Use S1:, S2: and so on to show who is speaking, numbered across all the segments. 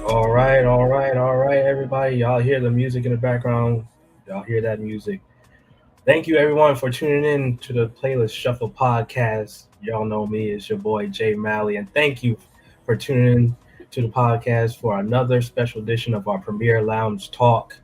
S1: All right, everybody. Y'all hear the music in the background. Y'all hear that music. Thank you, everyone, for tuning in to the Playlist Shuffle podcast. Y'all know me, it's your boy Jay Malley, and thank you for tuning in to the podcast for another special edition of our Premiere Lounge Talk.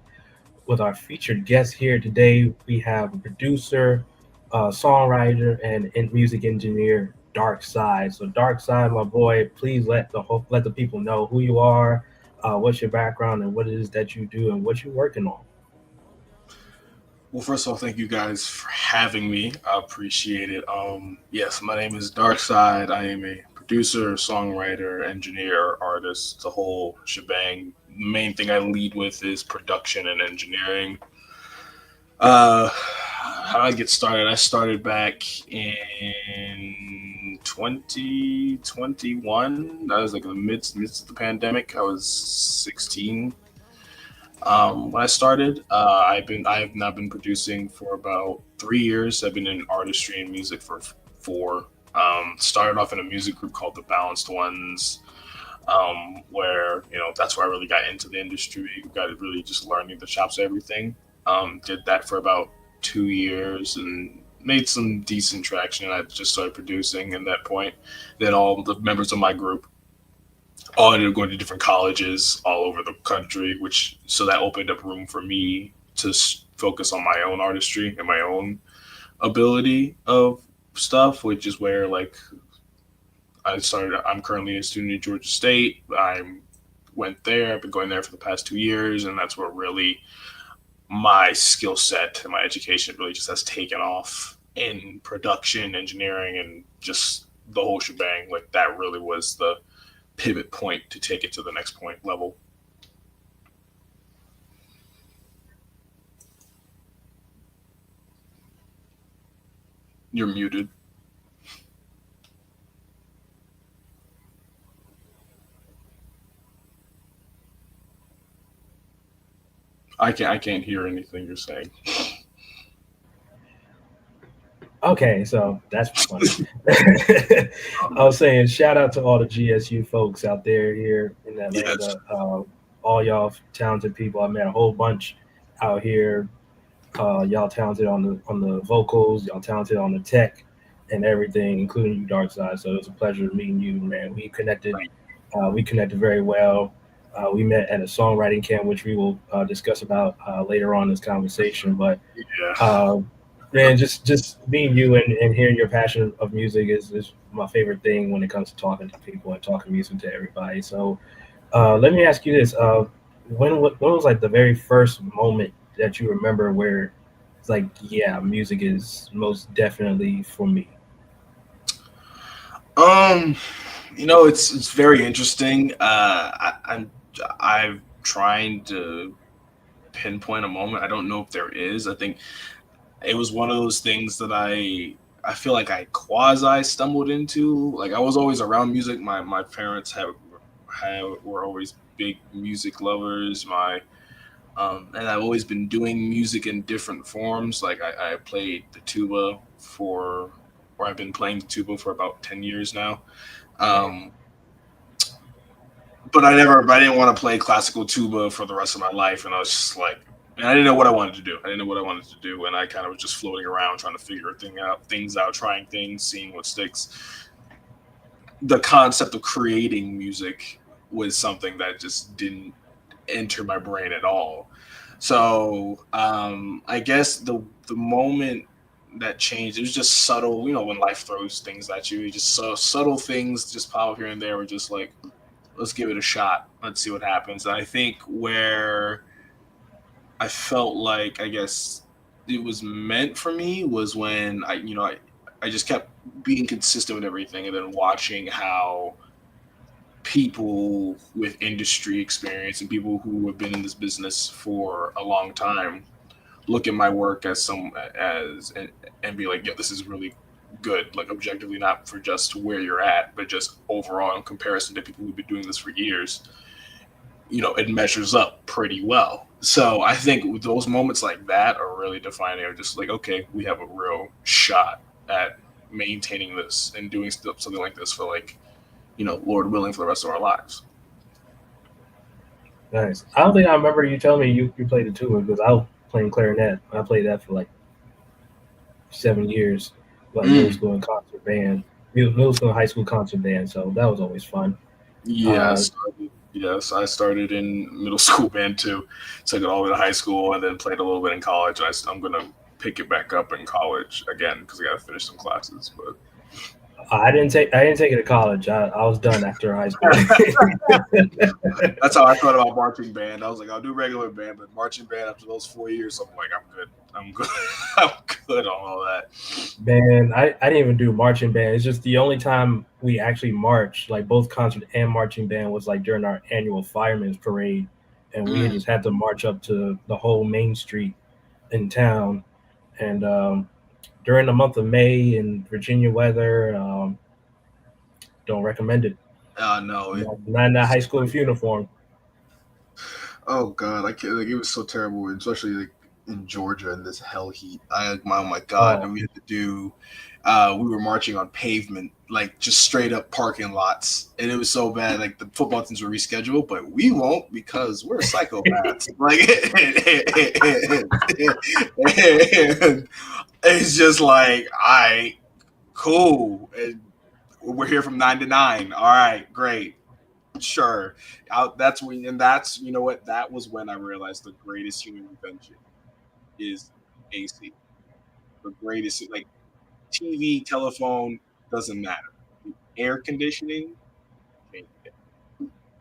S1: With our featured guest here today, we have a producer, songwriter, and music engineer, Darksyde. So, Darksyde, my boy, please let the people know who you are, what's your background, and what it is that you do, and what you're working on.
S2: Well, first of all, thank you guys for having me. I appreciate it. Yes, my name is Darksyde. I am a producer, songwriter, engineer, artist, the whole shebang. The main thing I lead with is production and engineering. How did I get started? I started back in 2021. That was like in the midst of the pandemic. I was 16 when I started. I have now been producing for about 3 years. I've been in artistry and music for four. Started off in a music group called the Balanced Ones, where that's where I really got into the industry. Got really just learning the chops of everything. Did that for about 2 years and made some decent traction. And I just started producing at that point. Then all the members of my group all ended up going to different colleges all over the country, which so that opened up room for me to focus on my own artistry and my own ability of stuff, which is where like I started. I'm currently a student at Georgia State. I went there. I've been going there for the past 2 years, and that's where really my skill set and my education really just has taken off in production, engineering, and just the whole shebang. Like that really was the pivot point to take it to the next point level. You're muted. I can't hear anything you're saying.
S1: Okay, so that's funny. I was saying, shout out to all the GSU folks out there here in
S2: Yes.
S1: Atlanta. All y'all talented people. I met a whole bunch out here. Y'all talented on the vocals. Y'all talented on the tech and everything, including you, Dark Side. So it was a pleasure meeting you, man. We connected. We connected very well. We met at a songwriting camp, which we will discuss about later on in this conversation. But
S2: Yeah.
S1: uh, man, just meeting you and hearing your passion of music is my favorite thing when it comes to talking to people and talking music to everybody. So let me ask you this: when was like the very first moment that you remember where it's like, yeah, music is most definitely for me?
S2: Um, it's very interesting. I'm trying to pinpoint a moment. I don't know if there is. I think it was one of those things that I feel like I quasi stumbled into. Like I was always around music. My parents have were always big music lovers. My and I've always been doing music in different forms. Like I played the tuba for, or I've been playing the tuba for about 10 years now. Um, but I didn't want to play classical tuba for the rest of my life, and I was just like, and I didn't know what I wanted to do. I didn't know what I wanted to do, and I kind of was just floating around trying to figure things out, trying things, seeing what sticks. The concept of creating music was something that just didn't enter my brain at all. So I guess the moment that changed, it was just subtle. When life throws things at you, just so subtle things just pop up here and there. We're just like, let's give it a shot. Let's see what happens. And I think where I felt like I guess it was meant for me was when I just kept being consistent with everything and then watching how people with industry experience and people who have been in this business for a long time look at my work as and be like, yeah, this is really good, like objectively, not for just where you're at, but just overall in comparison to people who've been doing this for years. It measures up pretty well. So I think with those moments like that are really defining. Are just like, okay, we have a real shot at maintaining this and doing something like this for like, Lord willing, for the rest of our lives.
S1: Nice. I don't think I remember you telling me you played the tuba because I was playing clarinet. I played that for like 7 years, like middle
S2: Mm.
S1: school and concert band, middle school and high school concert band. So that was always fun.
S2: Yeah,
S1: Uh,
S2: yes, I started in middle school band too. Took it all the way to high school and then played a little bit in college. I'm gonna pick it back up in college again because I got to finish some classes. But
S1: I didn't take it to college. I was done after high school.
S2: that's how I thought about marching band. I was like, I'll do regular band, but marching band after those 4 years, I'm like, I'm good. I'm good. I'm good on all that.
S1: Man, I didn't even do marching band. It's just the only time we actually marched, like both concert and marching band, was like during our annual firemen's parade, and we
S2: Mm.
S1: just had to march up to the whole main street in town. And during the month of May in Virginia weather, don't recommend it.
S2: No,
S1: Not in that high school uniform.
S2: oh god, I can't. Like it was so terrible, especially like in Georgia in this hell heat. Oh my god,
S1: Oh,
S2: and we had to do. We were marching on pavement, like just straight up parking lots, and it was so bad. Like the football teams were rescheduled, but we won't because we're psychopaths. Like it's just like, I cool. And we're here from 9 to 9. All right, great, sure. That's when, and that's, you know what? That was when I realized the greatest human invention is AC. The greatest, like TV, telephone, doesn't matter. Air conditioning changed it.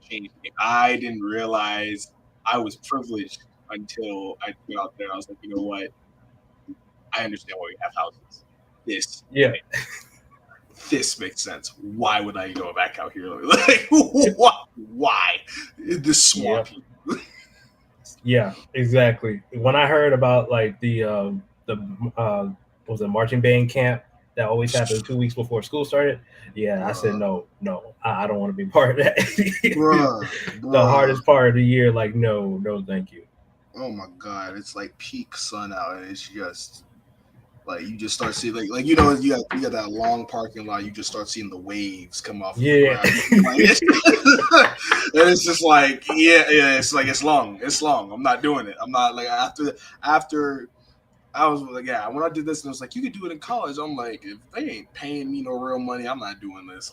S2: Changed it. I didn't realize I was privileged until I got out there. I was like, you know what? I understand why we have houses. This
S1: yeah,
S2: makes, this makes sense. Why would I go back out here? Like, what? Why? The
S1: yeah,
S2: swamp.
S1: yeah, exactly. When I heard about like the what was it, marching band camp that always happened 2 weeks before school started, yeah, I said
S2: Bruh,
S1: no, no, I don't want to be part of that.
S2: bruh,
S1: The
S2: bruh.
S1: hardest part of the year, like no, no, thank you.
S2: Oh my god, it's like peak sun out, and it's just like you just start seeing, you got that long parking lot. You just start seeing the waves come off of the
S1: Yeah,
S2: ground. Like and it's just like, yeah, it's like it's long. I'm not doing it. I'm not like after I was like, yeah, when I did this, and it was like, you could do it in college. I'm like, if they ain't paying me no real money, I'm not doing this.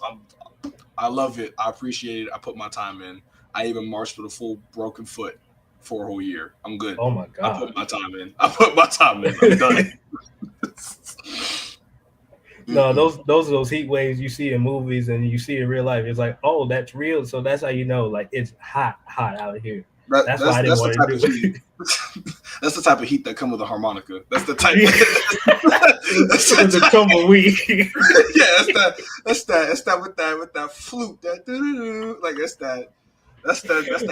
S2: I love it. I appreciate it. I put my time in. I even marched with a full broken foot for a whole year. I'm good.
S1: oh my
S2: I
S1: god.
S2: put my time in. I put my time in. I'm done.
S1: No,
S2: Mm-mm.
S1: those are those heat waves you see in movies and you see in real life. It's like, oh, that's real. So that's how you know, like it's hot, hot out here.
S2: That,
S1: That's why
S2: that's
S1: I didn't
S2: that's the
S1: want to
S2: type
S1: do
S2: of heat.
S1: it.
S2: That's the type of heat that come with a harmonica. That's the type.
S1: Yeah,
S2: That's
S1: with
S2: that
S1: the
S2: type.
S1: tumbleweed.
S2: Yeah, that's that with that flute. That doo-doo-doo. Like that's that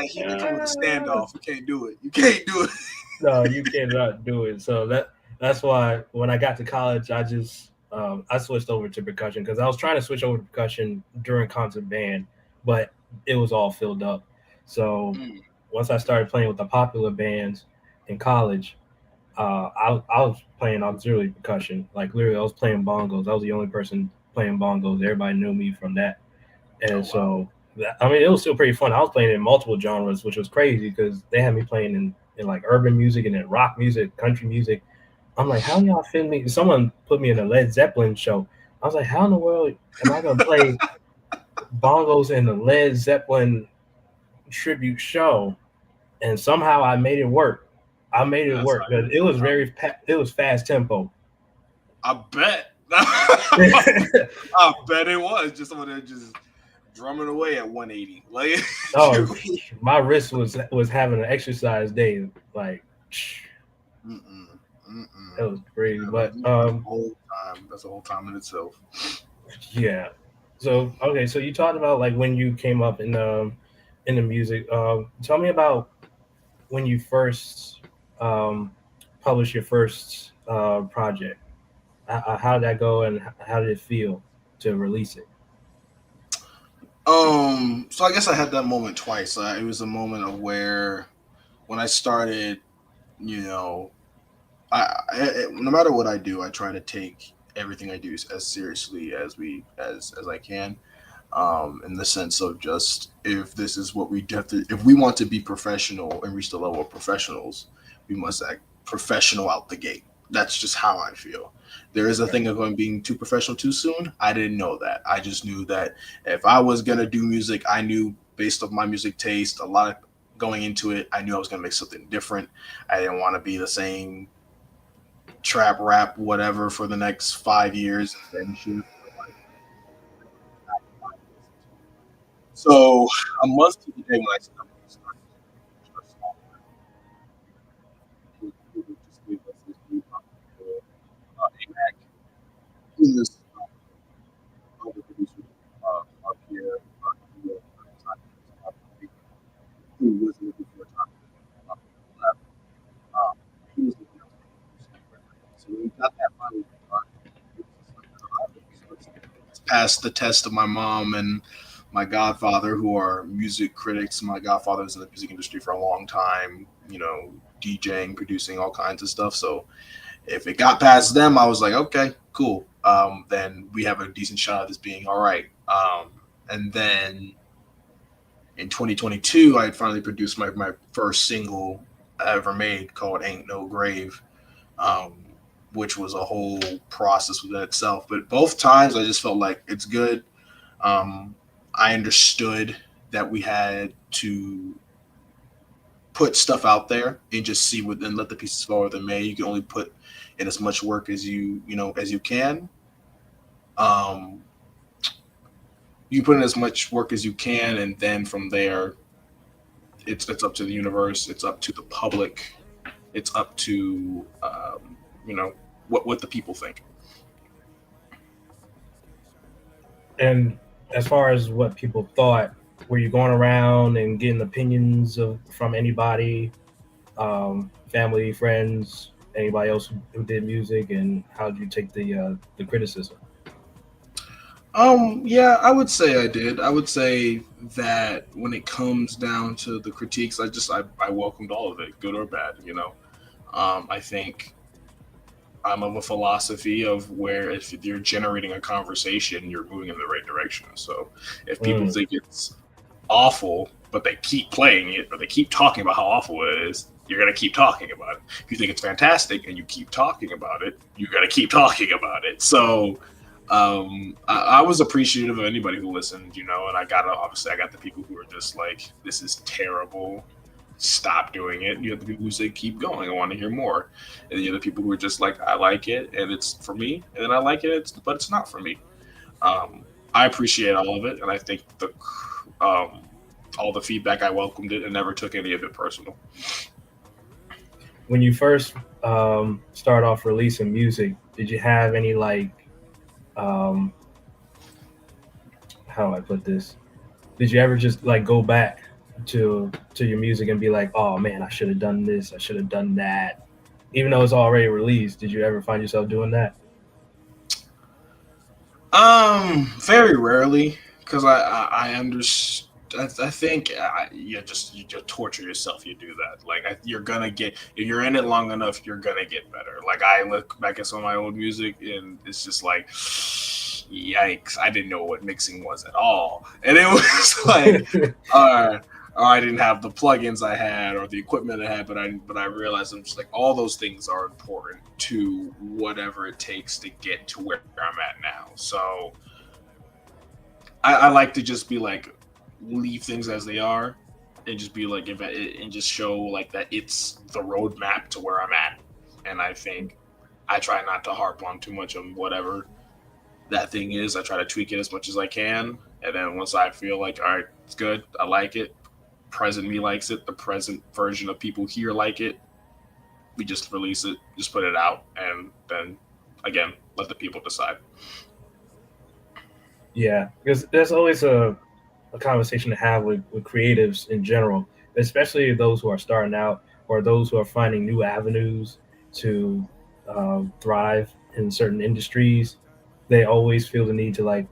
S2: heat that comes with a standoff. You can't do it. You can't do it.
S1: No, you cannot do it. So that's why when I got to college, I switched over to percussion because I was trying to switch over to percussion during concert band, but it was all filled up. So
S2: Mm.
S1: once I started playing with the popular bands in college, I was playing auxiliary percussion. Like literally, I was playing bongos. I was the only person playing bongos. Everybody knew me from that,
S2: Oh
S1: and
S2: wow.
S1: so I mean, it was still pretty fun. I was playing in multiple genres, which was crazy because they had me playing in like urban music and then rock music, country music. I'm like, how y'all fit me? Someone put me in a Led Zeppelin show. I was like, how in the world am I gonna play bongos in the Led Zeppelin tribute show? And somehow I made it work. I made it
S2: That's
S1: work because it was it was fast tempo.
S2: I bet. I bet it was just someone that just drumming away at 180. Like
S1: Oh, my wrist was having an exercise day. Like
S2: mm-mm, mm-mm.
S1: it was crazy.
S2: Yeah,
S1: But
S2: that's a whole time. That's a whole time in itself.
S1: yeah. So okay, so you talked about like when you came up in the music. Tell me about when you first um, published your first project. How did that go, and how did it feel to release it?
S2: So I guess I had that moment twice. It was a moment of where when I started, you know, no matter what I do, I try to take everything I do as seriously as I can. in the sense of just if this is what we have to, if we want to be professional and reach the level of professionals, we must act professional out the gate. That's just how I feel. There is a
S1: Right.
S2: thing of going being too professional too soon. I didn't know that. I just knew that if I was gonna do music, I knew based off my music taste, a lot of going into it, I knew I was gonna make something different. I didn't want to be the same trap rap whatever for the next 5 years and then shift. So a month to the day when I said I'm going to start just would just leave us this new AMAC, this other producer up here, who was looking for a job. Left. He was looking up to. So we got that money. It's passed the test of my mom and my godfather, who are music critics. My godfather was in the music industry for a long time, DJing, producing all kinds of stuff. So if it got past them, I was like, okay, cool. Then we have a decent shot at this being all right. And then in 2022, I had finally produced my first single I ever made called Ain't No Grave, um, which was a whole process within itself. But both times I just felt like it's good. Um, I understood that we had to put stuff out there and just see what, and let the pieces fall where they may. You can only put in as much work as as you can. Um, you put in as much work as you can, and then from there, it's up to the universe. It's up to the public. It's up to you know what the people think.
S1: And as far as what people thought, were you going around and getting opinions of from anybody, family, friends, anybody else who did music, and how did you take the criticism?
S2: Yeah, I would say I did. I would say that when it comes down to the critiques, I welcomed all of it, good or bad. I think I'm of a philosophy of where if you're generating a conversation, you're moving in the right direction. So if people
S1: Mm.
S2: think it's awful, but they keep playing it, or they keep talking about how awful it is, you're gonna keep talking about it. If you think it's fantastic and you keep talking about it, you're gonna keep talking about it. So I was appreciative of anybody who listened, and obviously I got the people who are just like, this is terrible, stop doing it. You have the people who say, keep going, I want to hear more. And you have the people who are just like, I like it and it's for me, and then I like it, but it's not for me. I appreciate all of it, and I think um, all the feedback, I welcomed it and never took any of it personal.
S1: When you first start off releasing music, did you have any like um, how do I put this? Did you ever just like go back to your music and be like, oh man, I should have done this, I should have done that, even though it's already released? Did you ever find yourself doing that?
S2: Very rarely, because I understand. I think you just torture yourself. You do that. Like you're gonna get, if you're in it long enough, you're gonna get better. Like I look back at some of my old music, and it's just like, yikes! I didn't know what mixing was at all, and it was like, uh, or I didn't have the plugins I had or the equipment I had, but I realized I'm just like, all those things are important to whatever it takes to get to where I'm at now. So I like to just be like, leave things as they are, and just be like, and just show like that it's the roadmap to where I'm at. And I think I try not to harp on too much of whatever that thing is. I try to tweak it as much as I can, and then once I feel like, all right, it's good, I like it, present me likes it, the present version of people here like it, we just release it, just put it out, and then again, let the people decide.
S1: Yeah, because there's always a conversation to have with creatives in general, especially those who are starting out or those who are finding new avenues to thrive in certain industries. They always feel the need to like,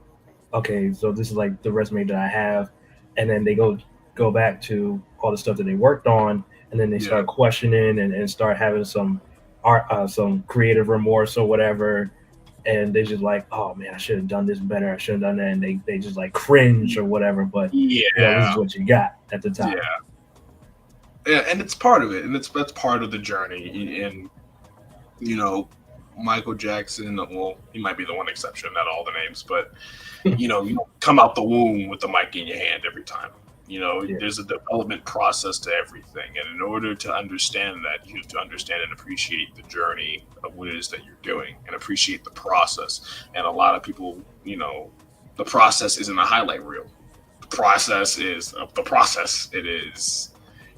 S1: okay, so this is like the resume that I have, and then they go back to all the stuff that they worked on, and then they
S2: Yeah,
S1: start questioning and start having some art, some creative remorse or whatever, and they just like, oh man, I should have done this better. I should have done that, and they just like cringe or whatever. But this is
S2: Yeah,
S1: what you got at the time.
S2: yeah, and it's part of it, and that's part of the journey. And Michael Jackson, well, he might be the one exception, not all the names, but you don't come out the womb with the mic in your hand every time. There's a development process to everything, and in order to understand that, you have to understand and appreciate the journey of what it is that you're doing, and appreciate the process. And a lot of people, the process isn't a highlight reel. The process is the process. It is.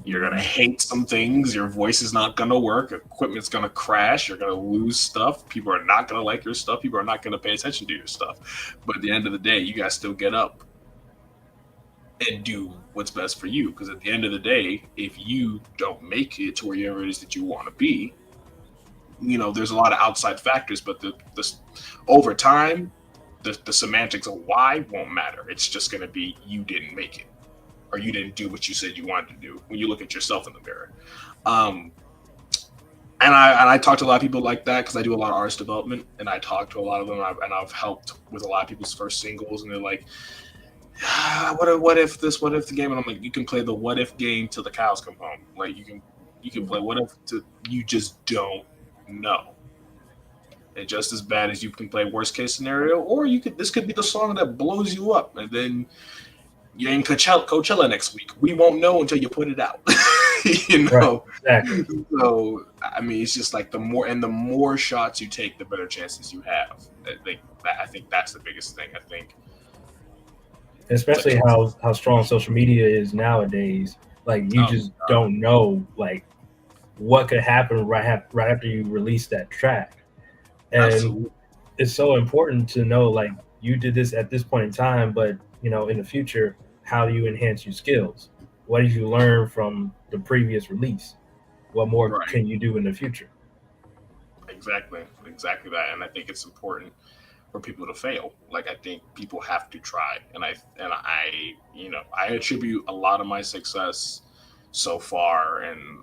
S2: You're going to hate some things. Your voice is not going to work. Equipment's going to crash. You're going to lose stuff. People are not going to like your stuff. People are not going to pay attention to your stuff. But at the end of the day, you guys still get up and do what's best for you. Because at the end of the day, if you don't make it to wherever it is that you want to be, there's a lot of outside factors. But the over time, the semantics of why won't matter. It's just going to be you didn't make it, or you didn't do what you said you wanted to do when you look at yourself in the mirror. And I talk to a lot of people like that because I do a lot of artist development, and I talk to a lot of them, and I've helped with a lot of people's first singles, and they're like, what if this, what if the game? And I'm like, you can play the what if game till the cows come home. Like you can play what if you just don't know. And just as bad as you can play worst case scenario, or this could be the song that blows you up, and then you're in Coachella next week. We won't know until you put it out.
S1: Right, exactly.
S2: So I mean, it's just like the more shots you take, the better chances you have. I think that's the biggest thing. I think,
S1: especially how strong social media is nowadays. Like you just don't know like what could happen right after you release that track, and
S2: absolutely.
S1: It's so important to know like you did this at this point in time, but in the future, how do you enhance your skills? What did you learn from the previous release? What more can you do in the future?
S2: Exactly that. And I think it's important for people to fail. Like I think people have to try, and I attribute a lot of my success so far and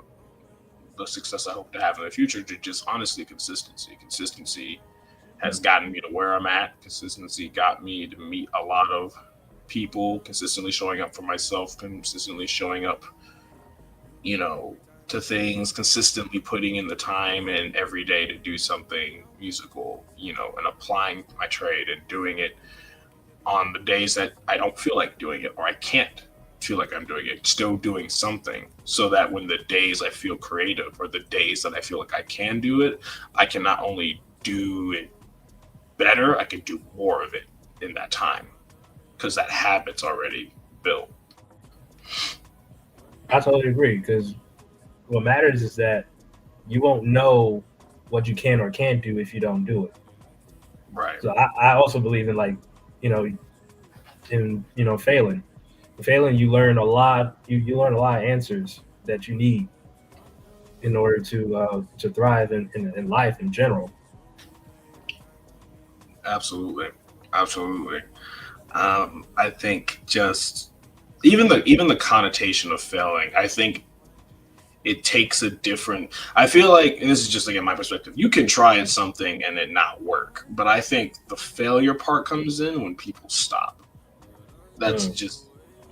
S2: the success I hope to have in the future to just honestly consistency. Consistency has gotten me to where I'm at. Consistency got me to meet a lot of people, consistently showing up for myself, consistently showing up, to things, consistently putting in the time and every day to do something musical, and applying my trade and doing it on the days that I don't feel like doing it or I can't feel like I'm doing it, still doing something, so that when the days I feel creative or the days that I feel like I can do it, I can not only do it better, I can do more of it in that time because that habit's already built.
S1: I totally agree because what matters is that you won't know what you can or can't do if you don't do it.
S2: Right.
S1: So I also believe in like, in failing. Failing, you learn a lot. You learn a lot of answers that you need in order to thrive in life in general.
S2: Absolutely. I think just even the connotation of failing, I think it takes a different. I feel like, and this is just again my perspective, you can try at something and it not work, but I think the failure part comes in when people stop. That's just,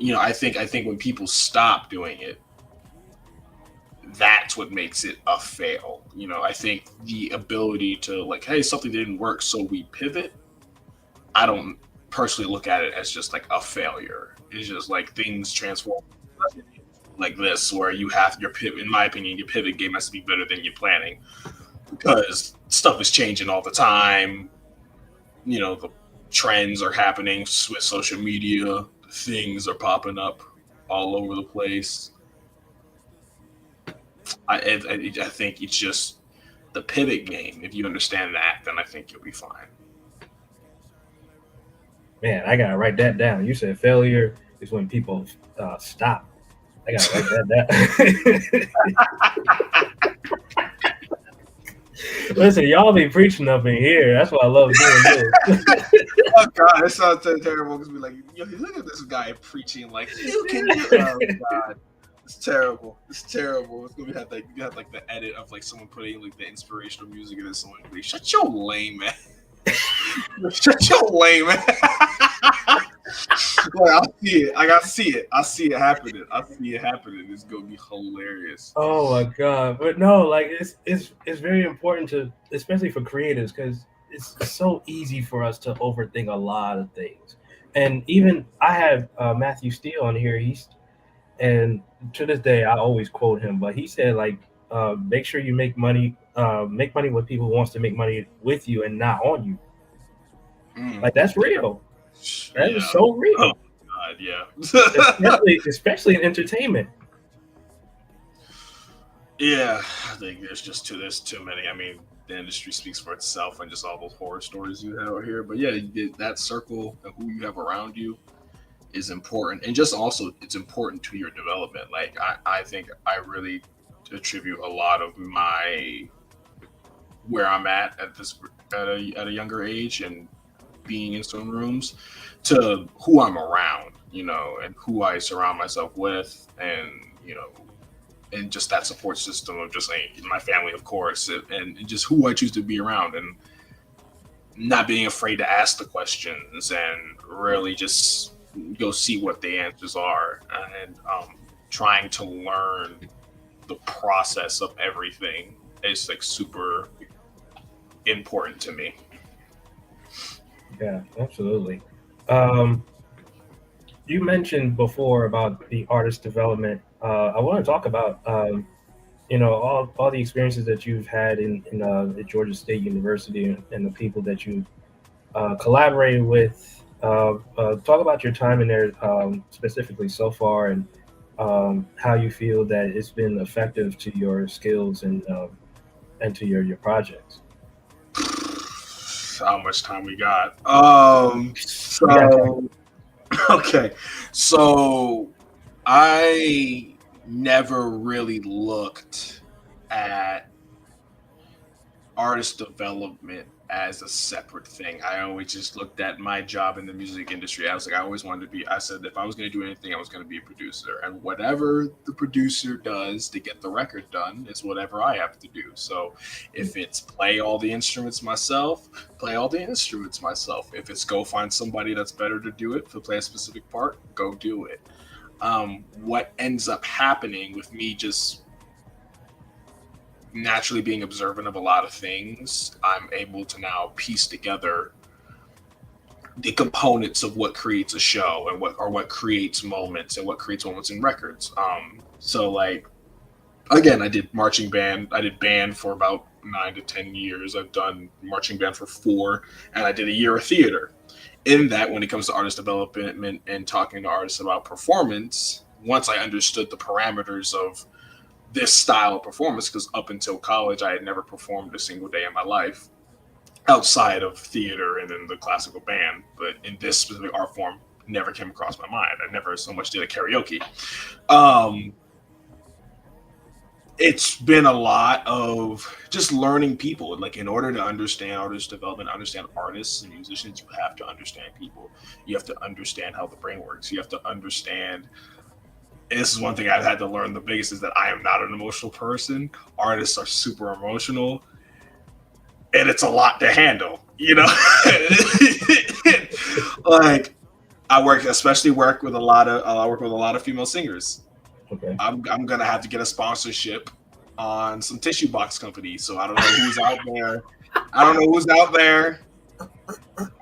S2: I think when people stop doing it, that's what makes it a fail. I think the ability to like, hey, something didn't work, so we pivot. I don't personally look at it as just like a failure. It's just like things transform like this, where you have your pivot. In my opinion, your pivot game has to be better than your planning because stuff is changing all the time. The trends are happening with social media. Things are popping up all over the place. I think it's just the pivot game. If you understand that, then I think you'll be fine.
S1: Man, I gotta write that down. You said failure is when people stop. I gotta write that down. Listen, y'all be preaching up in here. That's why I love doing this.
S2: Oh God, it sounds so terrible because we're like, yo, look at this guy preaching like you can do. Oh God, it's terrible. It's gonna have like the edit of like someone putting like the inspirational music and then someone like, shut your lame man. Shut your lame. Like, I see it. I gotta see it. I see it happening. I see it happening. It's gonna be hilarious.
S1: Oh my god! But no, like it's very important to, especially for creatives, because it's so easy for us to overthink a lot of things. And even I have Matthew Steele on here. And to this day I always quote him, but he said like, make sure you make money with people who wants to make money with you and not on you. Like that's real. That is
S2: Yeah.
S1: so
S2: Oh
S1: real,
S2: God. Yeah.
S1: especially in entertainment.
S2: Yeah. I think there's too many. I mean, the industry speaks for itself, and just all those horror stories you have here. But yeah, that circle of who you have around you is important, and just also it's important to your development. Like I think I really attribute a lot of my where I'm at this at a younger age and being in some rooms to who I'm around, and who I surround myself with, and and just that support system of just like my family, of course, and just who I choose to be around, and not being afraid to ask the questions and really just go see what the answers are, and trying to learn the process of everything is like super important to me.
S1: Yeah, absolutely. Um, you mentioned before about the artist development. I want to talk about all the experiences that you've had in at Georgia State University, and the people that you collaborated with. Talk about your time in there, specifically so far, and how you feel that it's been effective to your skills and to your projects.
S2: How much time we got?
S1: We got time.
S2: So okay, so I never really looked at artist development as a separate thing. I always just looked at my job in the music industry. I was like, I always wanted to be, I said, if I was going to do anything, I was going to be a producer. And whatever the producer does to get the record done is whatever I have to do. So if it's play all the instruments myself, play all the instruments myself. If it's go find somebody that's better to do it, to play a specific part, go do it. What ends up happening with me just naturally being observant of a lot of things, I'm able to now piece together the components of what creates a show and what creates moments and what creates moments in records. So like again, I did marching band. I did band for about 9 to 10 years. I've done marching band for 4, and I did a year of theater. In that, when it comes to artist development and talking to artists about performance, once I understood the parameters of this style of performance, because up until college I had never performed a single day in my life outside of theater and then the classical band, but in this specific art form never came across my mind. I never so much did a karaoke. um it's been a lot of just learning people. Like, in order to understand artist development, understand artists and musicians, you have to understand people. You have to understand how the brain works. You have to understand, and this is one thing I've had to learn the biggest, is that I am not an emotional person. Artists are super emotional, and it's a lot to handle, Like, especially work with a lot of female singers.
S1: Okay.
S2: I'm gonna have to get a sponsorship on some tissue box company. So I don't know who's out there. I don't know who's out there.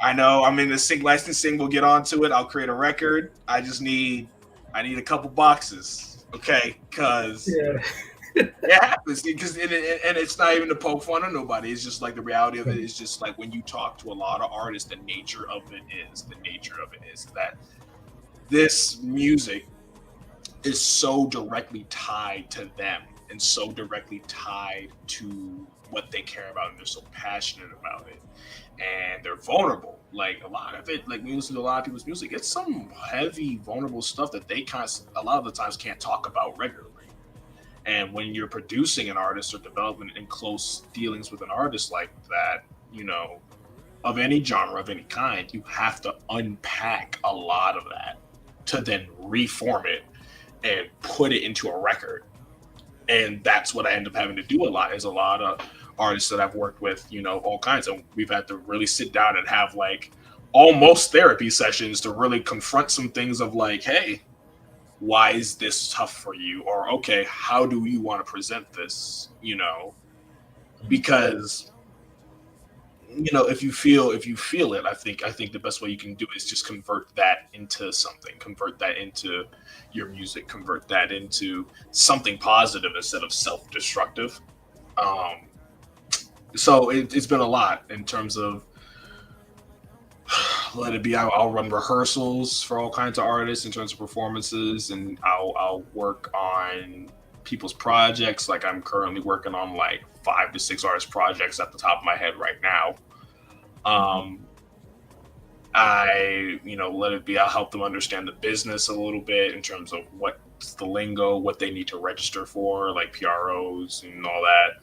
S2: I know I'm in the sync licensing. We'll get onto it. I'll create a record. I need a couple boxes, okay? Because
S1: Yeah.
S2: it happens. Because and it's not even to poke fun on nobody. It's just like the reality of it is just like when you talk to a lot of artists, the nature of it is that this music is so directly tied to them and so directly tied to what they care about, and they're so passionate about it, and they're vulnerable. Like, a lot of it, like when you listen to a lot of people's music, it's some heavy vulnerable stuff that they a lot of the times can't talk about regularly. And when you're producing an artist or developing in close dealings with an artist like that, of any genre, of any kind, you have to unpack a lot of that to then reform it and put it into a record. And that's what I end up having to do a lot, is a lot of artists that I've worked with, all kinds of, we've had to really sit down and have like almost therapy sessions to really confront some things of like, hey, why is this tough for you? Or, okay, how do you want to present this? Because if you feel it, I think the best way you can do it is just convert that into something, convert that into your music, convert that into something positive instead of self-destructive. Um, so it's been a lot in terms of let it be. I'll run rehearsals for all kinds of artists in terms of performances, and I'll work on people's projects. Like I'm currently working on like 5 to 6 artist projects at the top of my head right now. Um, let it be. I'll help them understand the business a little bit in terms of what's the lingo, what they need to register for, like PROs and all that.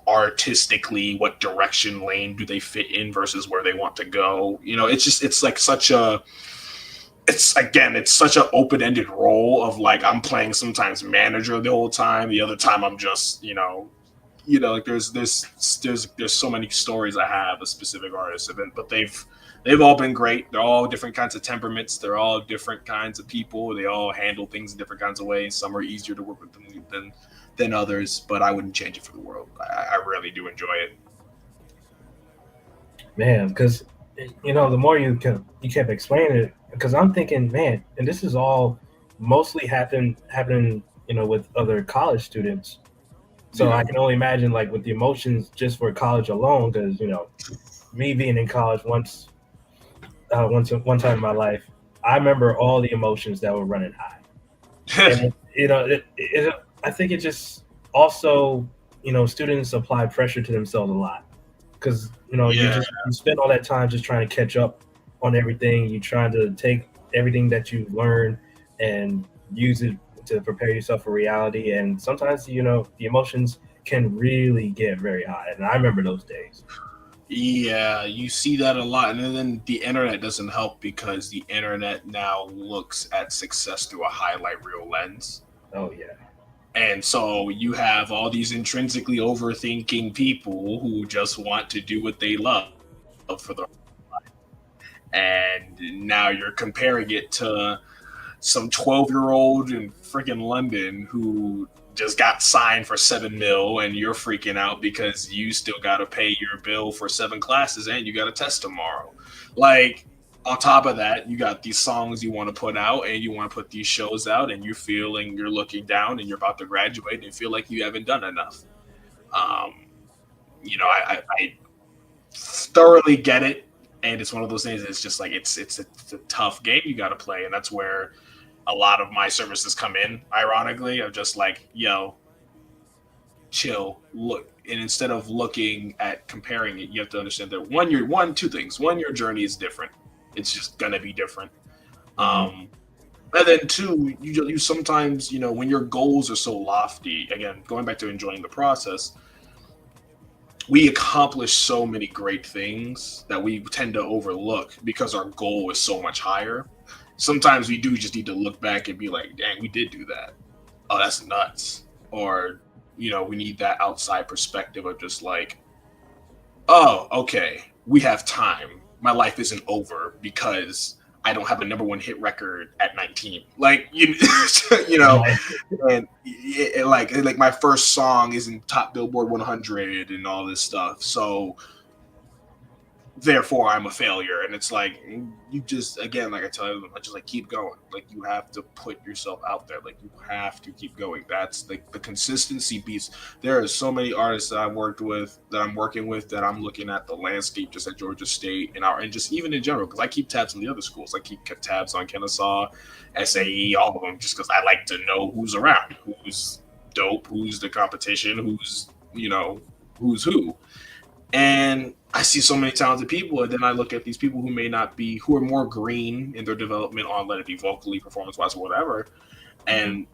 S2: Artistically, what direction lane do they fit in versus where they want to go? It's like such a, it's such an open-ended role of like I'm playing sometimes manager the whole time, the other time I'm just, like there's so many stories I have of specific artists, but they've all been great. They're all different kinds of temperaments. They're all different kinds of people. They all handle things in different kinds of ways. Some are easier to work with than others, but I wouldn't change it for the world. I really do enjoy it.
S1: Man, because the more you kept explaining it, because I'm thinking, man, and this is all mostly happening, with other college students. So
S2: Yeah,
S1: I can only imagine like with the emotions just for college alone, because me being in college one time in my life, I remember all the emotions that were running high, and I think it just also students apply pressure to themselves a lot because
S2: yeah,
S1: you spend all that time just trying to catch up on everything. You trying to take everything that you learn and use it to prepare yourself for reality. And sometimes the emotions can really get very high. And I remember those days.
S2: yeah. You see that a lot, and then the internet doesn't help because the internet now looks at success through a highlight reel lens.
S1: Oh yeah.
S2: And so you have all these intrinsically overthinking people who just want to do what they love for the and now you're comparing it to some 12-year-old in freaking London who just got signed for 7 mil and you're freaking out because you still got to pay your bill for 7 classes and you got a test tomorrow. Like, on top of that, you got these songs you want to put out and you want to put these shows out and you're feeling you're looking down and you're about to graduate and you feel like you haven't done enough. Um, I thoroughly get it. And it's one of those things. It's just like it's a tough game you got to play, and that's where a lot of my services come in. Ironically, of just like, yo, chill, look, and instead of looking at comparing it, you have to understand that two things. One, your journey is different. It's just gonna be different.
S1: Hmm.
S2: Um, and then two, you sometimes when your goals are so lofty. Again, going back to enjoying the process, we accomplish so many great things that we tend to overlook because our goal is so much higher. Sometimes we do just need to look back and be like, dang, we did do that. Oh, that's nuts. Or, we need that outside perspective of just like, oh, okay, we have time. My life isn't over because I don't have a number one hit record at 19. Like, you know,
S1: Right.
S2: and like my first song is in top Billboard 100 and all this stuff. So therefore I'm a failure. And it's like you just again, like I tell them, I just like keep going. Like you have to put yourself out there. Like you have to keep going. That's like the consistency piece. There are so many artists that I've worked with, that I'm working with, that I'm looking at the landscape just at Georgia State and just even in general, because I keep tabs on the other schools. I keep tabs on Kennesaw, SAE, all of them, just because I like to know who's around, who's dope, who's the competition, who's who. And I see so many talented people, and then I look at these people who may not be, who are more green in their development on, let it be vocally, performance wise, or whatever.
S1: Mhm.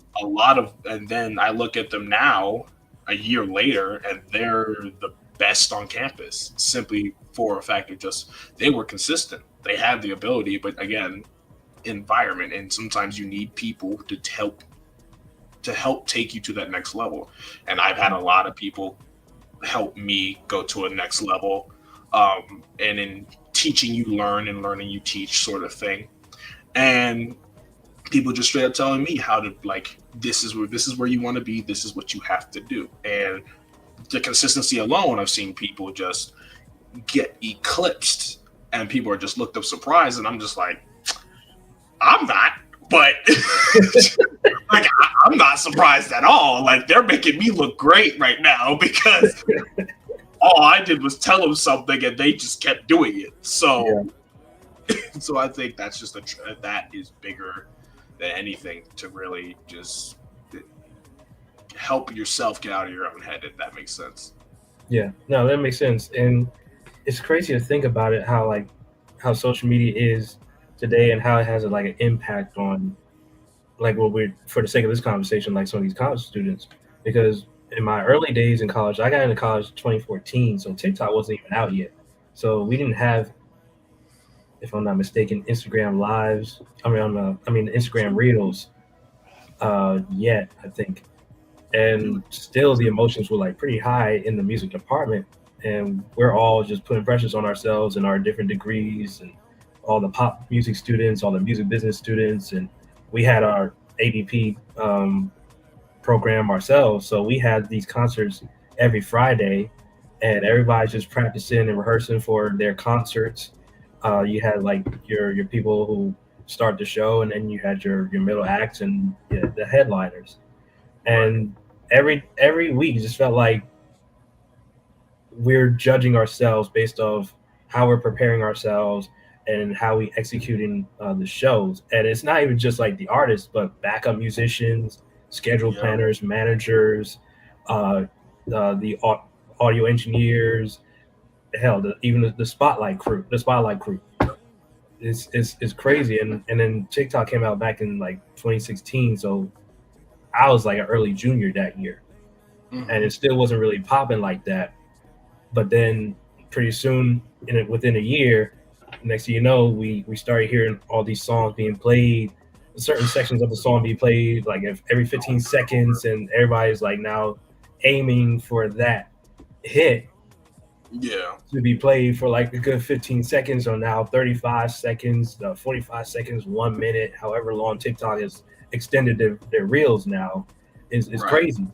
S2: And then I look at them now, a year later, and they're the best on campus simply for a fact of just they were consistent. They had the ability, but again, environment, and sometimes you need people to help to help take you to that next level. And I've had a lot of people help me go to a next level, and in teaching you learn and learning you teach sort of thing. And people just straight up telling me how to, like, this is where you want to be, this is what you have to do. And the consistency alone, I've seen people just get eclipsed, and people are just looked up surprised, and I'm just like, I'm not, but like I'm not surprised at all. Like, they're making me look great right now because all I did was tell them something and they just kept doing it. So so I think that's just that is bigger than anything, to really just help yourself get out of your own head, if that makes sense.
S1: Yeah, no, that makes sense. And it's crazy to think about it, how social media is today and how it has like an impact on, like, what we're, for the sake of this conversation, like some of these college students. Because in my early days in college, I got into college 2014, so TikTok wasn't even out yet. So we didn't have, if I'm not mistaken, Instagram lives. Instagram reels yet, I think. And still the emotions were like pretty high in the music department, and we're all just putting pressures on ourselves and our different degrees, and all the pop music students, all the music business students, and we had our ADP program ourselves, so we had these concerts every Friday, and everybody's just practicing and rehearsing for their concerts. You had like your people who start the show, and then you had your middle acts and the headliners. And every week it just felt like we're judging ourselves based off how we're preparing ourselves and how we executing the shows. And it's not even just like the artists, but backup musicians, schedule planners, managers, the audio engineers, hell, even the spotlight crew. The spotlight crew. It's crazy. And then TikTok came out back in like 2016, so I was like an early junior that year, and it still wasn't really popping like that. But then pretty soon, within a year, next thing you know, we started hearing all these songs being played, certain sections of the song being played like every 15 seconds, and everybody's like now aiming for that hit to be played for like a good 15 seconds, or now 35 seconds, 45 seconds, 1 minute, however long TikTok has extended their reels now is crazy.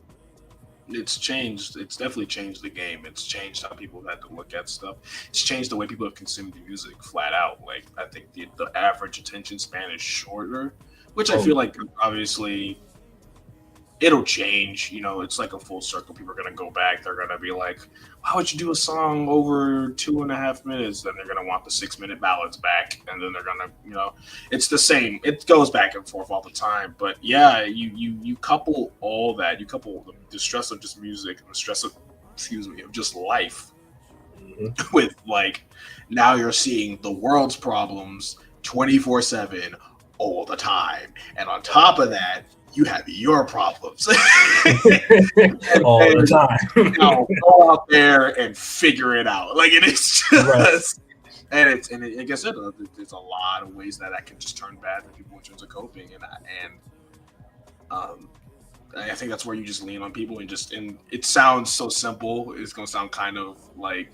S2: It's changed. It's definitely changed the game. It's changed how people had to look at stuff. It's changed the way people have consumed music flat out. Like, I think the average attention span is shorter, which I feel like obviously it'll change. You know, it's like a full circle. People are gonna go back. They're gonna be like, "Why would you do a song over 2.5 minutes?" Then they're gonna want the 6-minute ballads back, and then they're gonna, you know, it's the same. It goes back and forth all the time. But yeah, you couple all that. You couple the stress of just music and the stress of, of just life with, like, now you're seeing the world's problems 24/7 all the time, and on top of that, you have your problems
S1: all the time.
S2: You know, go out there and figure it out. Like, it is just, and like I said, there's a lot of ways that can just turn bad for people in terms of coping, and I think that's where you just lean on people, and it sounds so simple. It's gonna sound kind of like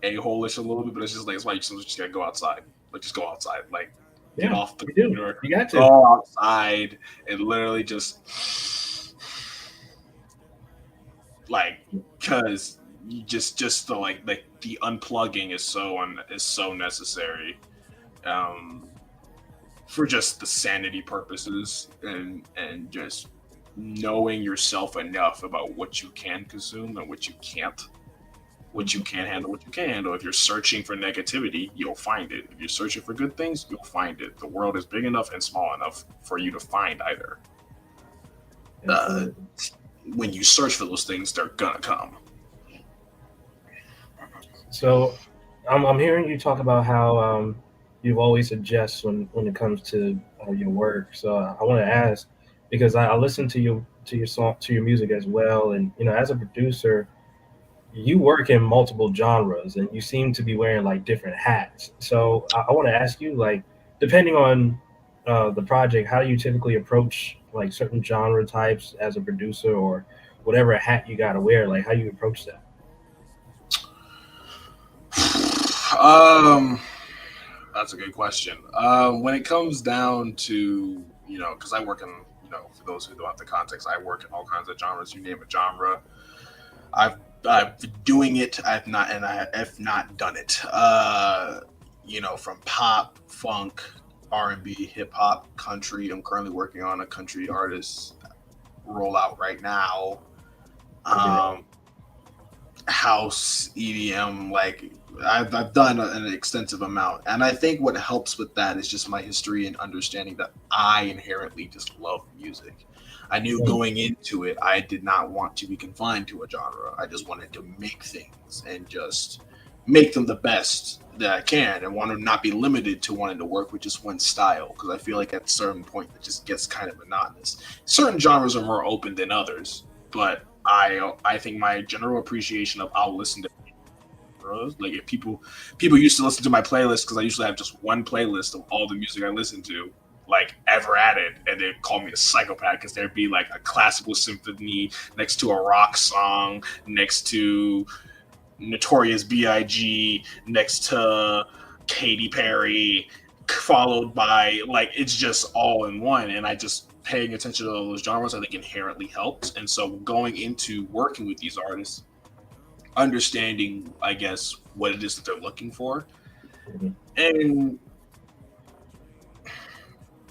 S2: a-hole-ish a little bit, but it's just like, it's why you just gotta go outside. Like, just go outside. Like, get off the computer,
S1: you got to
S2: go outside and literally just, like, because you just the like the unplugging is so necessary, for just the sanity purposes, and just knowing yourself enough about what you can consume and what you can't. What you can handle, what you can't handle. If you're searching for negativity, you'll find it. If you're searching for good things, you'll find it. The world is big enough and small enough for you to find either. When you search for those things, they're gonna come.
S1: So I'm hearing you talk about how you've always suggest when it comes to your work. So I want to ask, because I listen to your song, to your music as well, and as a producer, you work in multiple genres and you seem to be wearing like different hats. So I want to ask you, like, depending on the project, how do you typically approach like certain genre types as a producer, or whatever hat you got to wear? Like, how you approach that?
S2: Um, that's a good question. When it comes down to, because I work in, for those who don't have the context, I work in all kinds of genres. You name a genre, I've I've been doing it. I have not done it. From pop, funk, R&B, hip hop, country. I'm currently working on a country artist rollout right now.
S1: Okay.
S2: Um, House, EDM, like I've done an extensive amount. And I think what helps with that is just my history and understanding that I inherently just love music. I knew
S1: Mm,
S2: going into it, I did not want to be confined to a genre. I just wanted to make things and just make them the best that I can and want to not be limited to wanting to work with just one style because I feel like at a certain point it just gets kind of monotonous. Certain genres are more open than others, but I think my general appreciation of I'll listen to genres. Like if people used to listen to my playlist because I usually have just one playlist of all the music I listen to, like ever added, and they'd call me a psychopath because there'd be like a classical symphony next to a rock song, next to Notorious B.I.G., next to Katy Perry, followed by like it's just all in one. And I just paying attention to those genres I think inherently helps. And so going into working with these artists, understanding I guess what it is that they're looking for,
S1: mhm.
S2: and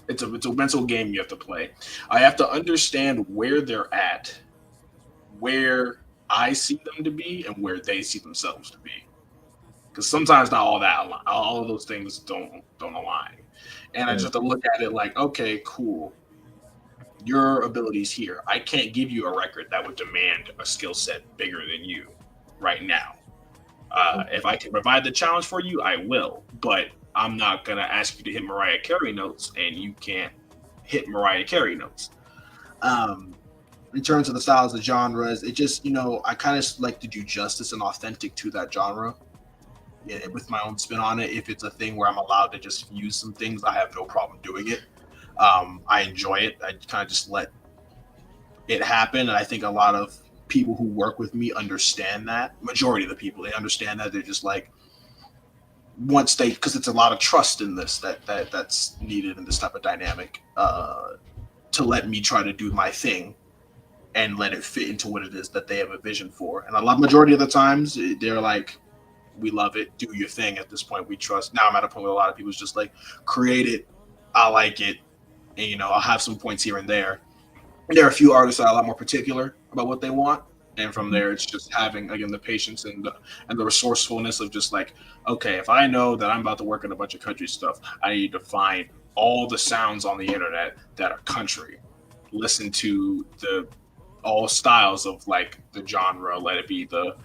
S2: it's a mental game you have to play. I have to understand where they're at, where I see them to be, and where they see themselves to be. Because sometimes not all that all of those things don't align, and I just
S1: Mm,
S2: have to look at it like, okay, cool, your abilities here. I can't give you a record that would demand a skill set bigger than you right now. If I can provide the challenge for you, I will, but I'm not gonna ask you to hit Mariah Carey notes, and you can't hit Mariah Carey notes. Um, in terms of the styles, the genres, it just I kind of like to do justice and authentic to that genre, yeah, with my own spin on it. If it's a thing where I'm allowed to just use some things, I have no problem doing it. I enjoy it. I kind of just let it happen, and I think a lot of people who work with me understand that. Majority of the people, they understand that. They're just like once they because it's a lot of trust in this that's needed in this type of dynamic to let me try to do my thing and let it fit into what it is that they have a vision for. And a lot majority of the times they're like, we love it, do your thing. At this point we trust. Now I'm at a point where a lot of people's just like, create it, I like it, and I'll have some points here and there. There are a few artists that are a lot more particular about what they want, and from there it's just having again the patience and the resourcefulness of just like, okay, if I know that I'm about to work on a bunch of country stuff, I need to find all the sounds on the internet that are country, listen to the all styles of like the genre, let it be the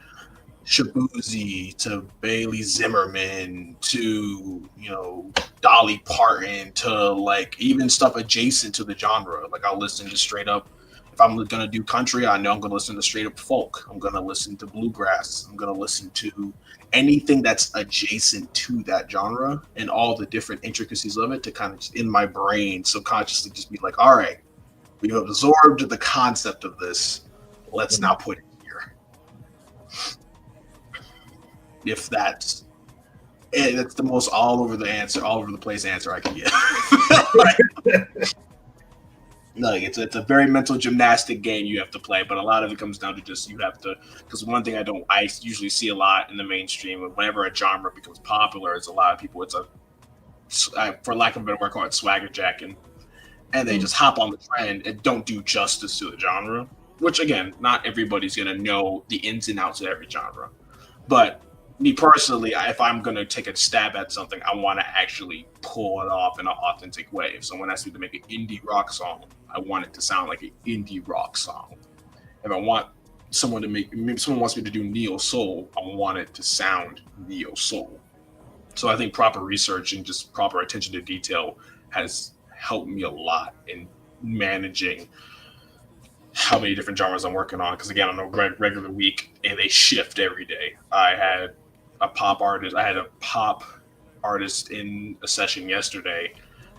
S2: Shabuzi to Bailey Zimmerman to Dolly Parton to like even stuff adjacent to the genre. Like I'll listen to straight up. If I'm gonna do country, I know I'm gonna listen to straight up folk. I'm gonna listen to bluegrass. I'm gonna listen to anything that's adjacent to that genre and all the different intricacies of it to kind of just in my brain subconsciously just be like, all right, we've absorbed the concept of this. Let's
S1: mm.
S2: now put it here. If that's the most all over the answer, all over the place answer I can get. No, it's a very mental gymnastic game you have to play, but a lot of it comes down to just you have to. Because one thing I usually see a lot in the mainstream, whenever a genre becomes popular, it's a lot of people. It's for lack of a better word, call it swagger jacking, and they
S1: Mm.
S2: just hop on the trend and don't do justice to the genre. Which again, not everybody's gonna know the ins and outs of every genre. But me personally, if I'm gonna take a stab at something, I want to actually pull it off in an authentic way. If someone asks me to make an indie rock song, I want it to sound like an indie rock song. If I want someone to make, maybe someone wants me to do neo soul, I want it to sound neo soul. So I think proper research and just proper attention to detail has helped me a lot in managing how many different genres I'm working on. Because again, on a regular week, and they shift every day. I had a pop artist in a session yesterday,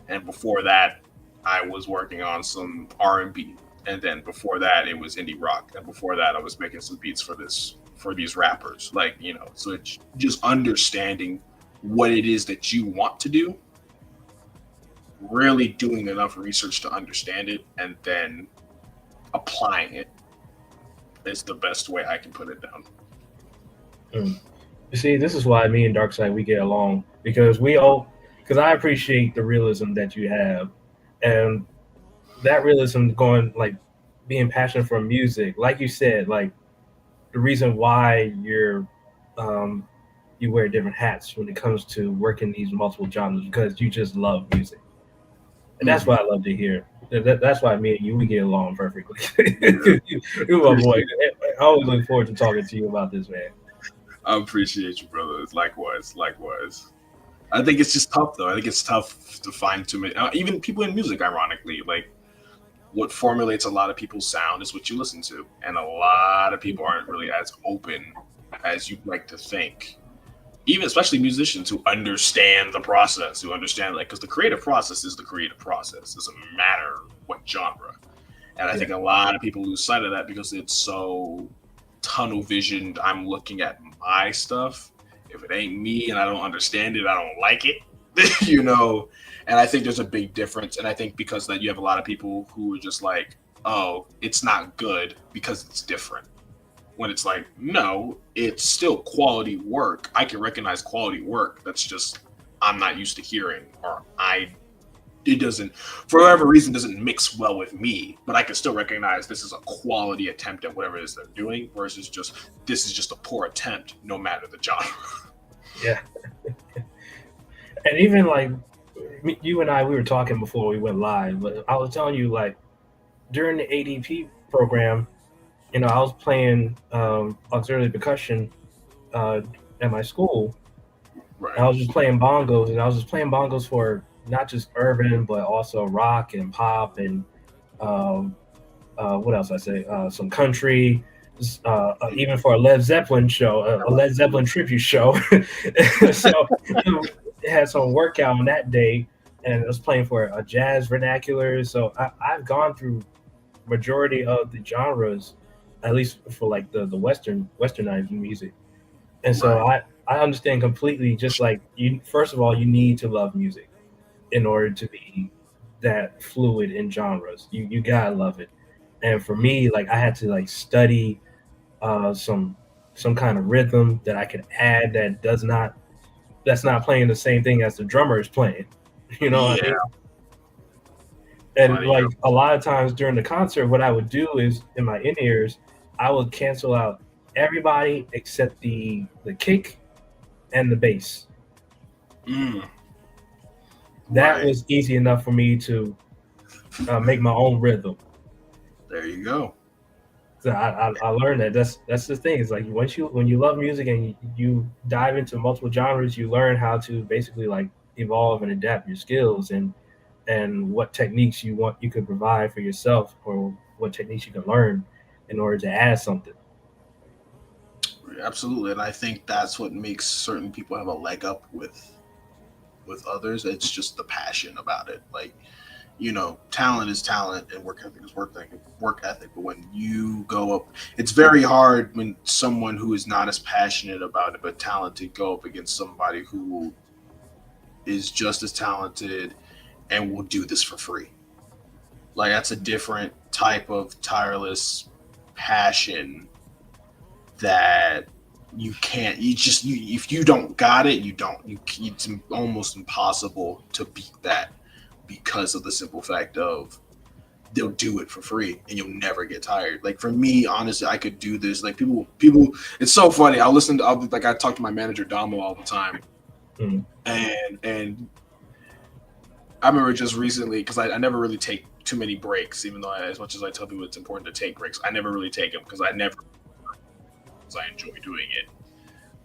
S2: and before that, I was working on some R&B, and then before that it was indie rock, and before that I was making some beats for these rappers. Like, so it's just understanding what it is that you want to do, really doing enough research to understand it, and then applying it is the best way I can put it down.
S1: You see, this is why me and Darksyde we get along because I appreciate the realism that you have, and that realism going like being passionate for music, like you said, like the reason why um, you wear different hats when it comes to working these multiple genres because you just love music, and that's what I love to hear. That's why me and you we get along perfectly. You're my boy. I always look forward to talking to you about this, man.
S2: I appreciate you, brother. Likewise, likewise. I think it's just tough, though. I think it's tough to find too many. Even people in music, ironically, like what formulates a lot of people's sound is what you listen to, and a lot of people aren't really as open as you'd like to think. Even especially musicians who understand the process, who understand because the creative process is the creative process. It doesn't matter what genre. And I think a lot of people lose sight of that because it's so tunnel visioned. I'm looking at my stuff. If it ain't me and I don't understand it, I don't like it. And I think there's a big difference. And I think because that you have a lot of people who are just like, oh, it's not good because it's different. When it's like, no, it's still quality work. I can recognize quality work. That's just I'm not used to hearing, or it doesn't, for whatever reason, doesn't mix well with me. But I can still recognize this is a quality attempt at whatever it is they're doing, versus this is just a poor attempt, no matter the genre.
S1: Yeah. And even like you and I, we were talking before we went live, but I was telling you like during the ADP program, I was playing auxiliary percussion at my school.
S2: Right.
S1: And I was just playing bongos, and I was just playing bongos for not just urban, but also rock and pop and what else I say? Some country, even for a Led Zeppelin show, a Led Zeppelin tribute show. So it had some workout on that day, and I was playing for a jazz vernacular. So I've gone through majority of the genres, at least for like the westernized music. And so I understand completely. Just like you, first of all, you need to love music in order to be that fluid in genres. You gotta love it. And for me, like I had to like study some kind of rhythm that I could add that's not playing the same thing as the drummer is playing. You know what I mean? And like a lot of times during the concert, what I would do is in my in-ears, I would cancel out everybody except the kick and the bass. That was easy enough for me to make my own rhythm.
S2: There you go.
S1: So I learned that that's the thing. It's like when you love music and you dive into multiple genres, you learn how to basically like evolve and adapt your skills and what techniques you could provide for yourself, or what techniques you can learn in order to add something.
S2: Absolutely, and I think that's what makes certain people have a leg up with others. It's just the passion about it. Like, talent is talent and work ethic is work ethic. But when you go up, it's very hard when someone who is not as passionate about it but talented go up against somebody who is just as talented and will do this for free. Like, that's a different type of tireless passion that if you don't got it, it's almost impossible to beat that, because of the simple fact of they'll do it for free and you'll never get tired. Like for me, honestly, I could do this. Like people, it's so funny. I talk to my manager Damo all the time. And I remember just recently, because I never really take too many breaks, even though as much as I tell people it's important to take breaks, I never really take them because I enjoy doing it.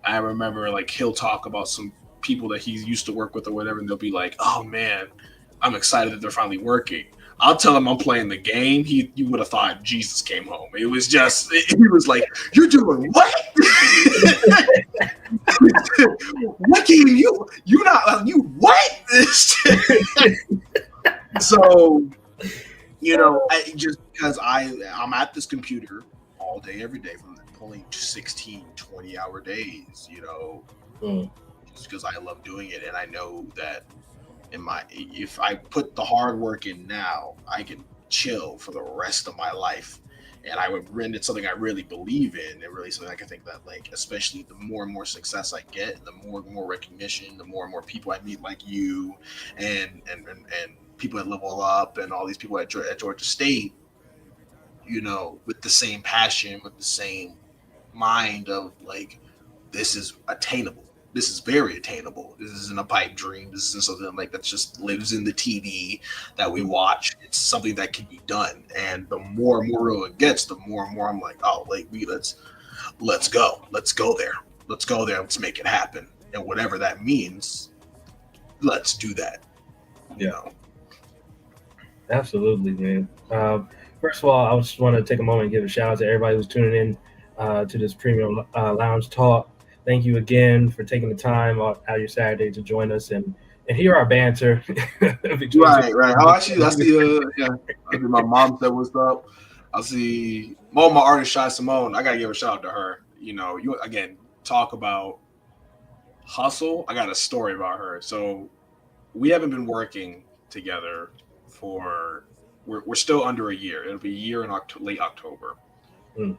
S2: I remember like he'll talk about some people that he used to work with or whatever, and they'll be like, oh man, I'm excited that they're finally working. I'll tell him I'm playing the game. You would have thought Jesus came home. It was just, he was like, you're doing what? What game? You what? So, I just because I'm at this computer all day, every day, from pulling 16, 20-hour days, just because I love doing it. And I know that if I put the hard work in now, I can chill for the rest of my life. And it's something I really believe in, and really something I can think that, like, especially the more and more success I get, the more and more recognition, the more and more people I meet like you, and people at Level Up, and all these people at Georgia State, with the same passion, with the same mind of, like, this is attainable. This is very attainable. This isn't a pipe dream. This isn't something like that just lives in the TV that we watch. It's something that can be done. And the more and more real it gets, the more and more I'm like, oh, like, let's go. Let's go there. Let's go there. Let's make it happen. And whatever that means, let's do that.
S1: Absolutely, man. First of all, I just want to take a moment and give a shout out to everybody who's tuning in to this premium lounge talk. Thank you again for taking the time out your Saturday to join us and hear our banter.
S2: Right. Oh, actually, I see. Yeah, I see my mom said what's up. I see my artist, Shy Simone. I gotta give a shout out to her. You again talk about hustle. I got a story about her. So we haven't been working together for we're still under a year. It'll be a year in late October.
S1: Mm.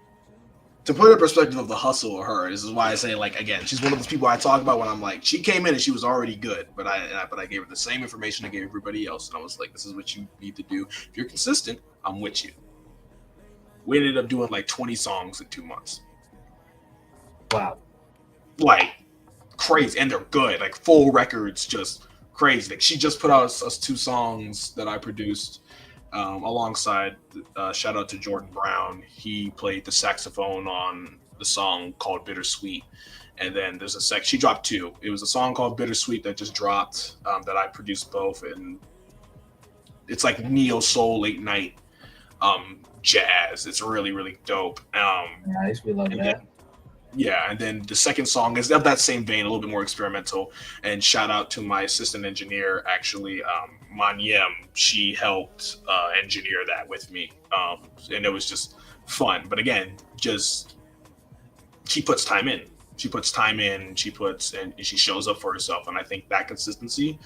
S2: To put in perspective of the hustle of her, this is why I say, like, again, she's one of those people I talk about when I'm like, she came in and she was already good, but I gave her the same information I gave everybody else, and I was like, this is what you need to do. If you're consistent, I'm with you. We ended up doing like 20 songs in 2 months.
S1: Wow.
S2: Like, crazy. And they're good, like full records, just crazy. Like, she just put out us 2 songs that I produced alongside. Shout out to Jordan Brown. He played the saxophone on the song called Bittersweet. And then there's she dropped 2. It was a song called Bittersweet that just dropped, that I produced both. And it's like neo soul late night jazz. It's really, really dope.
S1: Nice. We love that.
S2: And then the second song is of that same vein, a little bit more experimental. And shout out to my assistant engineer, actually, Manyem. She helped engineer that with me, and it was just fun. But again, just she puts time in. She shows up for herself, and I think that consistency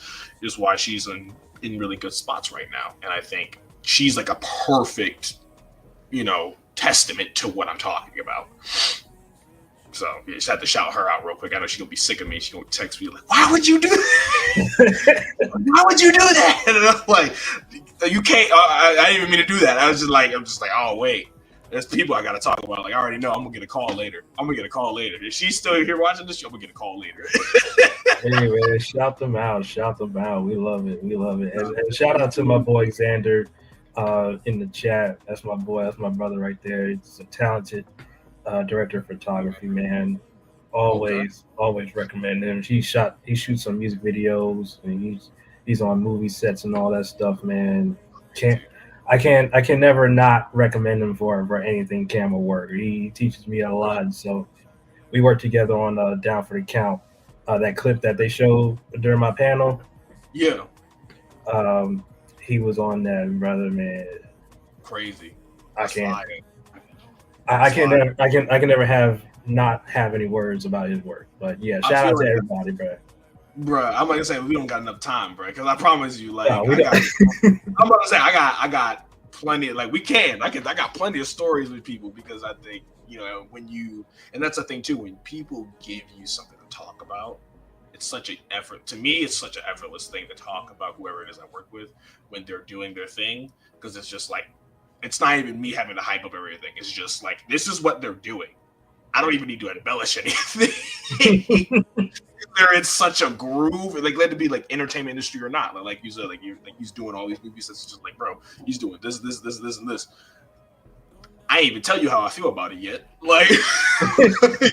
S2: is why she's in really good spots right now. And I think she's like a perfect, testament to what I'm talking about. So you just had to shout her out real quick. I know she's gonna be sick of me. She's gonna text me like, "Why would you do that? Why would you do that?" And I'm like, "You can't." I didn't even mean to do that. I'm just like, oh wait, there's people I gotta talk about. Like, I already know I'm gonna get a call later. If she's still here watching this, I'm gonna get a call later.
S1: Anyway, shout them out. We love it. And shout out to my boy Xander in the chat. That's my boy. That's my brother right there. He's a talented director of photography, man. Always recommend him. He shoots some music videos, and he's on movie sets and all that stuff, man. I can never not recommend him for anything camera work. He teaches me a lot. So we worked together on Down for the Count, that clip that they showed during my panel.
S2: Yeah.
S1: He was on that, brother, man.
S2: Crazy.
S1: I can never not have any words about his work. But yeah, shout out to everybody, bro.
S2: Bro, I'm not gonna say we don't got enough time, bro. Because I promise you, like, I'm about to say I got plenty. Like, I got plenty of stories with people, because I think, and that's the thing too. When people give you something to talk about, it's such an effort. To me, it's such an effortless thing to talk about whoever it is I work with when they're doing their thing, because it's just like, it's not even me having to hype up everything. It's just like, this is what they're doing. I don't even need to embellish anything. They're in such a groove, like, let it be like entertainment industry or not. Like you said, like he's doing all these movies. It's just like, bro, he's doing this, and this. I ain't even tell you how I feel about it yet. Like, it's,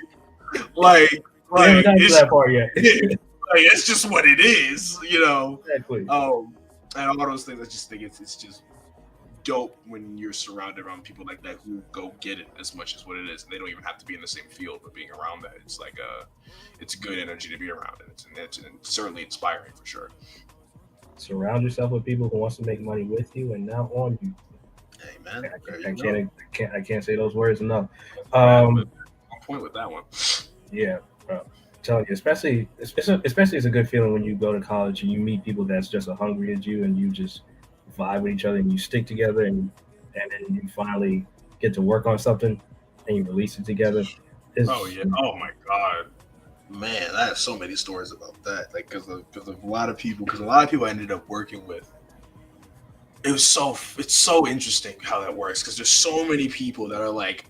S1: that part yet.
S2: It's just what it is,
S1: Exactly.
S2: And all those things. I just think it's just dope when you're surrounded around people like that who go get it as much as what it is, and they don't even have to be in the same field, but being around that, it's like it's good energy to be around, and it's certainly inspiring for sure.
S1: Surround yourself with people who wants to make money with you and not on you.
S2: Hey man,
S1: I
S2: there
S1: can't, I
S2: you go.
S1: can't, I can't, I can't say those words enough.
S2: Man, but
S1: Um,
S2: on point with that one.
S1: yeah, bro. I'm telling you, especially it's a good feeling when you go to college and you meet people that's just as hungry as you, and you just vibe with each other and you stick together, and then you finally get to work on something and you release it together.
S2: Oh
S1: It's
S2: yeah. Oh my god. Man, I have so many stories about that. Like, because of a lot of people, because a lot of people I ended up working with. It's so interesting how that works because there's so many people that are like,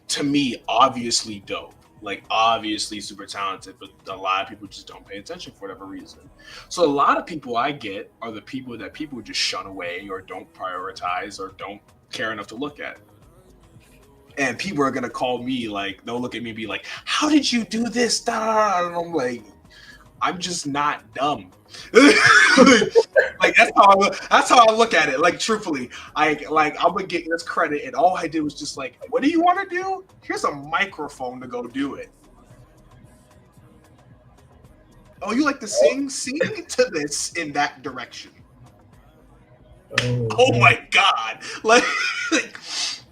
S2: to me, obviously dope, like obviously super talented, but a lot of people just don't pay attention for whatever reason. So a lot of people I get are the people that people just shun away or don't prioritize or don't care enough to look at. And people are gonna call me like they'll look at me and be like, "How did you do this?" Da, da, da. And I'm like, I'm just not dumb. Like that's how I look at it. Like truthfully, I'm gonna get this credit, and all I did was just like, what do you want to do? Here's a microphone to go do it. Oh, you like to sing? Sing to this in that direction.
S1: oh
S2: Oh
S1: man,
S2: my god! Like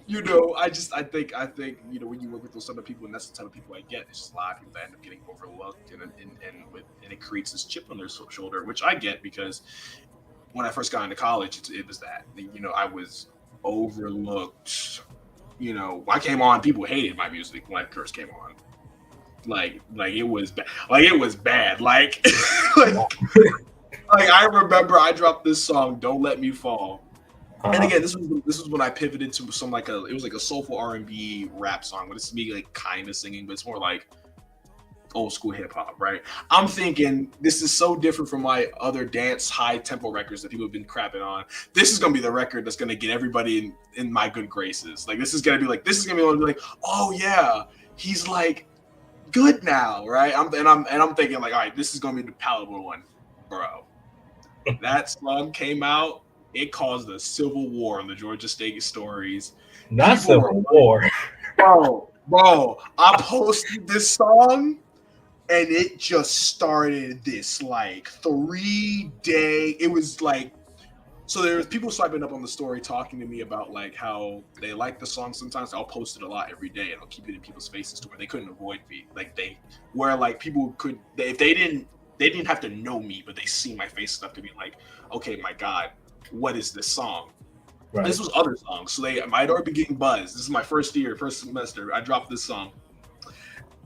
S2: I think when you work with those type of people, and that's the type of people I get. It's just a lot of people that end up getting overlooked, and it creates this chip on their shoulder, which I get because when I first got into college, it was that I was overlooked. I came on, people hated my music when I first came on. Like it was bad. Like it was bad. Like like I remember I dropped this song, "Don't Let Me Fall." And
S1: uh-huh.
S2: again, this was when I pivoted to some it was like a soulful R&B rap song, but it's me like kind of singing, but it's more like old school hip hop, right? I'm thinking this is so different from my other dance high tempo records that people have been crapping on. This is gonna be the record that's gonna get everybody in my good graces. Like this is gonna be one like, oh yeah, he's like good now, right? I'm thinking like, all right, this is gonna be the palatable one, bro. That song came out. It caused a civil war in the Georgia State stories.
S1: Not
S2: People were
S1: Civil
S2: like,
S1: War.
S2: bro, I posted this song and it just started this like 3 day. It was like, so there was people swiping up on the story talking to me about like how they like the song. Sometimes I'll post it a lot every day and I'll keep it in people's faces to where they couldn't avoid me. Like where like people could, if they didn't have to know me, but they see my face enough to be like, okay, my God, what is this song?
S1: Right.
S2: This was other songs. So they might already be getting buzzed. This is my first semester. I dropped this song.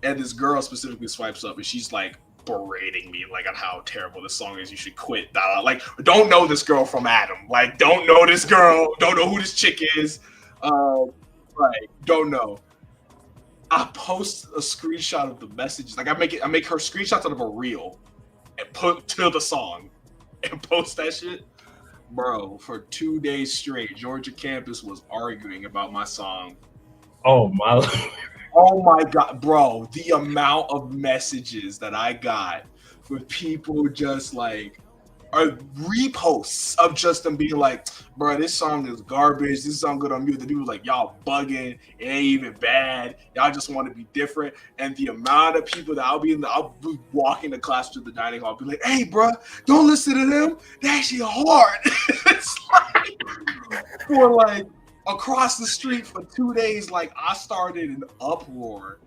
S2: And this girl specifically swipes up and she's like berating me like on how terrible this song is. You should quit. Like, don't know this girl from Adam. Like, don't know this girl. Don't know who this chick is. Like, don't know. I post a screenshot of the messages. Like, I make her screenshots out of a reel and put to the song and post that shit. Bro, for 2 days straight, Georgia campus was arguing about my song.
S1: Oh my.
S2: Oh my god, bro, the amount of messages that I got with people just like reposts of just them being like, bro, this song is garbage. This song good on mute. The people like, y'all bugging. It ain't even bad. Y'all just want to be different. And the amount of people that I'll be walking the class to the dining hall, be like, hey, bro, don't listen to them. They're actually hard. It's like, for like across the street for 2 days, like I started an uproar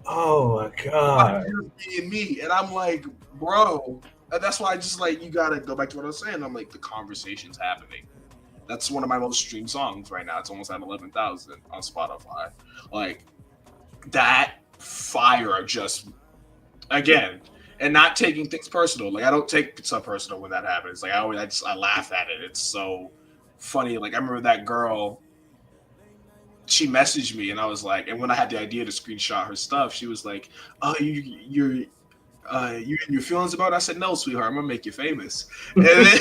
S1: Oh my
S2: about
S1: god.
S2: just being me. And I'm like, bro, that's why I just like, you gotta go back to what I was saying. I'm like, the conversation's happening. That's one of my most streamed songs right now. It's almost at 11,000 on Spotify. Like that fire just again, and not taking things personal. Like I don't take stuff personal when that happens. Like I laugh at it. It's so funny. Like I remember that girl, she messaged me and I was like, and when I had the idea to screenshot her stuff, she was like, "Oh, you and your feelings about it?" I said, "No, sweetheart, I'm gonna make you famous." And then,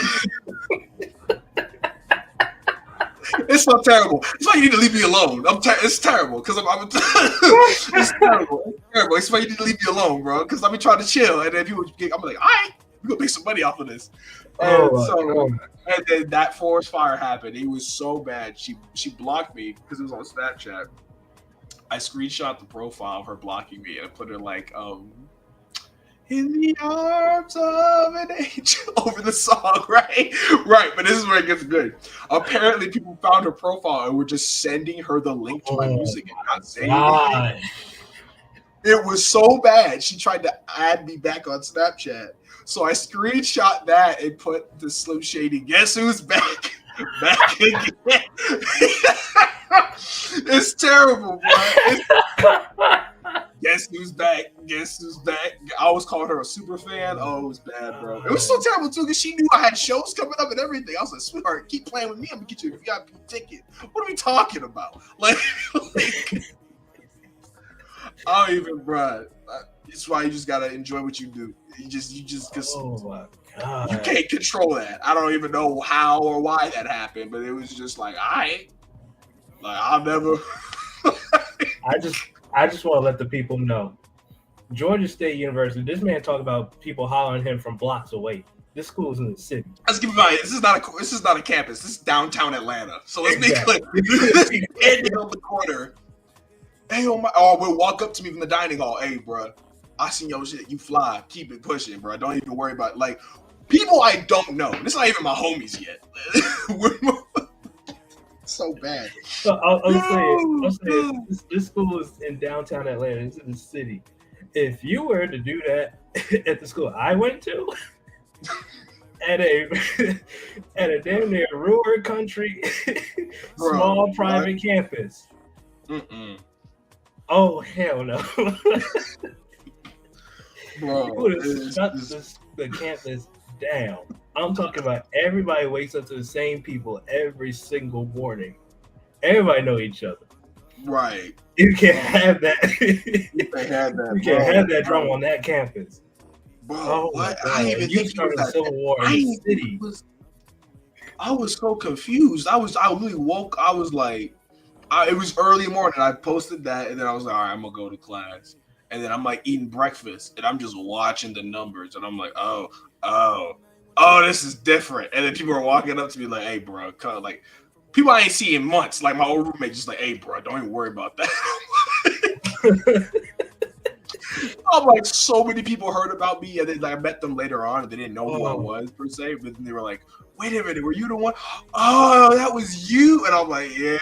S2: it's so terrible. It's why you need to leave me alone. It's terrible because it's terrible. It's terrible. It's why you need to leave me alone, bro. Because I've been trying to chill, and then people, I'm like, all right, we're gonna make some money off of this.
S1: Oh
S2: And
S1: my
S2: so,
S1: god.
S2: and then that forest fire happened. It was so bad. She blocked me because it was on Snapchat. I screenshot the profile of her blocking me and I put her like, in the arms of an angel over the song, right? Right, but this is where it gets good. Apparently, people found her profile and were just sending her the link to my music and not saying anything. It was so bad. She tried to add me back on Snapchat. So I screenshot that and put the Slim Shady, guess who's back? Back again. It's terrible, bro. Guess who's back? Guess who's back? I always called her a super fan. Oh, it was bad, bro. It was so terrible too because she knew I had shows coming up and everything. I was like, sweetheart, keep playing with me. I'm gonna get you a VIP ticket. What are we talking about? Like I don't even, bro. It's why you just gotta enjoy what you do. You just, cause
S1: oh my God.
S2: You can't control that. I don't even know how or why that happened, but it was just like, I'll never.
S1: I just want to let the people know, Georgia State University. This man talked about people hollering him from blocks away. This school is in the city.
S2: Let's keep in mind, this is not a campus. This is downtown Atlanta. So let's be clear. This is ending on the corner. Hey, we'll walk up to me from the dining hall. Hey, bro, I seen your shit. You fly. Keep it pushing, bro. Don't even worry about like people I don't know. This is not even my homies yet. So bad.
S1: So I'll say this school is in downtown Atlanta. It's in the city. If you were to do that at the school I went to, at a damn near rural country, small private campus. Oh hell no! Bro, you would have shut the campus down. I'm talking about everybody wakes up to the same people every single morning. Everybody know each other.
S2: Right.
S1: You can't have that.
S2: You can't have that.
S1: You can't have that drama on that campus.
S2: Bro, oh what? I didn't even think
S1: started a civil war in the city.
S2: I was so confused. I really woke. I was like, it was early morning. I posted that, and then I was like, all right, I'm gonna go to class. And then I'm like eating breakfast, and I'm just watching the numbers, and I'm like, oh, this is different. And then people are walking up to me like, hey, bro, like people I ain't seen in months. Like my old roommate, just like, hey, bro, don't even worry about that. I'm like, so many people heard about me, and then like, I met them later on, and they didn't know who I was per se. But then they were like, wait a minute, were you the one? Oh, that was you. And I'm like, yeah.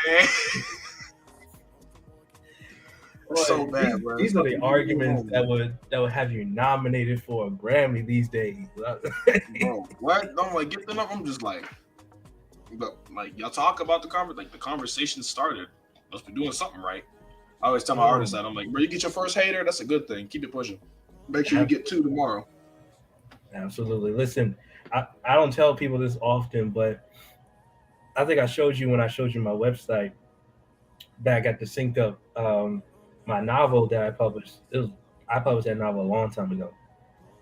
S2: So bad, bro.
S1: These are the arguments that would have you nominated for a Grammy these days.
S2: Bro, what? I'm like, get them up. I'm just like y'all talk about the conversation started. Must be doing something right. I always tell my artists that I'm like, bro, you get your first hater, that's a good thing. Keep it pushing. Make sure you get 2 tomorrow.
S1: Absolutely. Listen, I don't tell people this often, but I think I showed you when I showed you my website that I got to sync up my novel that I published. I published that novel a long time ago.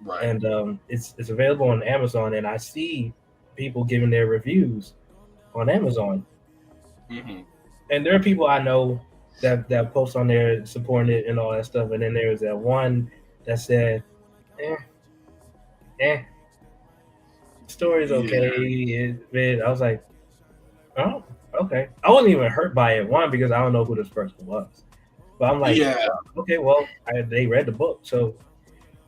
S2: Right.
S1: And it's available on Amazon, and I see people giving their reviews on Amazon.
S2: Mm-hmm.
S1: And there are people I know that post on there supporting it and all that stuff. And then there was that one that said, story's okay. I was like, oh, okay. I wasn't even hurt by it. One, because I don't know who this person was. But I'm like, okay, well, they read the book. So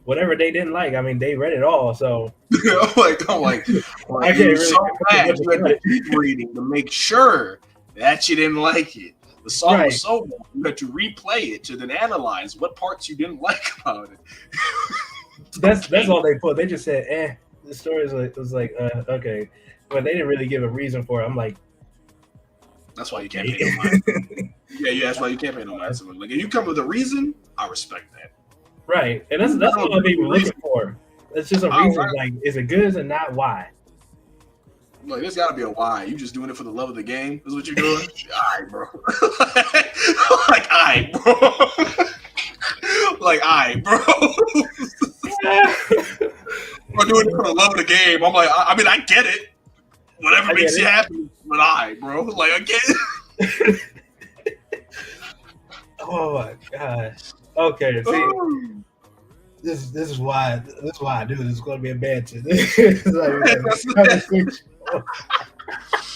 S1: whatever they didn't like, I mean, they read it all. So
S2: I'm like I can't really so glad you had to keep reading to make sure that you didn't like it. The song was so good, you had to replay it to then analyze what parts you didn't like about it.
S1: That's all they put. They just said, the story was like, okay. But they didn't really give a reason for it. I'm like,
S2: that's why you can't pay no mind. Yeah, that's why you can't pay no mind. Like, if you come with a reason, I respect that.
S1: Right. And that's what people looking for. It's just a reason. Right. Like, is it good? Is it not? Why?
S2: Like, there's got to be a why. You just doing it for the love of the game? Is what you're doing? All right, bro. Like, all right, bro. Like, all right, bro. We're doing it for the love of the game. I'm like, I mean, I get it. Whatever makes you happy. But all right, bro. Like, I get it.
S1: Oh, my gosh. Okay, see. This is why I do this. It's going to be a bad thing. That's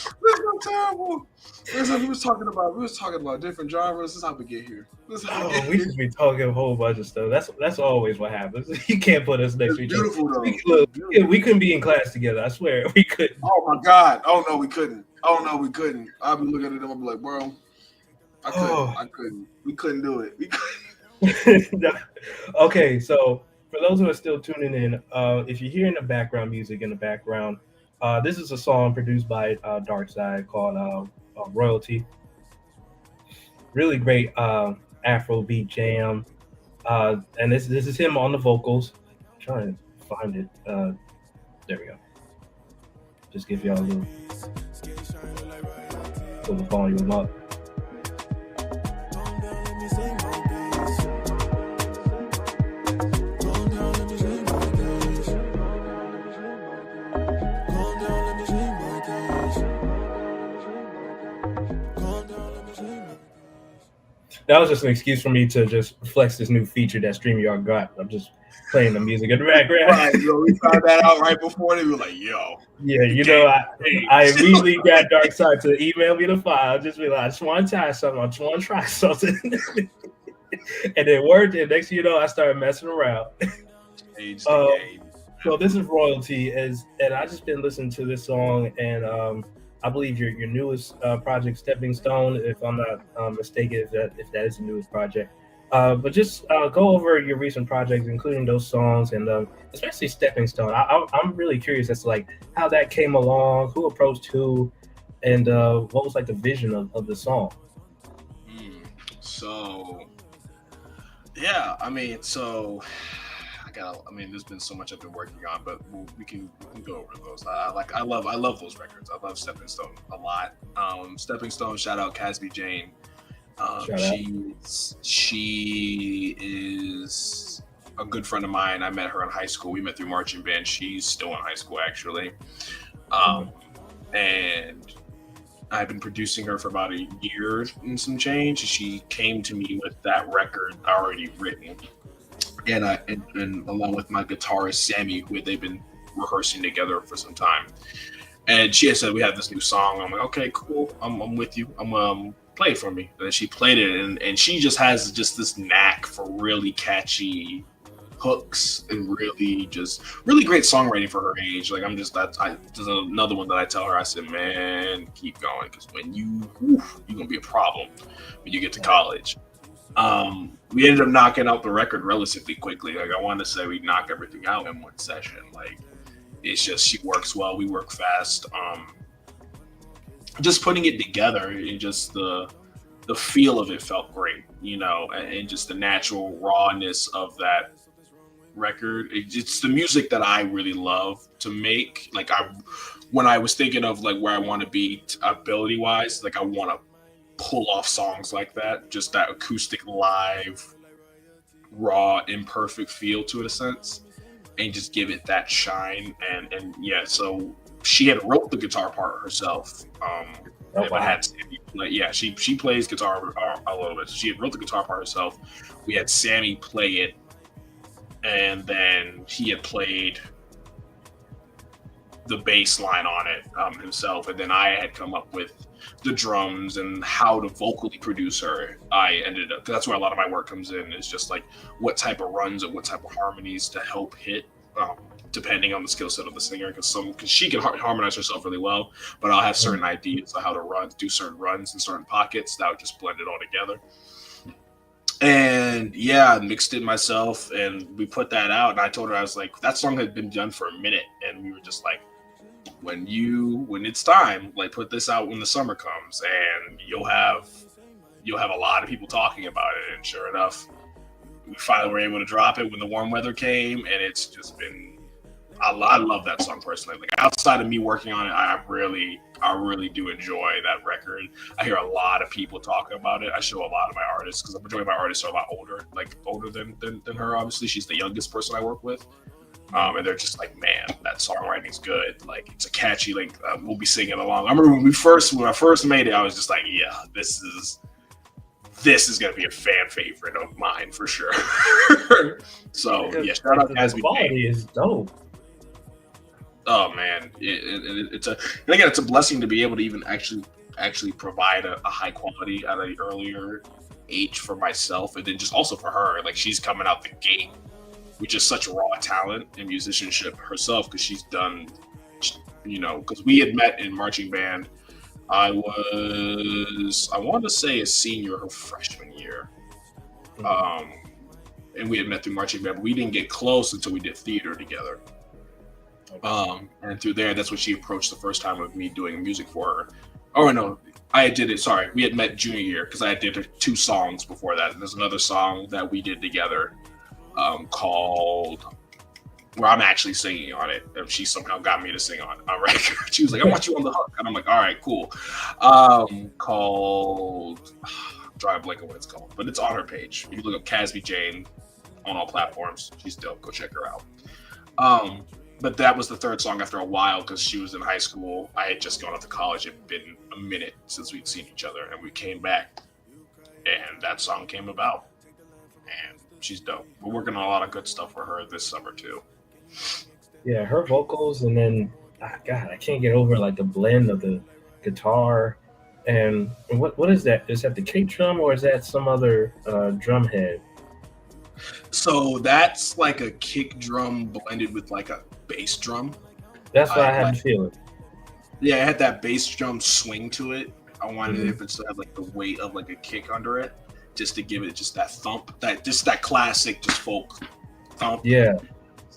S1: so terrible.
S2: We was talking about different genres. This is how we get here.
S1: We just be talking a whole bunch of stuff. That's always what happens. You can't put us next to each other.
S2: Beautiful though.
S1: We couldn't be in class together. I swear we couldn't.
S2: Oh my God! Oh no, we couldn't. I'll be looking at them. I'll be like, bro, I couldn't. We couldn't do it.
S1: Okay, so for those who are still tuning in, if you're hearing the background music in the background, this is a song produced by Darksyde called Royalty. Really great Afrobeat jam, and this is him on the vocals. I'm trying to find it. There we go. Just give y'all a little pull the volume up. That was just an excuse for me to just flex this new feature that StreamYard got. I'm just playing the music in the background.
S2: Right, yo, we found that out right before they were like, yo.
S1: Yeah, you know, I immediately got Darksyde to email me the file. Just be like, I just want to try something. And it worked. And next thing you know, I started messing around. So this is Royalty, and I just been listening to this song, and I believe your newest project, Stepping Stone, if I'm not mistaken, if that is the newest project. But just go over your recent projects, including those songs, and especially Stepping Stone. I'm really curious as to like how that came along, who approached who, and what was like the vision of the song.
S2: So, yeah, there's been so much I've been working on, but we can go over those. I love those records. I love Stepping Stone a lot. Stepping Stone, shout out Casby Jane. She is a good friend of mine. I met her in high school. We met through marching band. She's still in high school actually, and I've been producing her for about a year and some change. She came to me with that record already written. And along with my guitarist Sammy, who they've been rehearsing together for some time, and she had said we have this new song. I'm like, okay, cool. I'm with you. Play it for me. And then she played it, and she just has this knack for really catchy hooks and really great songwriting for her age. Like there's another one that I tell her. I said, man, keep going, because when you're gonna be a problem when you get to college. We ended up knocking out the record relatively quickly. Like I want to say we knocked everything out in one session. Like it's just, she works well, we work fast. Just putting it together, and just the feel of it felt great, and just the natural rawness of that record. It's the music that I really love to make. Like when I was thinking of like where I want to be ability wise, like I want to pull off songs like that, just that acoustic, live, raw, imperfect feel to it, a sense, and just give it that shine. And yeah, so she had wrote the guitar part herself. I had Sammy play. Yeah, she plays guitar a little bit. So she had wrote the guitar part herself. We had Sammy play it, and then he had played the bass line on it himself, and then I had come up with the drums and how to vocally produce her. I ended up, 'cause that's where a lot of my work comes in, is just like what type of runs and what type of harmonies to help hit, depending on the skill set of the singer, because she can harmonize herself really well, but I'll have certain ideas of how to do certain runs in certain pockets that would just blend it all together. And yeah, I mixed it myself, and we put that out, and I told her, I was like, that song had been done for a minute, and we were just like, when it's time, like put this out when the summer comes, and you'll have a lot of people talking about it. And sure enough, we finally were able to drop it when the warm weather came, and it's just been, I love that song personally. Like outside of me working on it, I really do enjoy that record. I hear a lot of people talking about it. I show a lot of my artists, because the majority of my artists are a lot older than her. Obviously, she's the youngest person I work with. And they're just like, man, that songwriting's good. Like it's a catchy, like we'll be singing along. I remember when I first made it, I was just like, yeah, this is gonna be a fan favorite of mine for sure. So yeah, shout out Casby.
S1: Quality is dope.
S2: Oh man, it's a blessing to be able to even actually actually provide a high quality at an earlier age for myself, and then just also for her. Like she's coming out the gate with just such raw talent and musicianship herself, because she's done, because we had met in marching band. I want to say a senior her freshman year. And we had met through marching band, but we didn't get close until we did theater together. And through there, that's when she approached the first time of me doing music for her. Oh no, I did it. Sorry, we had met junior year because I did 2 songs before that. And there's another song that we did together called, where I'm actually singing on it. She somehow got me to sing on record. She was like, "I want you on the hook," and I'm like, "All right, cool." Called, I'm drawing a blank on what it's called, but it's on her page. You can look up Casby Jane on all platforms. She's dope. Go check her out. But that was the 3rd song after a while, because she was in high school. I had just gone off to college. It had been a minute since we'd seen each other, and we came back, and that song came about. And she's dope. We're working on a lot of good stuff for her this summer too.
S1: Yeah, her vocals, and then God, I can't get over like the blend of the guitar. And what is that? Is that the kick drum, or is that some other drum head?
S2: So that's like a kick drum blended with like a bass drum.
S1: That's what I had to feel it.
S2: Yeah, it had that bass drum swing to it. I wanted it to have like the weight of like a kick under it, just to give it just that thump, that classic just folk thump.
S1: Yeah.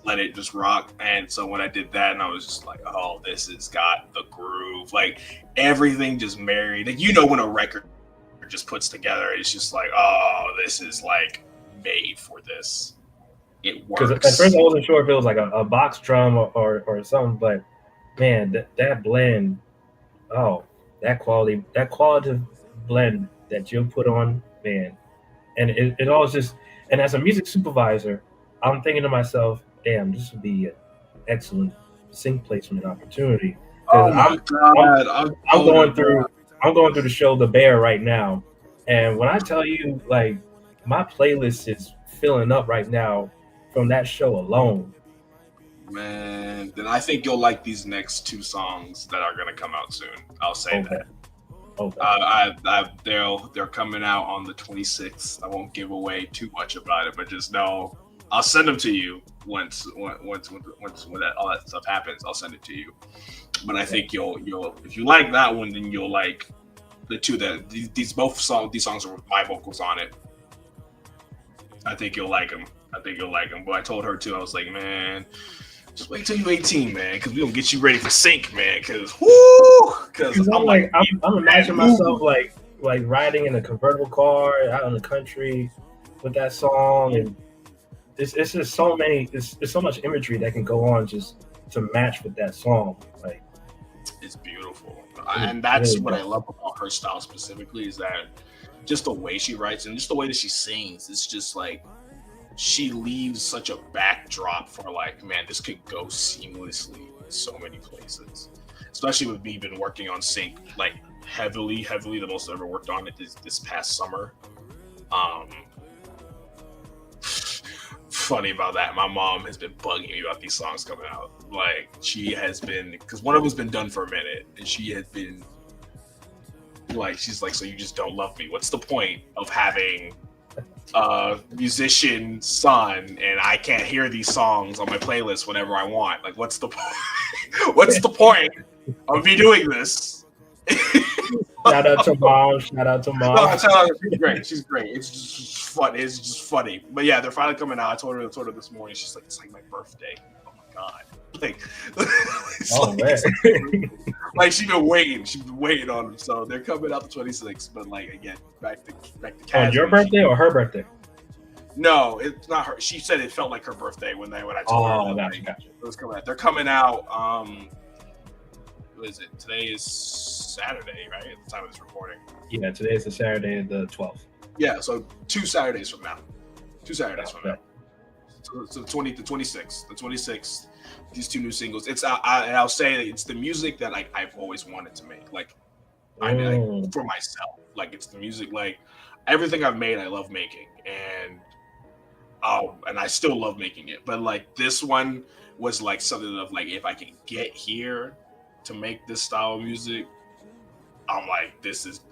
S2: Let it just rock. And so when I did that, and I was just like, oh, this has got the groove. Like everything just married. Like, when a record just puts together, it's just like, oh, this is like made for this. It works.
S1: Because at first I wasn't sure if it was like a box drum or something, but man, that blend, that qualitative blend that you'll put on, man. And it all just, and as a music supervisor, I'm thinking to myself, damn, this would be an excellent sync placement opportunity.
S2: Oh my God.
S1: I'm going through the show The Bear right now. And when I tell you, like, my playlist is filling up right now from that show alone.
S2: Man, then I think you'll like these next 2 songs that are gonna come out soon. I'll say that. Okay. They're coming out on the 26th. I won't give away too much about it, but just know I'll send them to you once all that stuff happens. I'll send it to you. But I think you'll if you like that one, then you'll like the 2 that these songs are with my vocals on it. I think you'll like them. But I told her too. I was like, man, just wait till you're 18, man, because we gonna get you ready for sync, man. Because
S1: I'm imagining myself like riding in a convertible car out in the country with that song, and it's just so many. There's so much imagery that can go on just to match with that song. Like,
S2: it's beautiful, and that's what I love about her style specifically, is that just the way she writes and just the way that she sings. It's just like she leaves such a backdrop for like, man, this could go seamlessly in so many places. Especially with me been working on sync like heavily, the most I've ever worked on it this past summer. Funny about that, my mom has been bugging me about these songs coming out. Like, she has been, because one of them's been done for a minute, and she had been like, she's like, so you just don't love me? What's the point of having a musician son and I can't hear these songs on my playlist whenever I want? Like, what's the point? What's the point of me doing this?
S1: Shout out to mom.
S2: No, she's great. It's just fun. It's just funny. But yeah, they're finally coming out. I told her this morning. She's like, it's like my birthday. Oh my God. Man. Like she's been waiting on them. So they're coming out the 26th. But like, again, back to
S1: on your birthday or her birthday?
S2: No, it's not her. She said it felt like her birthday when I told her.
S1: Gotcha.
S2: It was coming out. They're coming out. What is it? Today is Saturday, right? At the time of this recording.
S1: Yeah, today is the Saturday, the 12th.
S2: Yeah, so 2 Saturdays from now. So the 26th. The 26th. These 2 new singles. It's I'll say it's the music that I've always wanted to make. Like, I mean, for myself. Like, it's the music. Like, everything I've made, I love making, and I still love making it. But like, this one was like something of like, if I can get here to make this style of music, I'm like,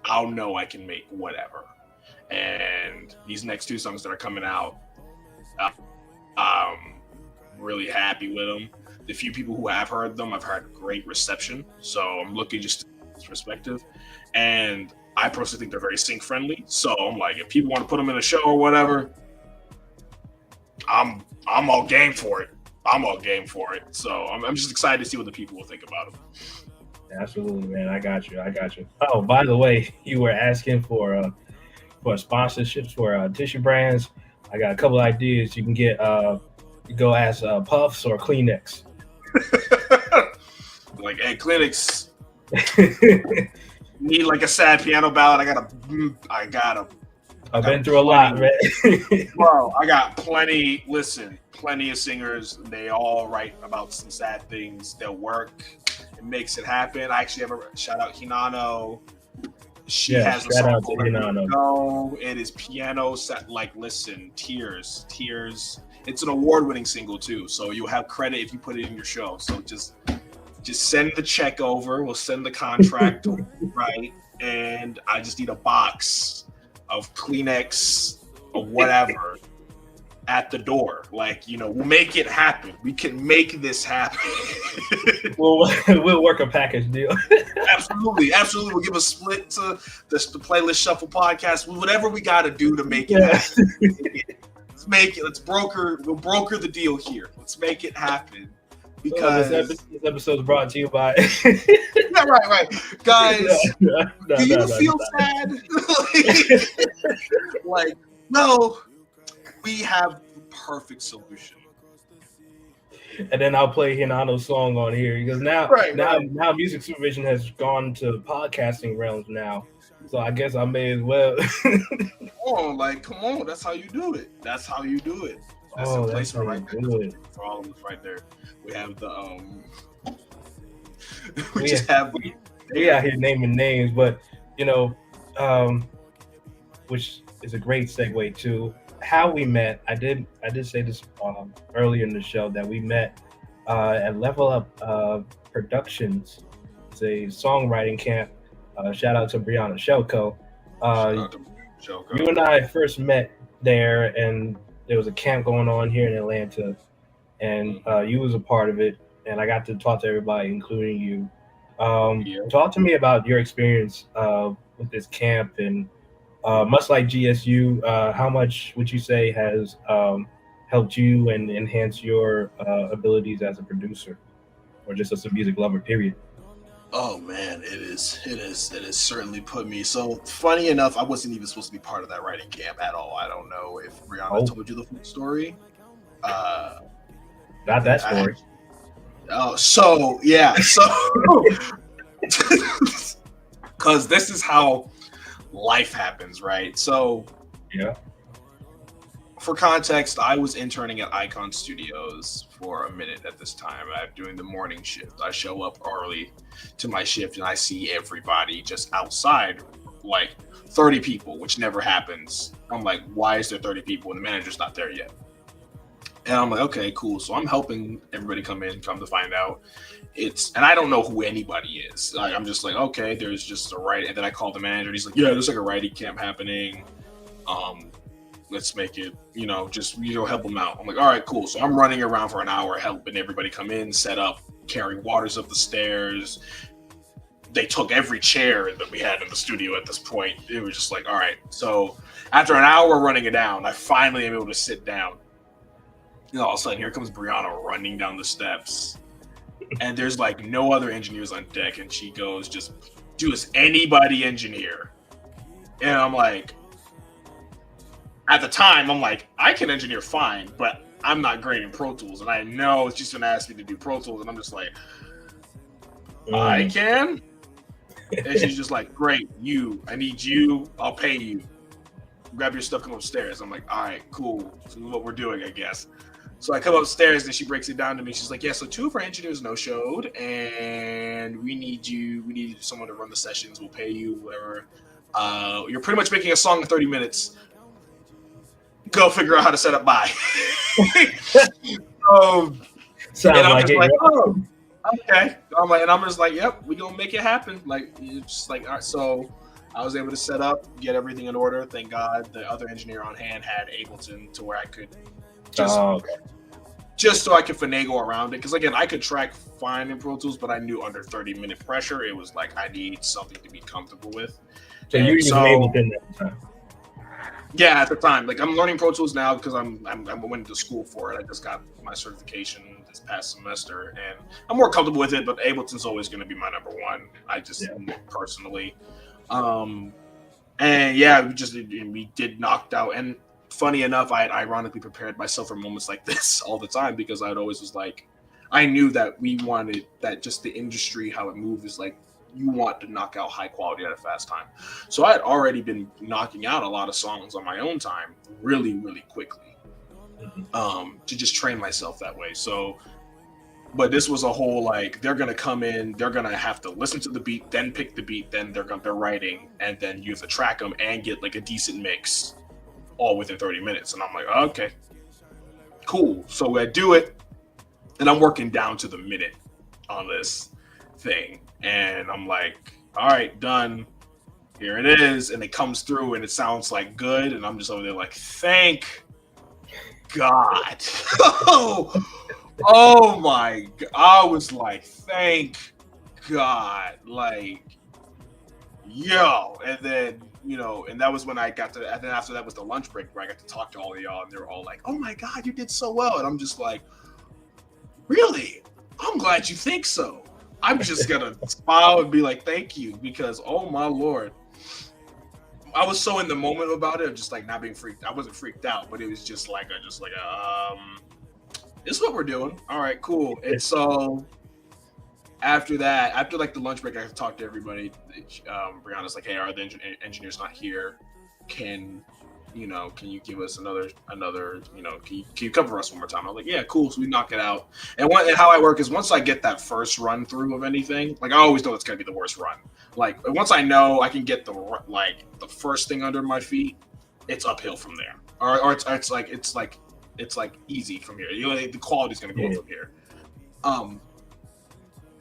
S2: I'll know I can make whatever. And these next 2 songs that are coming out, I'm really happy with them. The few people who have heard them, I've heard great reception. So I'm looking just this perspective. And I personally think they're very sync friendly. So I'm like, if people want to put them in a show or whatever, I'm all game for it. I'm all game for it. So I'm just excited to see what the people will think about them.
S1: Absolutely, man. I got you. Oh, by the way, you were asking for sponsorships for tissue brands. I got a couple ideas. You can get you go ask Puffs or Kleenex.
S2: Like, hey, Kleenex, need like a sad piano ballad. I've
S1: been through a lot, man.
S2: Bro, I got plenty of singers. They all write about some sad things. They'll work. It makes it happen. I actually have a shout out Hinano. She has a song called Go. It is piano set. Like, listen, tears. It's an award-winning single too, so you'll have credit if you put it in your show. So just send the check over. We'll send the contract right, and I just need a box of Kleenex or whatever at the door. Like, we'll make it happen. We can make this happen.
S1: We'll work a package deal.
S2: Absolutely. We'll give a split to the Playlist Shuffle podcast. Whatever we got to do to make it happen. Let's make it. We'll broker the deal here. Let's make it happen. Because
S1: this episode is brought to you by.
S2: Yeah, right, guys. Do you feel sad? Like, no, we have the perfect solution.
S1: And then I'll play Hinano's song on here because now music supervision has gone to podcasting realms now. So I guess I may as well.
S2: Come on, that's how you do it. That's the placement right there. For all of us right there. We have the
S1: we out here naming names, but which is a great segue to how we met. I did say this earlier in the show that we met at Level Up Productions. It's a songwriting camp. Shout out to Brianna Shelko. You and I first met there, and there was a camp going on here in Atlanta, and you was a part of it, and I got to talk to everybody, including you. Talk to me about your experience with this camp, and much like GSU, how much would you say has helped you and enhanced your abilities as a producer, or just as a music lover, period?
S2: Oh man, it has certainly put me. So funny enough, I wasn't even supposed to be part of that writing camp at all. I don't know if Brianna told you the full story.
S1: Not that story.
S2: Because this is how life happens, right? So
S1: yeah.
S2: For context, I was interning at Icon Studios for a minute at this time. I'm doing the morning shift. I show up early to my shift and I see everybody just outside, like 30 people, which never happens. I'm like, why is there 30 people and the manager's not there yet? And I'm like, okay, cool. So I'm helping everybody come to find out. And I don't know who anybody is. Like, I'm just like, okay, there's just a writing. And then I call the manager and he's like, yeah, there's like a writing camp happening. Let's make it, just, help them out. I'm like, all right, cool. So I'm running around for an hour helping everybody come in, set up, carrying waters up the stairs. They took every chair that we had in the studio at this point. It was just like, all right. So after an hour running it down, I finally am able to sit down. All of a sudden, here comes Brianna running down the steps. And there's like no other engineers on deck. And she goes, just do as anybody engineer. And I'm like, at the time, I'm like, I can engineer fine, but I'm not great in Pro Tools. And I know she's going to ask me to do Pro Tools. And I'm just like, I can? And she's just like, great, I need you. I'll pay you. Grab your stuff, come upstairs. I'm like, all right, cool. So this is what we're doing, I guess. So I come upstairs and she breaks it down to me. She's like, yeah, so 2 of our engineers no-showed and we need someone to run the sessions. We'll pay you, whatever. You're pretty much making a song in 30 minutes. Go figure out how to set up buy.
S1: Sounds like it.
S2: Okay. I'm like, and I'm just like, yep, we gonna make it happen. Like, it's just like, all right. So I was able to set up, get everything in order. Thank God the other engineer on hand had Ableton to where I could just
S1: Oh, okay.
S2: just so I could finagle around it. Because again, I could track fine in Pro Tools, but I knew under 30-minute pressure, it was like I need something to be comfortable with.
S1: So you were
S2: And
S1: using
S2: so
S1: Ableton at the time.
S2: yeah, at the time, like I'm learning Pro Tools now because I went to school for it. I just got my certification this past semester, and I'm more comfortable with it. But Ableton's always going to be my number one. I just personally, and yeah, we did knocked out. And funny enough, I had ironically prepared myself for moments like this all the time because I'd always was like, I knew that we wanted that just the industry how it moves is like you want to knock out high quality at a fast time. So I had already been knocking out a lot of songs on my own time really, really quickly to just train myself that way. So, but this was a whole like they're gonna come in, they're gonna have to listen to the beat, then pick the beat, then they're writing, and then you have to track them and get like a decent mix all within 30 minutes. And I'm like, okay, cool. So I do it, and I'm working down to the minute on this thing. And I'm like, all right, done. Here it is. And it comes through and it sounds like good. And I'm just over there like, thank God. oh my God. I was like, thank God. Like, yo. And then, and that was when I got to, and then after that was the lunch break where I got to talk to all of y'all. And they were all like, oh my God, you did so well. And I'm just like, really? I'm glad you think so. I'm just gonna smile and be like, thank you, because oh my Lord. I was so in the moment about it, just like not being freaked. I wasn't freaked out, but it was just like this is what we're doing. All right, cool. And so after that, after like the lunch break, I talked to everybody. Brianna's like, hey, are the engineers not here? Can you give us another, can you cover us one more time? I was like, yeah, cool. So we knock it out. And how I work is once I get that first run through of anything, like I always know it's going to be the worst run. Like once I know I can get the first thing under my feet, it's uphill from there. Or it's like easy from here. The quality's going to go from here.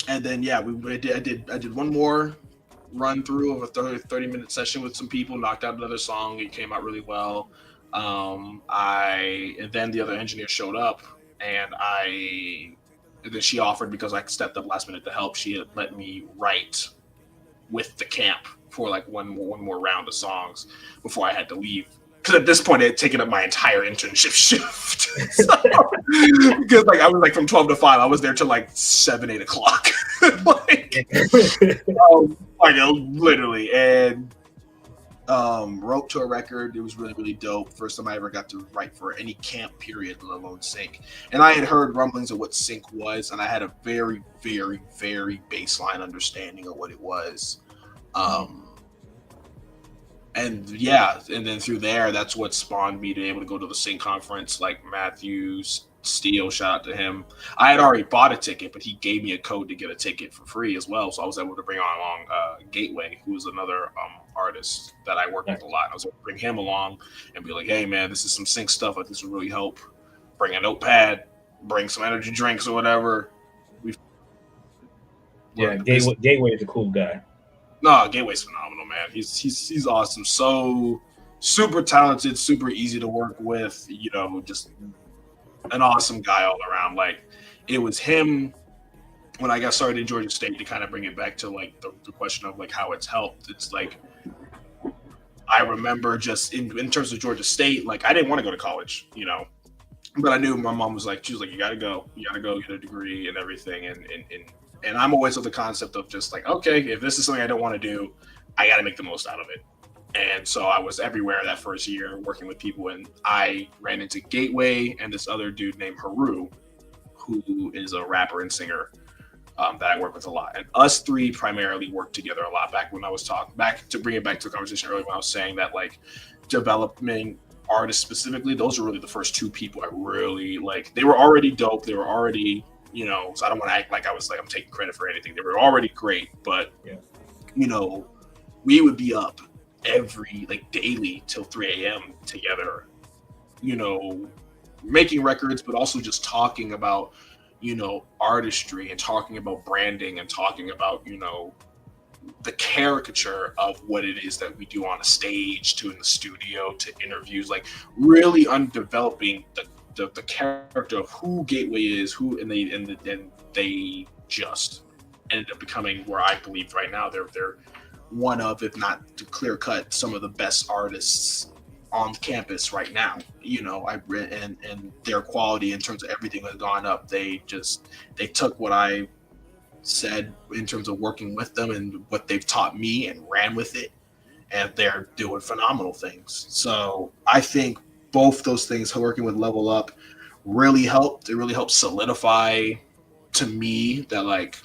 S2: And then, yeah, I did one more run through of a 30-minute session with some people, knocked out another song. It came out really well. And then the other engineer showed up, and then she offered, because I stepped up last minute to help, she had let me write with the camp for like one more round of songs before I had to leave. Because at this point, it had taken up my entire internship shift. Because like I was like from 12 to 5, I was there till like 7, 8 o'clock. Literally, and wrote to a record. It was really, really dope. First time I ever got to write for any camp period, let alone sync. And I had heard rumblings of what sync was, and I had a very, very, very baseline understanding of what it was. And yeah, and then through there, that's what spawned me to be able to go to the sync conference. Like Matthew Steele, shout out to him. I had already bought a ticket, but he gave me a code to get a ticket for free as well. So I was able to bring along Gateway, who is another artist that I work with a lot. I was able to bring him along and be like, hey man, this is some sync stuff. Like this would really help. Bring a notepad, bring some energy drinks or whatever.
S1: Gateway is a cool guy.
S2: No, Gateway's phenomenal, man. He's awesome. So super talented, super easy to work with. Just an awesome guy all around. Like it was him when I got started in Georgia State, to kind of bring it back to like the question of like how it's helped. It's like I remember just in terms of Georgia State, like I didn't want to go to college, but I knew my mom was like, she was like, you gotta go get a degree and everything, and I'm always of the concept of just like, okay, if this is something I don't want to do, I got to make the most out of it. And so I was everywhere that first year working with people, and I ran into Gateway and this other dude named Haru, who is a rapper and singer that I work with a lot. And us three primarily worked together a lot back when I was to bring it back to the conversation earlier when I was saying that like development artists specifically, those are really the first two people I really like. They were already dope. They were already, so I don't want to act like I was like I'm taking credit for anything. They were already great, but we would be up daily till 3 a.m. together, making records, but also just talking about artistry and talking about branding and talking about, the caricature of what it is that we do on a stage to in the studio to interviews, like really undeveloping the character of who Gateway is, who and they just ended up becoming where I believe right now they're one of, if not to clear cut, some of the best artists on campus right now. And their quality in terms of everything has gone up. They took what I said in terms of working with them and what they've taught me and ran with it, and they're doing phenomenal things. So I think both those things, working with Level Up, really helped. It really helped solidify to me that, like,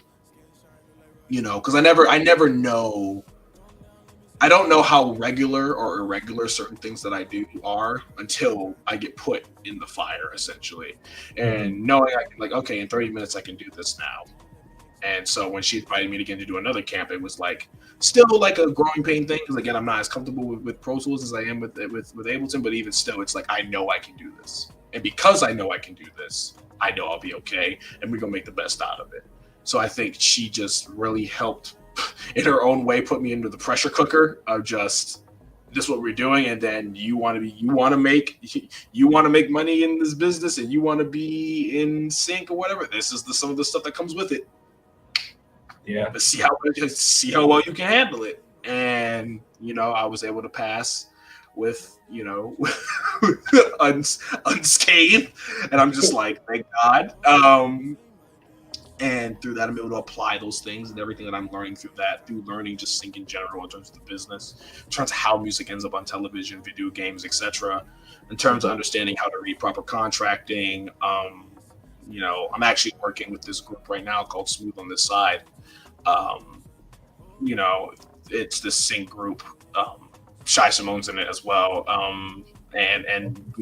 S2: because I never know. I don't know how regular or irregular certain things that I do are until I get put in the fire, essentially. And knowing I can, like, okay, in 30 minutes I can do this now. And so when she invited me again to do another camp, it was like still like a growing pain thing, because again, I'm not as comfortable with Pro Tools as I am with Ableton, but even still, it's like I know I can do this, and because I know I can do this, I know I'll be okay, and we're gonna make the best out of it. So I think she just really helped, in her own way, put me into the pressure cooker of just this is what we're doing, and then you want to make money in this business, and you want to be in sync or whatever. This is some of the stuff that comes with it.
S1: Yeah.
S2: But see how well you can handle it. And I was able to pass with unscathed, and I'm just like, thank God. And through that, I'm able to apply those things and everything that I'm learning through learning just sync in general, in terms of the business, in terms of how music ends up on television, video games, etc. In terms of understanding how to read proper contracting. I'm actually working with this group right now called Smooth on This Side. It's this sync group. Shy Simone's in it as well. And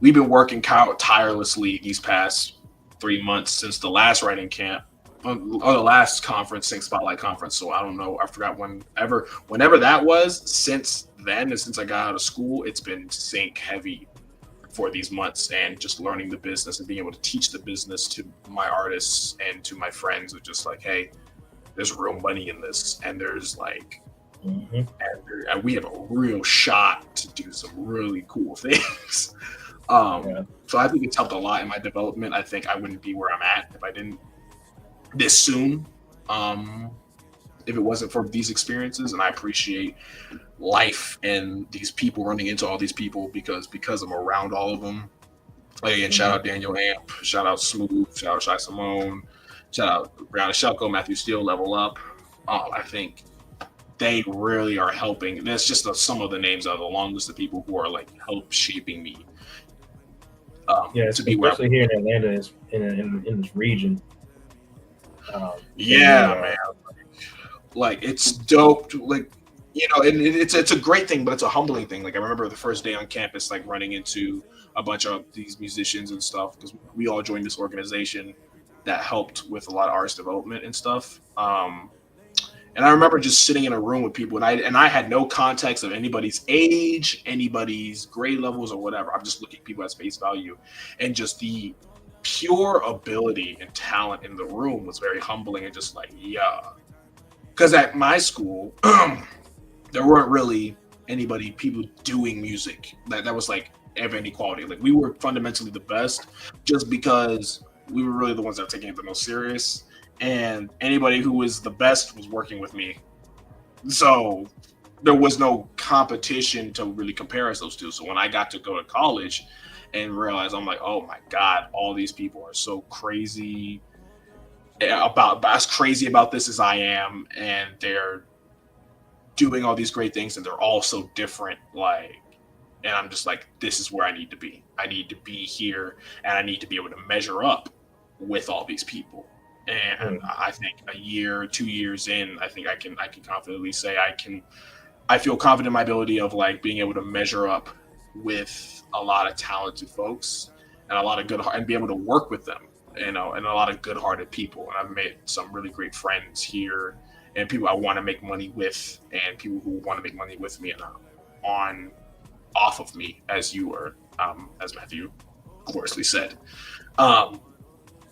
S2: we've been working tirelessly these past 3 months since the last writing camp, or the last conference, Sync Spotlight conference. So I don't know, I forgot whenever that was. Since then, and since I got out of school, it's been sync heavy for these months, and just learning the business and being able to teach the business to my artists and to my friends, of just like, hey, there's real money in this, and there's like, and we have a real shot to do some really cool things. So I think it's helped a lot in my development. I think I wouldn't be where I'm at if I didn't this soon. If it wasn't for these experiences, and I appreciate life and these people, running into all these people, because I'm around all of them. And shout out Daniel Amp, shout out Smooth, shout out Shy Simone, shout out Brianna Shelko, Matthew Steele, Level Up. I think they really are helping. That's just some of the names of the long list of people who are like help shaping me. To be
S1: especially here in Atlanta, in this region.
S2: Man. Like it's dope. Like, and it's a great thing, but it's a humbling thing. Like I remember the first day on campus, like running into a bunch of these musicians and stuff, because we all joined this organization that helped with a lot of artist development and stuff. And I remember just sitting in a room with people, and I had no context of anybody's age, anybody's grade levels, or whatever. I'm just looking at people at face value, and just the pure ability and talent in the room was very humbling, and just like, yeah. Because at my school, there weren't really people doing music that was like of any quality. Like we were fundamentally the best, just because we were really the ones that were taking it the most serious. And anybody who was the best was working with me. So there was no competition to really compare us those two. So when I got to go to college and realize, I'm like, oh my God, all these people are so crazy as crazy about this as I am, and they're doing all these great things, and they're all so different. Like, and I'm just like, this is where I need to be. I need to be here, and I need to be able to measure up with all these people. And I think a year, 2 years in, I think I can confidently say I feel confident in my ability of like being able to measure up with a lot of talented folks and a lot of good, and be able to work with them, and a lot of good-hearted people. And I've made some really great friends here, and people I want to make money with, and people who want to make money with me and off of me, as you were, as Matthew gloriously said.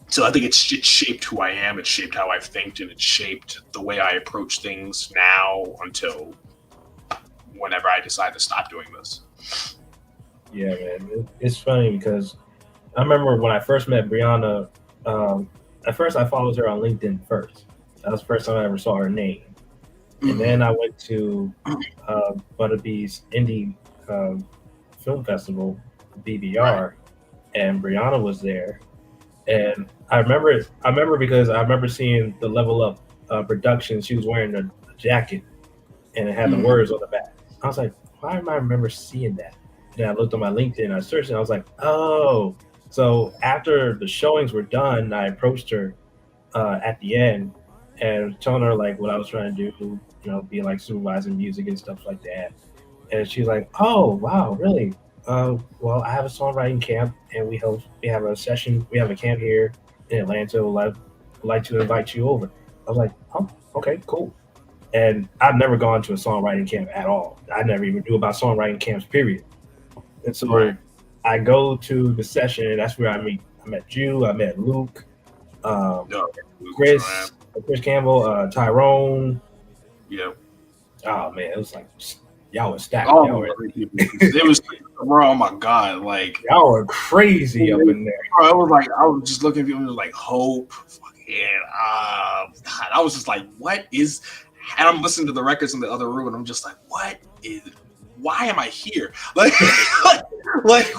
S2: So I think it shaped who I am. It shaped how I think, and it shaped the way I approach things now until whenever I decide to stop doing this.
S1: Yeah, man. It's funny because I remember when I first met Brianna. At first, I followed her on LinkedIn first. That was the first time I ever saw her name. And then I went to Butterbee's Indie Film Festival, BBR,
S2: Right.
S1: and Brianna was there. And I remember because I remember seeing the Level Up production. She was wearing a jacket, and it had the words on the back. I was like, why am I remember seeing that? And then I looked on my LinkedIn, I searched, and I was like, oh. So after the showings were done, I approached her at the end and telling her like what I was trying to do, be like supervising music and stuff like that. And she's like, "Oh, wow, really? Well, I have a songwriting camp, and we have a session, we have a camp here in Atlanta. Would like to invite you over." I was like, "Oh, okay, cool." And I've never gone to a songwriting camp at all. I never even knew about songwriting camps, period. And so
S2: Right.
S1: I go to the session, and that's where I met you, I met Luke, um,
S2: No.
S1: Chris, Chris Campbell, Tyrone.
S2: Yeah.
S1: Oh man, it was like y'all were stacked.
S2: All the great people. It was, bro, oh my god, like
S1: Y'all were crazy up in there.
S2: bro, I was just looking at people, it was like Hope, fucking, God, I was just like, what is? And I'm listening to the records in the other room, and I'm just like, what is? Why am I here? Like,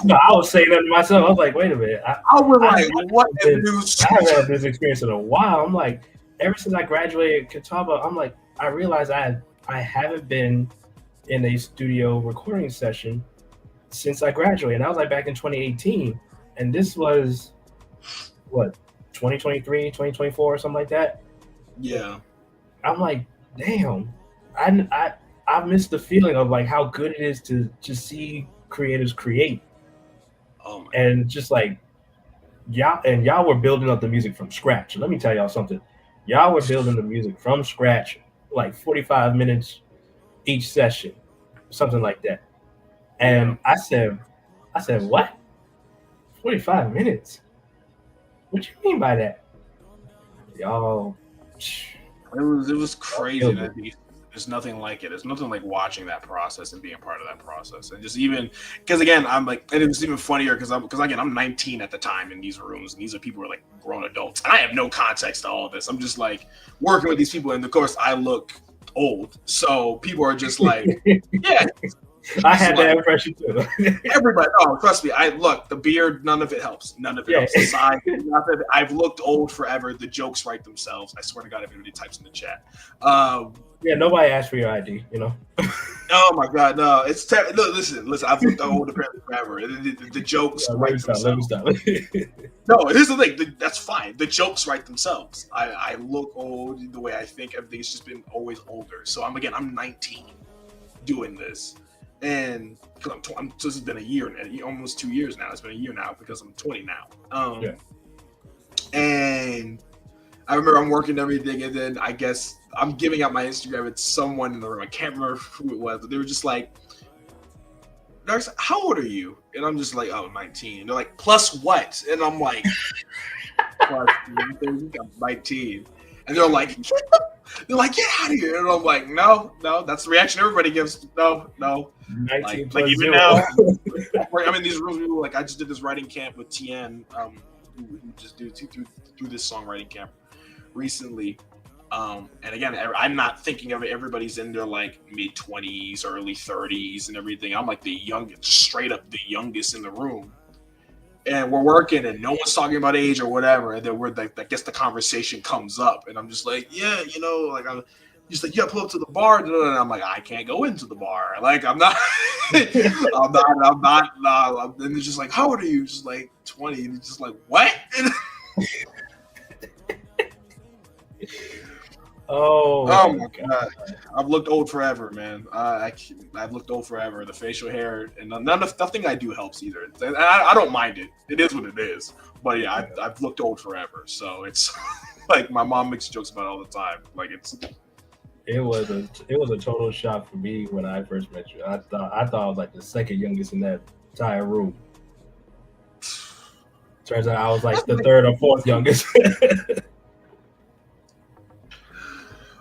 S1: No, I was saying that to myself. I was like, wait a minute.
S2: I was like, what?
S1: I haven't had this experience in a while. I'm like, ever since I graduated Catawba, I'm like, I realized I haven't been in a studio recording session since I graduated. And that was like back in 2018. And this was, what, 2023, 2024, or something like that?
S2: Yeah.
S1: I'm like, damn. I miss the feeling of like how good it is to just see creators create.
S2: Oh my.
S1: And just like y'all were building up the music from scratch. Let me tell y'all something. Y'all were building the music from scratch, like 45 minutes each session, something like that. And I said, what? 45 minutes? What you mean by that? Y'all.
S2: It was crazy.
S1: killed
S2: And
S1: it.
S2: there's nothing like it. There's nothing like watching that process and being a part of that process. And just even because again, I'm like, and it was even funnier because again, I'm 19 at the time in these rooms, and these are people who are like grown adults, and I have no context to all of this. I'm just like working with these people, and of course, I look old, so people are just like, yeah.
S1: I had that impression too.
S2: Everybody, oh, trust me. I look, the beard, none of it helps. None of it helps. The side, I've looked old forever. The jokes write themselves. I swear to God, if anybody types in the chat.
S1: Yeah, nobody asked for your ID,
S2: Oh my God, no! It's terrible. Look, listen. I've looked old apparently forever. The jokes write themselves.
S1: Let me stop.
S2: No, here's the thing. That's fine. The jokes write themselves. I look old the way I think. Everything's just been always older. So I'm 19 doing this. And because this has been a year now, almost 2 years now. It's been a year now because I'm 20 now.
S1: Yeah.
S2: And I remember I'm working everything, and then I guess I'm giving out my Instagram. It's someone in the room. I can't remember who it was, but they were just like, Darksyde, how old are you? And I'm just like, oh, 19. And they're like, plus what? And I'm like, plus 19. And they're like, get out of here. And I'm like, no, that's the reaction everybody gives. No. Like even now, I'm in these rooms. Like I just did this writing camp with TN, who just do this songwriting camp recently. And again, I'm not thinking of it. Everybody's in their like mid 20s, early 30s, and everything. I'm like the youngest, straight up the youngest in the room. And we're working, and no one's talking about age or whatever. And then I guess the conversation comes up, and I'm just like, yeah, like I'm just like, yeah, pull up to the bar. And I'm like, I can't go into the bar. Like I'm not, I'm not. And it's just like, how old are you? Just like 20. And it's just like, what?
S1: Oh
S2: my God. I've looked old forever, man. I've looked old forever. The facial hair and nothing I do helps either. And I don't mind it. It is what it is. But yeah, I've looked old forever. So it's like my mom makes jokes about it all the time. Like
S1: it was a total shock for me when I first met you. I thought I was like the second youngest in that entire room. Turns out I was like the third or fourth youngest.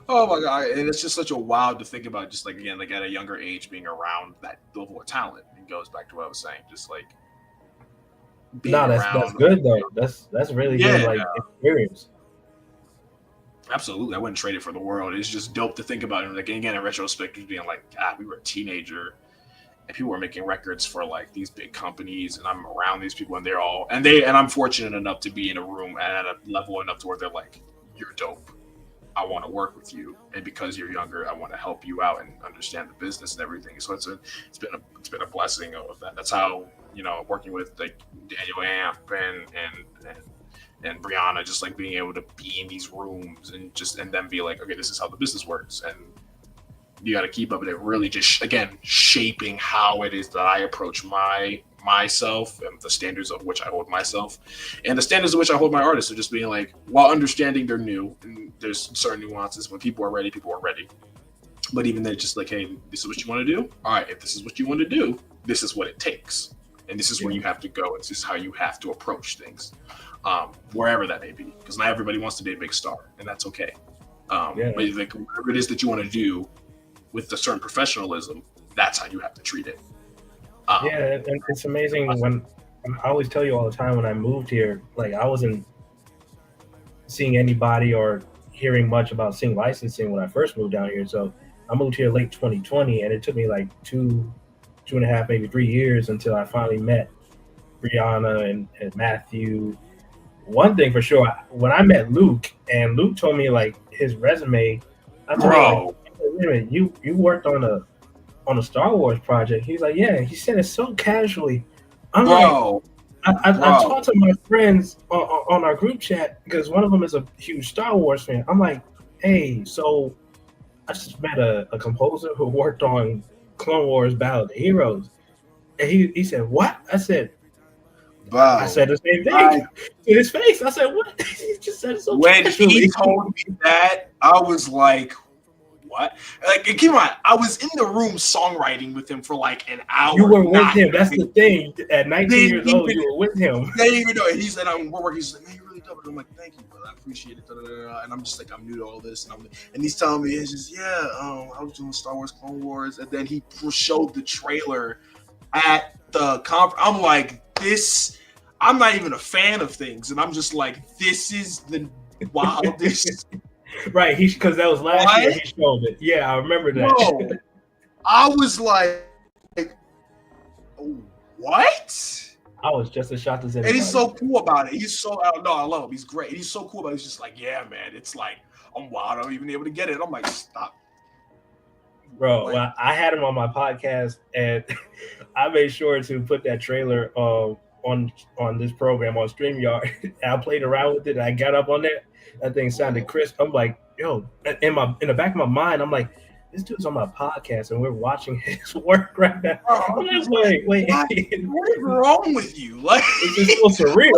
S2: Oh my god! And it's just such a wild to think about. Just like again, like at a younger age, being around that level of talent. It goes back to what I was saying. Just like being
S1: No, that's
S2: around.
S1: good though. That's really good
S2: Yeah,
S1: like experience.
S2: absolutely. I wouldn't trade it for the world. It's just dope to think about. And like again, in retrospect, just being like, God, we were a teenager, and people were making records for like these big companies, and I'm around these people, and they're all and I'm fortunate enough to be in a room and at a level enough to where they're like, you're dope. I want to work with you, and because you're younger, I want to help you out and understand the business and everything. So it's been a blessing of that. That's how working with like Daniel Amp and Brianna, just like being able to be in these rooms and then be like, okay, this is how the business works, and you got to keep up with it. Really, just again shaping how it is that I approach myself and the standards of which I hold myself and the standards of which I hold my artists. So just being like, while understanding they're new and there's certain nuances, when people are ready, but even they're just like, hey, this is what you want to do. All right, if this is what you want to do, this is what it takes, and this is where you have to go. This is how you have to approach things, wherever that may be, because not everybody wants to be a big star, and that's okay. But like whatever it is that you want to do with a certain professionalism, that's how you have to treat it.
S1: And it's amazing when I always tell you all the time when I moved here, like I wasn't seeing anybody or hearing much about sync licensing when I first moved down here. So I moved here late 2020, and it took me like two and a half, maybe 3 years until I finally met Brianna and Matthew. One thing for sure, when I met Luke, and Luke told me like his resume, I told him, like, wait a minute, you worked on a Star Wars project. He's like, yeah. He said it so casually. I'm like, I talked to my friends on our group chat because one of them is a huge Star Wars fan. I'm like, hey, so I just met a composer who worked on Clone Wars Battle of the Heroes. And he said, what? I said,
S2: Wow.
S1: I said the same thing in his face. I said, what? He just said it so casually.
S2: When he told me that, I was like, what? Like, keep in mind, I was in the room songwriting with him for like an hour.
S1: You were with him. That's the thing. At 19 years old, you were with him.
S2: They didn't even know it. He said, we're working. He's like, man, you're really dope. And I'm like, thank you, brother. I appreciate it. And I'm just like, I'm new to all this. And he's telling me, it's just, I was doing Star Wars Clone Wars. And then he showed the trailer at the conference. I'm like, I'm not even a fan of things. And I'm just like, this is the wildest.
S1: Right, because that was last year he showed it. Yeah, I remember that.
S2: Bro, I was like, what?
S1: I was just as shocked as anybody.
S2: And he's so cool about it. I love him. He's great. He's so cool about it. He's just like, yeah, man, it's like, I'm wild. I don't even able to get it. I'm like, stop.
S1: Bro, well, I had him on my podcast, and I made sure to put that trailer on this program on StreamYard. I played around with it. I got up on there. That thing sounded crisp. I'm like, yo, in the back of my mind, I'm like, this dude's on my podcast and we're watching his work right now. I'm just like, wait, what
S2: is wrong with you? Like,
S1: it's just so surreal.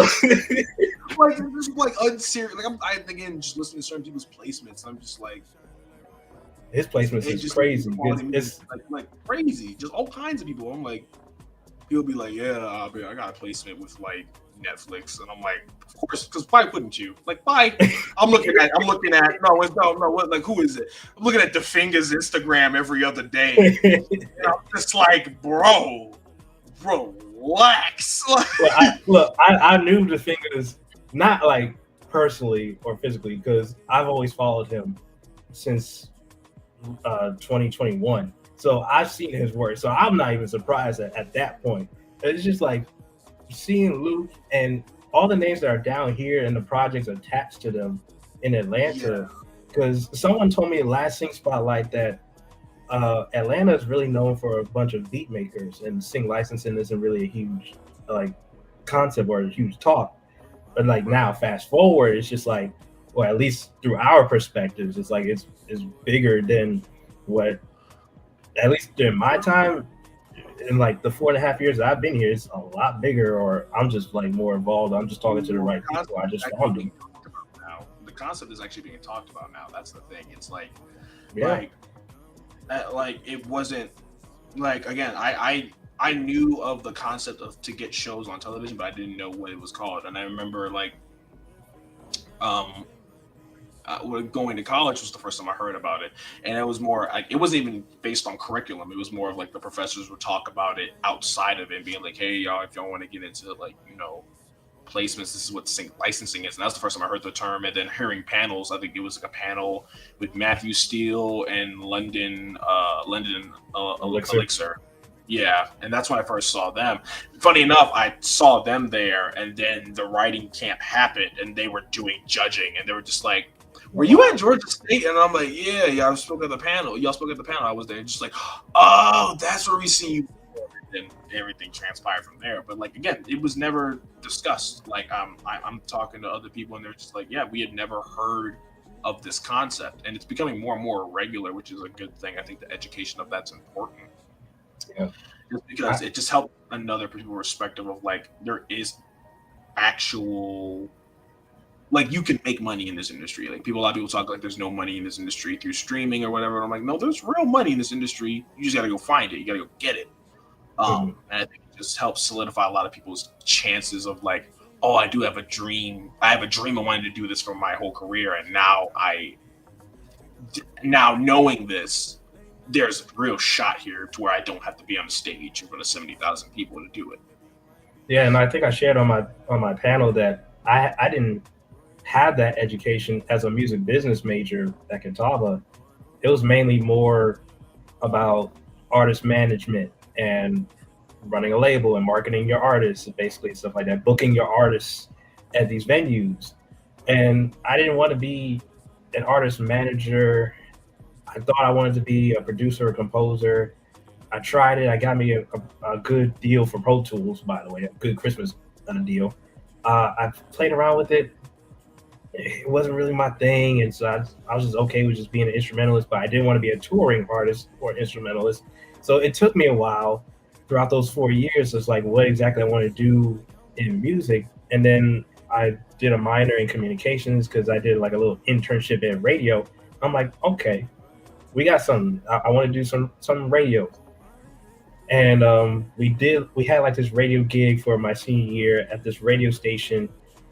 S2: Like, it's just like unserious. Like, I again just listening to certain people's placements. I'm just like,
S1: his placements is crazy. It's
S2: like crazy. Just all kinds of people. I'm like, he'll be like, yeah, I got a placement with like Netflix, and I'm like, of course, because why wouldn't you? Like, why? I'm looking at like, who is it? I'm looking at DeFinga's Instagram every other day. And I'm just like, bro, relax.
S1: I knew DeFinga's not like personally or physically because I've always followed him since 2021. So I've seen his work. So I'm not even surprised at that point. It's just like seeing Luke and all the names that are down here and the projects attached to them in Atlanta. Because someone told me last Sync Spotlight that Atlanta is really known for a bunch of beat makers, and sync licensing isn't really a huge like concept or a huge talk. But like now, fast forward, it's just like, or at least through our perspectives, it's like it's bigger than what, at least during my time, in like the 4.5 years that I've been here, it's a lot bigger, or I'm just like more involved. I'm just talking to the right people. I just found them.
S2: The concept is actually being talked about now. That's the thing. It's like,
S1: yeah.
S2: like it wasn't like, again, I I knew of the concept of to get shows on television, but I didn't know what it was called. And I remember like um going to college was the first time I heard about it, and it was more like it wasn't even based on curriculum. It was more of like the professors would talk about it outside of it, being like, "Hey, y'all, if y'all want to get into like placements, this is what licensing is." And that's the first time I heard the term. And then hearing panels, I think it was like a panel with Matthew Steele and London Elixir. Yeah, and that's when I first saw them. Funny enough, I saw them there, and then the writing camp happened, and they were doing judging, and they were just like, "Were you at Georgia State?" And I'm like, "Yeah, I spoke at the panel. Y'all spoke at the panel. I was there." And just like, "Oh, that's where we see you." And everything transpired from there. But like again, it was never discussed. Like I'm talking to other people, and they're just like, "Yeah, we had never heard of this concept," and it's becoming more and more regular, which is a good thing. I think the education of that's important.
S1: Yeah.
S2: Just because it just helped another people perspective of like there is actual like you can make money in this industry. Like a lot of people talk like there's no money in this industry through streaming or whatever. And I'm like, no, there's real money in this industry. You just got to go find it. You got to go get it. And I think it just helps solidify a lot of people's chances of like, oh, I do have a dream. I have a dream of wanting to do this for my whole career, and now knowing this, there's a real shot here to where I don't have to be on the stage in front of 70,000 people to do it.
S1: Yeah, and I think I shared on my panel that I didn't have that education as a music business major at Catawba. It was mainly more about artist management and running a label and marketing your artists, and basically stuff like that, booking your artists at these venues. And I didn't want to be an artist manager. I thought I wanted to be a producer or composer. I tried it. I got me a good deal for Pro Tools, by the way, a good Christmas deal. I played around with it. It wasn't really my thing, and so I was just okay with just being an instrumentalist, but I didn't want to be a touring artist or instrumentalist. So it took me a while throughout those 4 years. It's like what exactly I want to do in music, and then I did a minor in communications because I did like a little internship at radio. I'm like, okay, we got something. I want to do some radio, and we had like this radio gig for my senior year at this radio station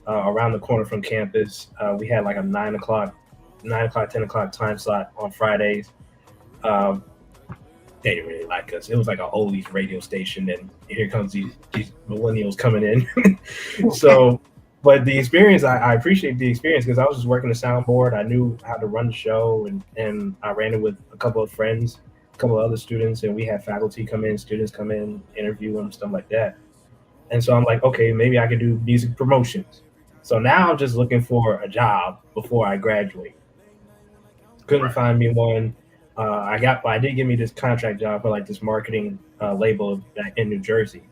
S1: around the corner from campus. We had like a 9 o'clock, 10 o'clock time slot on Fridays. They didn't really like us. It was like a oldies radio station, and here comes these millennials coming in. So, but the experience, I appreciate the experience because I was just working the soundboard. I knew how to run the show, and I ran it with a couple of friends, a couple of other students, and we had faculty come in, students come in, interview them, stuff like that. And so I'm like, okay, maybe I could do music promotions. So now I'm just looking for a job before I graduate. Couldn't find me one. I did give me this contract job for like this marketing label in New Jersey,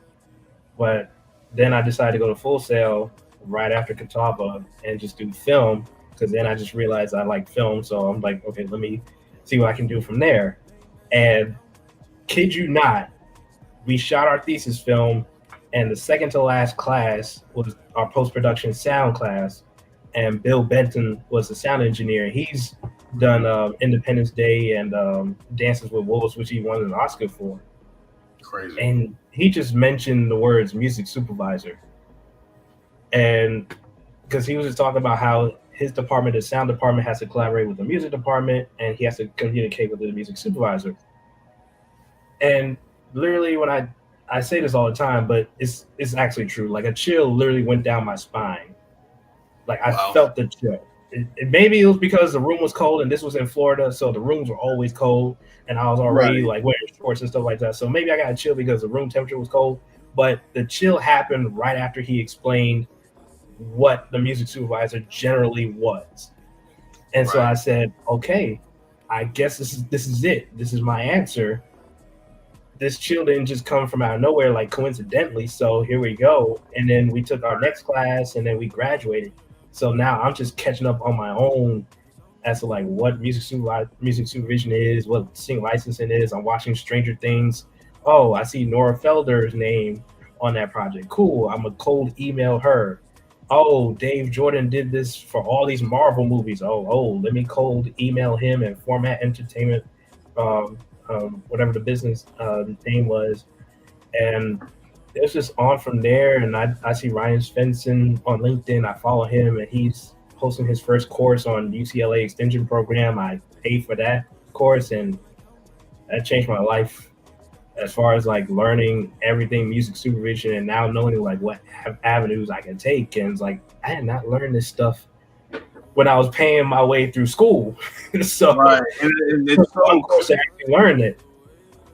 S1: but then I decided to go to Full Sail right after Catawba and just do film because then I just realized I like film. So I'm like, okay, let me see what I can do from there. And kid you not, we shot our thesis film, and the second to last class was our post-production sound class, and Bill Benton was the sound engineer. He's done Independence Day and Dances with Wolves, which he won an Oscar for.
S2: Crazy.
S1: And he just mentioned the words music supervisor. And because he was just talking about how his department, the sound department, has to collaborate with the music department, and he has to communicate with the music supervisor. And literally, when I say this all the time, but it's actually true. Like a chill literally went down my spine. Like I felt the chill. Maybe it was because the room was cold, and this was in Florida, so the rooms were always cold, and I was already like wearing shorts and stuff like that. So maybe I got a chill because the room temperature was cold. But the chill happened right after he explained what the music supervisor generally was. And so I said, okay, I guess this is it. This is my answer. This chill didn't just come from out of nowhere, like coincidentally. So here we go. And then we took our next class, and then we graduated. So now I'm just catching up on my own as to like what music supervision is, what sing licensing is. I'm watching Stranger Things. Oh, I see Nora Felder's name on that project. Cool. I'm gonna cold email her. Oh, Dave Jordan did this for all these Marvel movies. Oh, let me cold email him and Format Entertainment, whatever the business name was. And it's just on from there. And I see Ryan Svensson on LinkedIn. I follow him, and he's hosting his first course on UCLA extension program. I paid for that course, and that changed my life as far as like learning everything music supervision, and now knowing like what avenues I can take. And it's like I had not learned this stuff when I was paying my way through school. So,
S2: right, and it's
S1: so of course I actually learned it.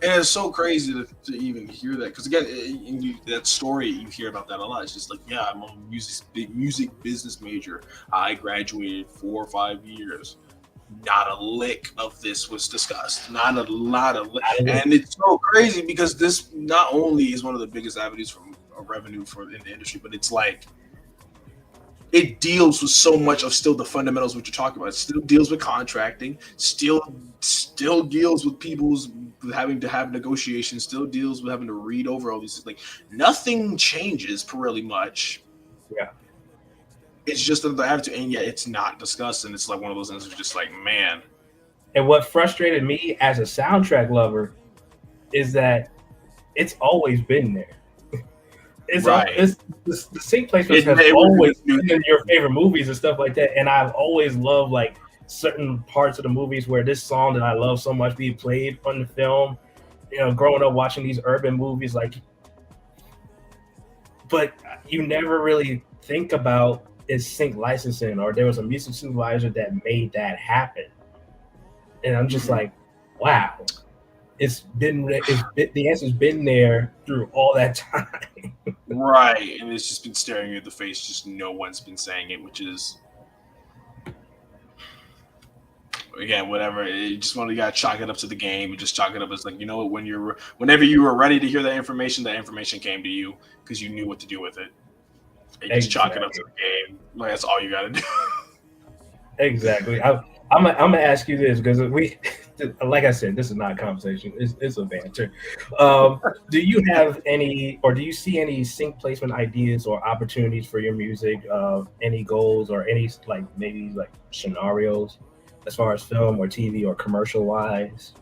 S2: And it's so crazy to even hear that, because again, that story, you hear about that a lot. It's just like, yeah, I'm a music business major. I graduated 4 or 5 years. Not a lick of this was discussed. Not a lot of, and it's so crazy because this not only is one of the biggest avenues for revenue for in the industry, but it's like it deals with so much of still the fundamentals what you're talking about. It still deals with contracting, still deals with people's having to have negotiations, still deals with having to read over all these things. Like nothing changes really much.
S1: Yeah.
S2: It's just the attitude, and yet it's not discussed, and it's like one of those things that's just like, man.
S1: And what frustrated me as a soundtrack lover is that it's always been there. It's the sync placements have always been in your favorite movies and stuff like that. And I've always loved like certain parts of the movies where this song that I love so much being played on the film. You know, growing up watching these urban movies, like, but you never really think about is sync licensing, or there was a music supervisor that made that happen. And I'm just like, wow, the answer's been there through all that time.
S2: Right, and it's just been staring you in the face. Just no one's been saying it, which is, again, whatever. You just want to gotta chalk it up to the game. You just chalk it up as like, you know, whenever you were ready to hear that information came to you because you knew what to do with it. And you just chalk it up to the game. Like that's all you gotta do.
S1: Exactly. I'm gonna ask you this because like I said, this is not a conversation. It's a banter. Do you have any, or do you see any sync placement ideas or opportunities for your music? Any goals or any like maybe like scenarios as far as film or TV or commercial wise?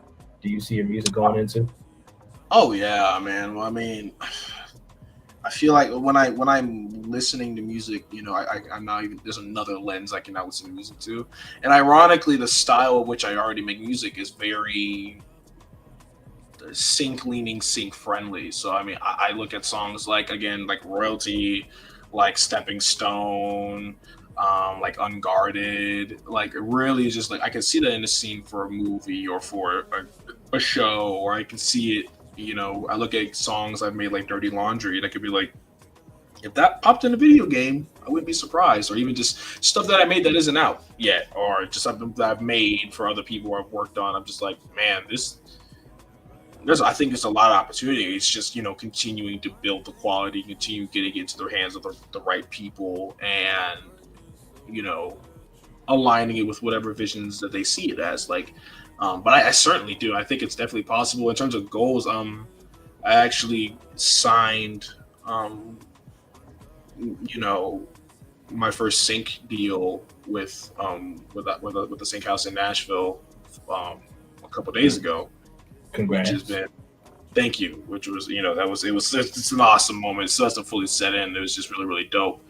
S1: Do you see your music going into?
S2: Oh yeah, man. Well, I mean, I feel like when I'm listening to music, you know, I'm now even there's another lens I can now listen to music to, and ironically, the style of which I already make music is very sync leaning, sync friendly. So I mean, I look at songs like again like Royalty, like Stepping Stone, like Unguarded, like it really is just like I can see that in a scene for a movie or for a show, or I can see it. You know, I look at songs I've made like Dirty Laundry, and I could be like, if that popped in a video game, I wouldn't be surprised. Or even just stuff that I made that isn't out yet, or just something that I've made for other people I've worked on. I'm just like, man, I think there's a lot of opportunity. It's just, you know, continuing to build the quality, continue getting it into the hands of the right people, and, you know, aligning it with whatever visions that they see it as. Like, but I certainly do. I think it's definitely possible in terms of goals. I actually signed, you know, my first sync deal with the sync house in Nashville a couple days ago.
S1: Congrats.
S2: Which has been, thank you. Which was, you know, it's an awesome moment. It still hasn't fully set in. It was just really, really dope.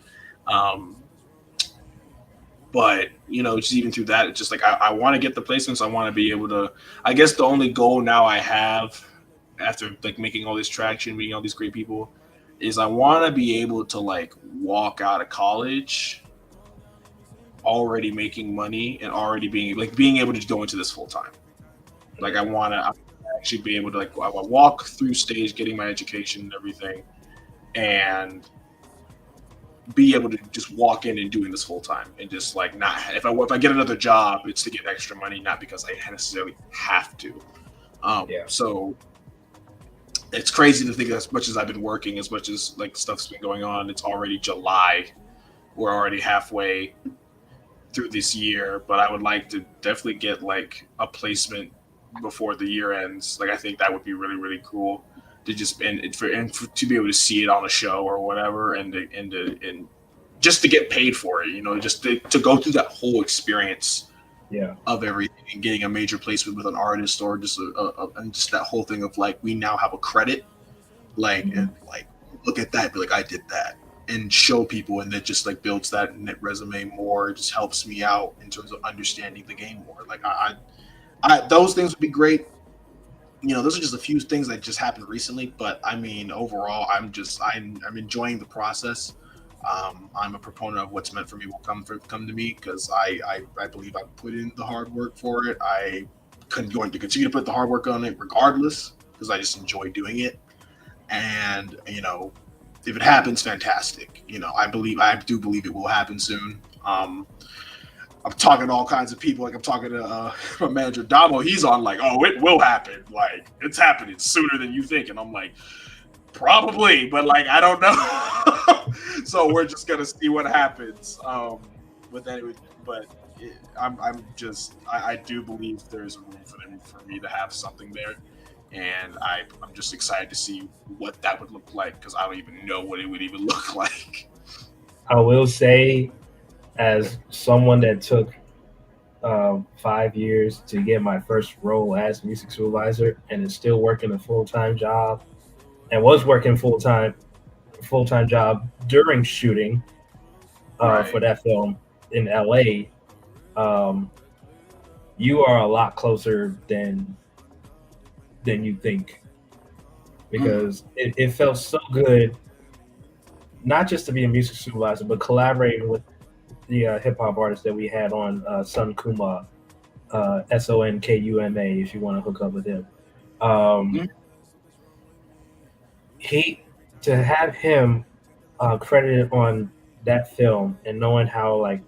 S2: But, you know, just even through that, it's just like I want to get the placements. I want to be able to, I guess the only goal now I have after like making all this traction, meeting all these great people, is I want to be able to like walk out of college already making money and already being able to go into this full time. Like I want to actually be able to like I walk through stage, getting my education and everything, and be able to just walk in and doing this full time, and just like not if I get another job, it's to get extra money, not because I necessarily have to. So it's crazy to think as much as I've been working, as much as like stuff's been going on, it's already July. We're already halfway through this year, but I would like to definitely get like a placement before the year ends. Like I think that would be really, really cool to just and to be able to see it on a show or whatever, and just to get paid for it, you know, just to go through that whole experience of everything and getting a major placement with an artist, or just and just that whole thing of like we now have a credit and like look at that, be like, I did that, and show people, and that just like builds that resume more. It just helps me out in terms of understanding the game more. Like those things would be great. Those are just a few things that just happened recently, but I mean, overall, I'm enjoying the process. I'm a proponent of what's meant for me will come to me, because I believe I put in the hard work for it. Going to continue to put the hard work on it regardless, because I just enjoy doing it. And if it happens, fantastic. I do believe it will happen soon. I'm talking to all kinds of people. Like, I'm talking to my manager Damo. He's on like, oh, it will happen. Like, it's happening sooner than you think. And I'm like, probably, but like, I don't know. So we're just gonna see what happens with that. But I do believe there's a room for me to have something there, and I'm just excited to see what that would look like, because I don't even know what it would even look like.
S1: I will say, as someone that took 5 years to get my first role as music supervisor, and is still working a full time job, and was working full time job during shooting for
S2: Right.
S1: that film in LA. Um, you are a lot closer than you think,
S2: Mm.
S1: because it felt so good, not just to be a music supervisor, but collaborating with the hip hop artists that we had on, Sun Kuma, Sonkuma, if you want to hook up with him. Um,
S2: Mm.
S1: he To have him credited on that film, and knowing how like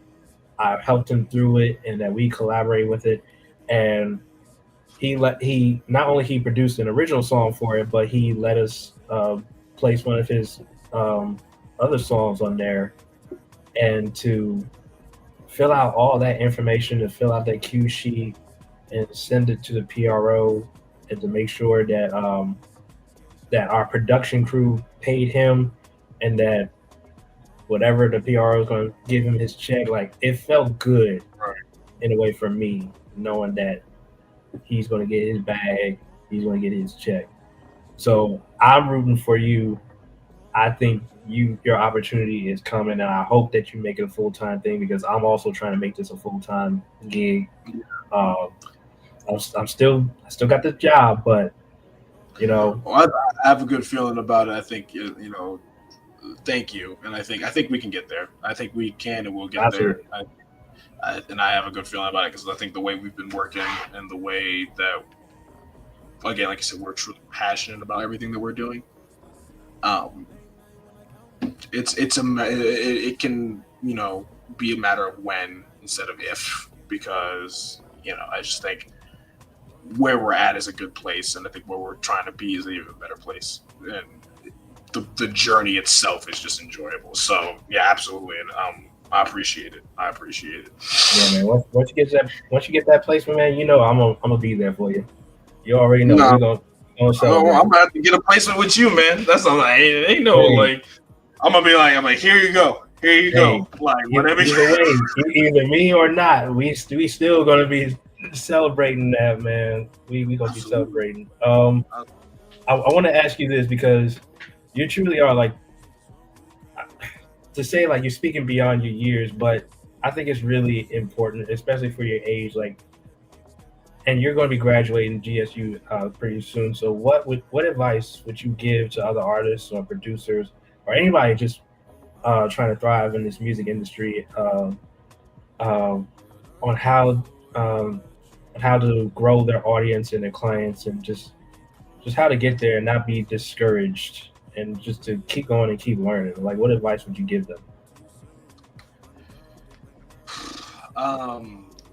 S1: I helped him through it and that we collaborate with it, and he not only he produced an original song for it, but he let us place one of his um, other songs on there, and to fill out all that information, to fill out that cue sheet and send it to the PRO, and to make sure that our production crew paid him, and that whatever the PRO is going to give him his check, like it felt good
S2: Right.
S1: in a way for me, knowing that he's going to get his bag, he's going to get his check. So I'm rooting for you. I think your opportunity is coming, and I hope that you make it a full time thing, because I'm also trying to make this a full time gig. Um, I still got the job, but you know,
S2: Well, I have a good feeling about it. I think thank you, and I think we can get there. I think we can, and we'll get there.
S1: absolutely,
S2: And I have a good feeling about it, because I think the way we've been working, and the way that, again, like I said, we're truly passionate about everything that we're doing. Um, it can be a matter of when instead of if, because I just think where we're at is a good place, and I think where we're trying to be is an even better place, and the journey itself is just enjoyable. So yeah, absolutely, and I appreciate it. I appreciate it.
S1: yeah, man. Once you get that placement, man, I'm gonna be there for you. You already know
S2: No,
S1: we're gonna
S2: I'm
S1: celebrate.
S2: gonna have to get a placement with you, man. That's all. Ain't no
S1: Hey,
S2: like. I'm like, here you go, here you
S1: hey,
S2: go. Like whatever.
S1: either way, either me or not, we still gonna be celebrating that, man. We gonna be
S2: Absolutely.
S1: celebrating. I want to ask you this, because you truly are like, to say like you're speaking beyond your years, but I think it's really important, especially for your age. Like, and you're going to be graduating GSU pretty soon. So, what advice would you give to other artists or producers, or anybody just trying to thrive in this music industry, um, on um, how to grow their audience and their clients, and just how to get there and not be discouraged, and just to keep going and keep learning? Like, what advice would you give them?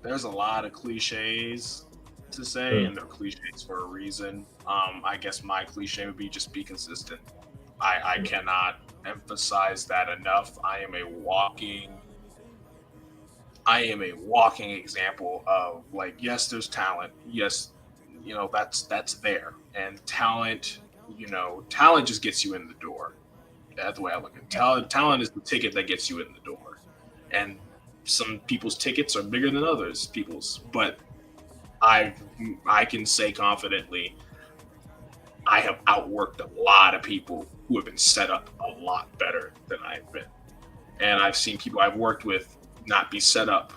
S2: There's a lot of cliches to say,
S1: Mm,
S2: and they're cliches for a reason. I guess my cliche would be just be consistent. I
S1: mm,
S2: cannot emphasize that enough. I am a walking example of, like, yes, there's talent. Yes, that's there. And talent just gets you in the door. That's the way I look at it. Talent is the ticket that gets you in the door. And some people's tickets are bigger than others people's, but I I can say confidently I have outworked a lot of people who have been set up a lot better than I've been. And I've seen people I've worked with not be set up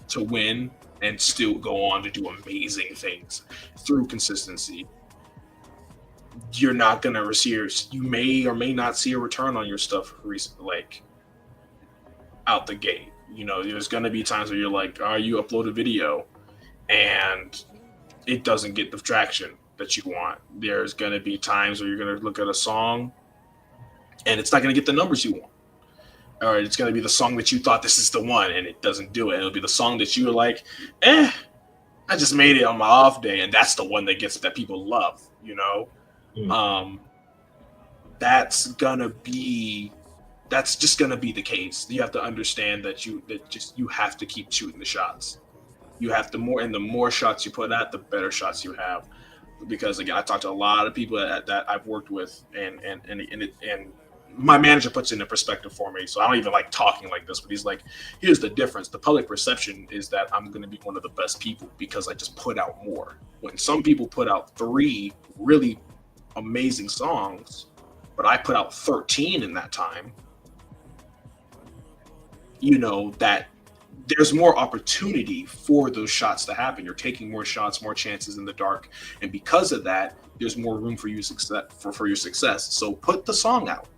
S2: to win and still go on to do amazing things through consistency. You're not gonna receive. You may or may not see a return on your stuff like out the gate. You know, there's gonna be times where you're like, you upload a video and it doesn't get the traction that you want. There's gonna be times where you're gonna look at a song and it's not gonna get the numbers you want. Or it's gonna be the song that you thought this is the one and it doesn't do it. It'll be the song that you were like, I just made it on my off day, and that's the one that people love, you know? That's just gonna be the case. You have to understand that you have to keep shooting the shots. You have to the more shots you put out, the better shots you have. Because again, I talked to a lot of people that I've worked with, and my manager puts it into perspective for me. So I don't even like talking like this, but he's like, here's the difference. The public perception is that I'm going to be one of the best people because I just put out more. When some people put out 3 really amazing songs, but I put out 13 in that time, you know, that there's more opportunity for those shots to happen. You're taking more shots, more chances in the dark. And because of that, there's more room for you for your success. So put the song out.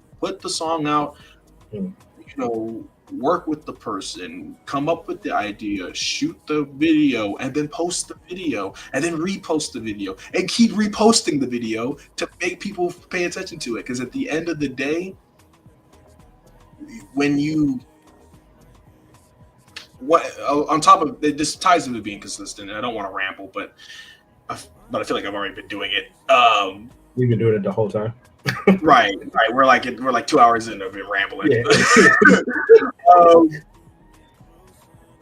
S2: You know, work with the person, come up with the idea, shoot the video, and then post the video, and then repost the video, and keep reposting the video to make people pay attention to it. Because at the end of the day, on top of it, this ties into being consistent, and I don't want to ramble, but I feel like I've already been doing it.
S1: We've been doing it the whole time.
S2: Right. We're like 2 hours in of it rambling. Yeah.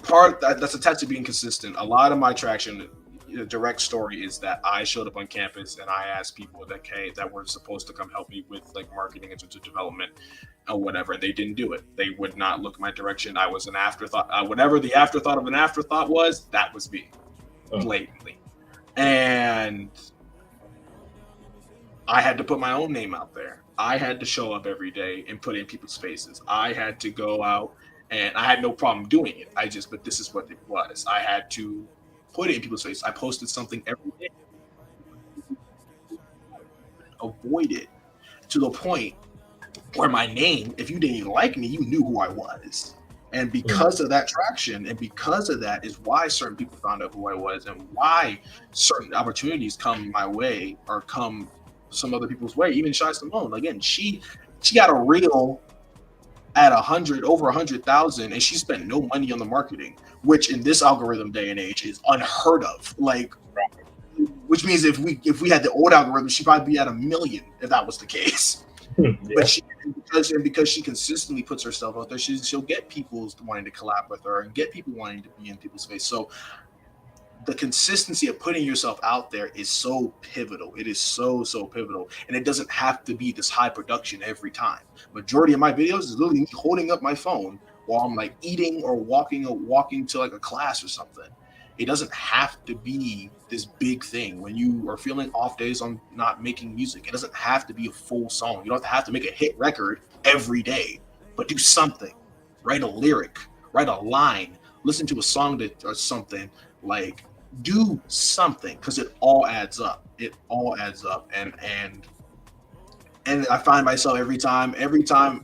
S2: Part that's attached to being consistent. A lot of my traction, the direct story is that I showed up on campus and I asked people that were supposed to come help me with like marketing and development or whatever. They didn't do it. They would not look my direction. I was an afterthought. Whatever the afterthought of an afterthought was, that was me, blatantly. And I had to put my own name out there. I had to show up every day and put in people's faces. I had to go out, and I had no problem doing it. But this is what it was. I had to put it in people's faces. I posted something every day. Avoid it to the point where my name, if you didn't even like me, you knew who I was. And because of that traction, and because of that is why certain people found out who I was, and why certain opportunities come my way or come some other people's way. Even Shy Simone, again, she got a reel at over 100,000, and she spent no money on the marketing, which in this algorithm day and age is unheard of. Like, which means if we had the old algorithm, she'd probably be at 1 million if that was the case. Yeah. But because she consistently puts herself out there, she'll get people wanting to collab with her and get people wanting to be in people's face. So the consistency of putting yourself out there is so pivotal. It is so pivotal. And it doesn't have to be this high production every time. Majority of my videos is literally me holding up my phone while I'm like eating or walking to like a class or something. It doesn't have to be this big thing. When you are feeling off days on not making music, it doesn't have to be a full song. You don't have to make a hit record every day, but do something. Write a lyric, write a line, listen to a song or something. Like, do something, because it all adds up. And I find myself every time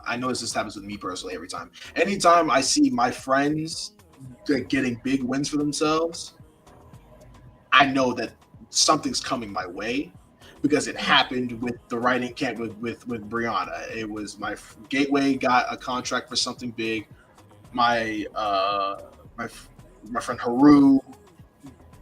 S2: I notice this happens with me personally. Anytime I see my friends getting big wins for themselves, I know that something's coming my way, because it happened with the writing camp with Brianna. It was my Gateway got a contract for something big. My friend Haru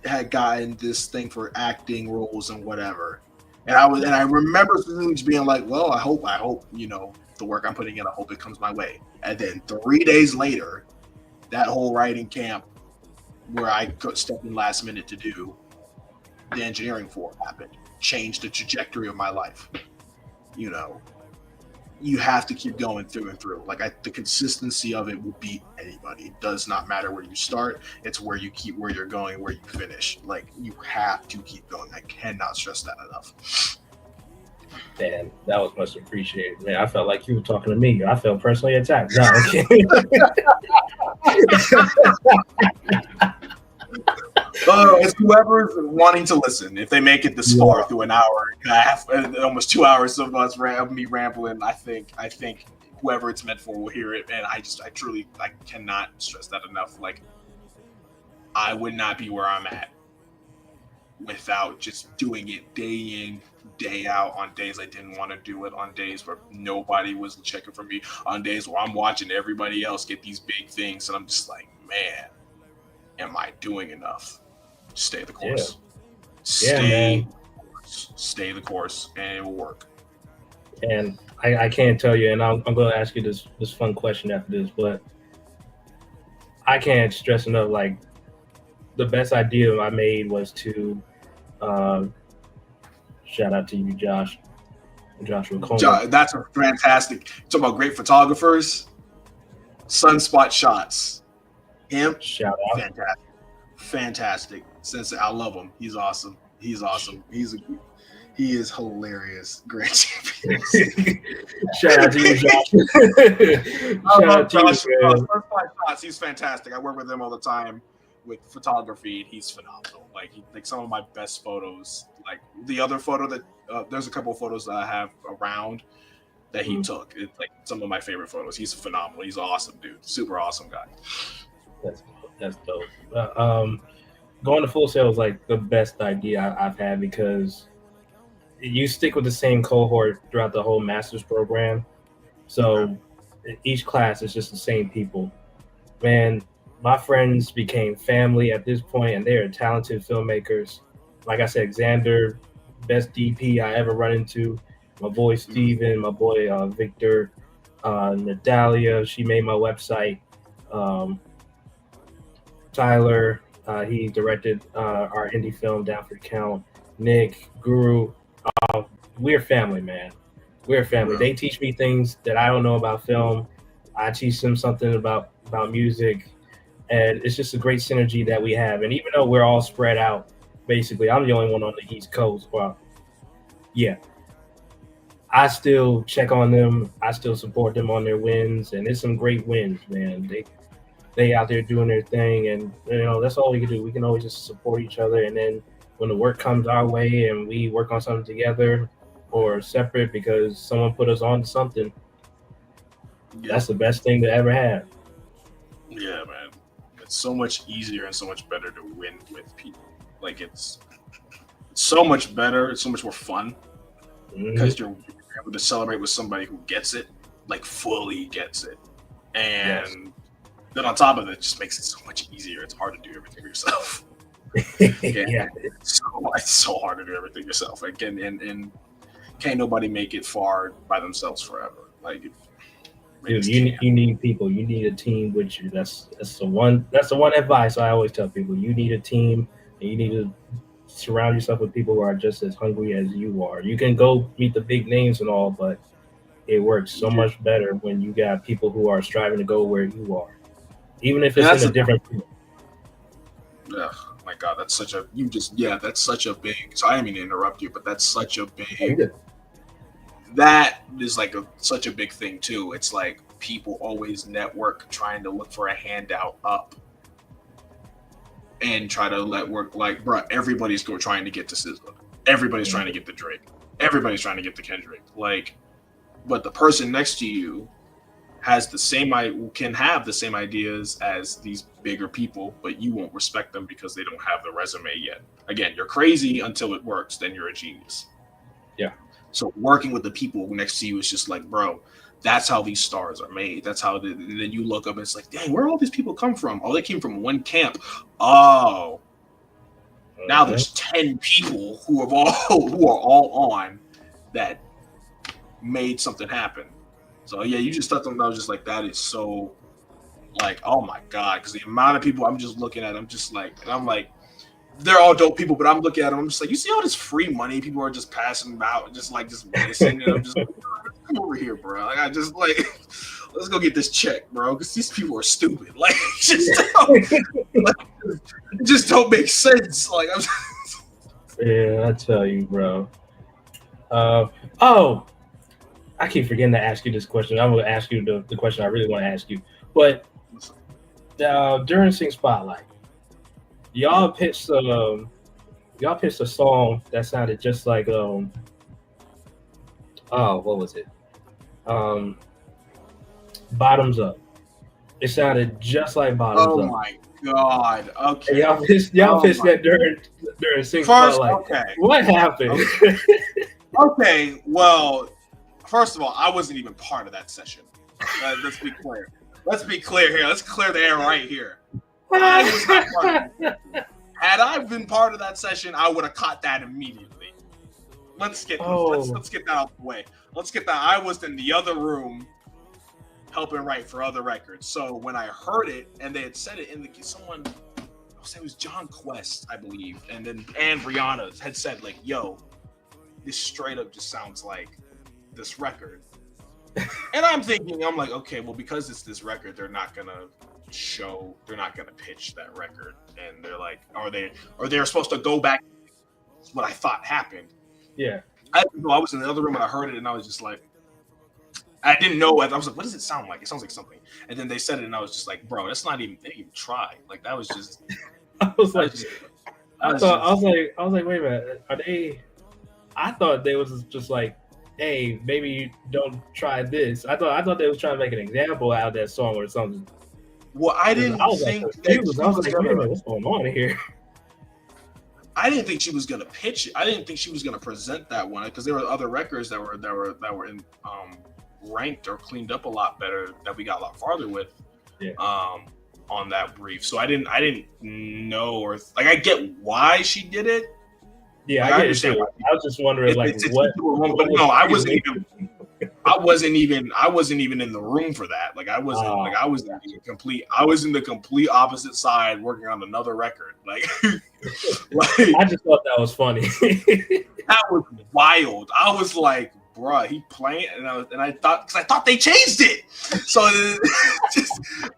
S2: had gotten this thing for acting roles and whatever. And I remember just being like, well, I hope, you know, the work I'm putting in, I hope it comes my way. And then 3 days later, that whole writing camp where I could step in last minute to do the engineering for happened, changed the trajectory of my life, you know. you have to keep going through and through. Like the consistency of it will beat anybody. It does not matter where you start. It's where you keep, where you're going, where you finish. Like you have to keep going. I cannot stress that enough.
S1: Man, that was much appreciated. Man, I felt like you were talking to me. I felt personally attacked. No, okay.
S2: It's whoever's wanting to listen. If they make it this far through an hour and a half, almost 2 hours of me rambling, I think whoever it's meant for will hear it. And I truly cannot stress that enough. Like, I would not be where I'm at without just doing it day in, day out, on days I didn't want to do it, on days where nobody was checking for me, on days where I'm watching everybody else get these big things, and I'm just like, man, am I doing enough? Stay the course. Stay the course, and it will work.
S1: And I can't tell you, and I'm going to ask you this fun question after this, but I can't stress enough, like, the best idea I made was to shout out to you, Joshua Coleman.
S2: That's a fantastic. Talk about great photographers. Sunspot shots. Him.
S1: Shout out.
S2: Fantastic. Since I love him. He's awesome. He is hilarious. Great champion.
S1: Shout out to you, Josh.
S2: Shout out to you, Sunspot shots. He's fantastic. I work with him all the time with photography. He's phenomenal. Like some of my best photos. Like the other photo that there's a couple of photos that I have around that he took. It's like some of my favorite photos. He's phenomenal. He's awesome, dude. Super awesome guy.
S1: That's dope. Going to Full Sail is like the best idea I've had, because you stick with the same cohort throughout the whole master's program. So each class is just the same people. Man, my friends became family at this point, and they are talented filmmakers. Like I said, Xander, best DP I ever run into. My boy Steven, my boy Victor, Natalia, she made my website. Tyler, he directed our indie film Down for the Count. Nick, Guru, we're family, man. We're family. They teach me things that I don't know about film. I teach them something about music. And it's just a great synergy that we have. And even though we're all spread out, basically, I'm the only one on the East Coast. Well, yeah. I still check on them. I still support them on their wins. And it's some great wins, man. They out there doing their thing. And, that's all we can do. We can always just support each other. And then when the work comes our way and we work on something together or separate because someone put us on to something, that's the best thing to ever have.
S2: Yeah, man. It's so much easier and so much better to win with people. Like it's so much better. It's so much more fun because you're able to celebrate with somebody who gets it, like fully gets it. And then on top of it, just makes it so much easier. It's hard to do everything yourself. It's so hard to do everything yourself. Again, and can't nobody make it far by themselves forever. Like,
S1: dude, you need people. You need a team with you. That's the one advice I always tell people. You need a team, and you need to surround yourself with people who are just as hungry as you are. You can go meet the big names and all, but it works so much better when you got people who are striving to go where you are, even if it's in a different field.
S2: Yeah, my God, that's such a big. So I didn't mean to interrupt you, but that's such a big. That is like such a big thing too. It's like people always network trying to look for a handout up and try to network. Like, bro, everybody's trying to get to SZA. Everybody's trying to get to Drake. Everybody's trying to get to Kendrick. Like, but the person next to you can have the same ideas as these bigger people, but you won't respect them because they don't have the resume yet. Again, you're crazy until it works, then you're a genius.
S1: Yeah.
S2: So working with the people next to you is just like, bro, that's how these stars are made. That's how. And then you look up and it's like, dang, where all these people come from? Oh, they came from one camp. Oh, now there's 10 people who are all on that made something happen. So yeah, you just thought something. I was just like, that is so, like, oh my God, because the amount of people I'm just looking at, I'm just like, and I'm like, they're all dope people, but I'm looking at them, I'm just like, you see all this free money people are just passing out, just missing, and I'm just like, come over here, bro. Like, I just like, let's go get this check, bro, because these people are stupid. Like, it just don't make sense. Like, I'm.
S1: Yeah, I tell you, bro. Oh, I keep forgetting to ask you this question. I'm gonna ask you the question I really want to ask you. But during Sing Spotlight, y'all pitched a song that sounded just like what was it? Um, Bottoms Up. It sounded just like Bottoms Up.
S2: Oh my god! Okay,
S1: and y'all pitched that during Sing Spotlight.
S2: Okay,
S1: what happened?
S2: Okay, well, first of all, I wasn't even part of that session. Let's be clear. Let's be clear here. Let's clear the air right here. I was not part of it. Had I been part of that session, I would have caught that immediately. Let's get that out of the way. Let's get that. I was in the other room helping write for other records. So when I heard it and they had said it in someone, I'll say it was John Quest, I believe, and Rihanna had said like, "Yo, this straight up just sounds like this record." And I'm like, okay, well, because it's this record, they're not gonna pitch that record, and they're like, they're supposed to go back. What I thought happened.
S1: Yeah.
S2: I was in the other room and I heard it, and I was just like, I didn't know. I was like, what does it sound like? It sounds like something. And then they said it, and I was just like, bro, that's not even. They didn't even try. Like that was just.
S1: I was like, wait a minute. Are they? I thought they was just like, hey, maybe don't try this. I thought they was trying to make an example out of that song or something.
S2: Well, I didn't think
S1: I was like, wait a minute, what's going on here?
S2: I didn't think she was gonna pitch it. I didn't think she was gonna present that one because there were other records that were in, ranked or cleaned up a lot better that we got a lot farther with.
S1: Yeah.
S2: On that brief, so I didn't know or like I get why she did it.
S1: Yeah, I understand. I was just wondering,
S2: but no, I wasn't even in the room for that. Like I was in the complete opposite side working on another record. Like,
S1: I just thought that was funny.
S2: That was wild. I was like, bruh, he playing, and I thought they changed it. So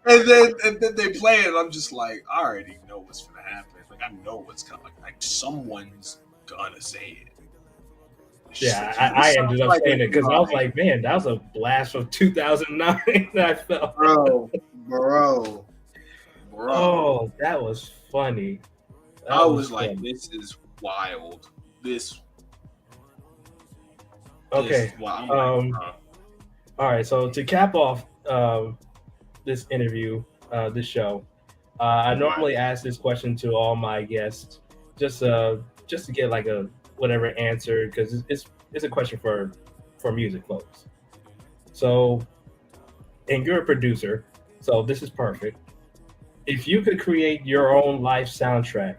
S2: and then they play it, and I'm just like, I already know what's gonna happen. Like I know what's coming. Like someone's gonna say it.
S1: Yeah, I ended up saying it because I was like, man, that was a blast from 2009. I felt,
S2: bro.
S1: Oh, that was funny.
S2: I was like, this is wild.
S1: Okay. All right. So to cap off this interview, this show, I normally ask this question to all my guests, just to get like a whatever answer, because it's a question for music folks. So, and you're a producer, so this is perfect. If you could create your own life soundtrack,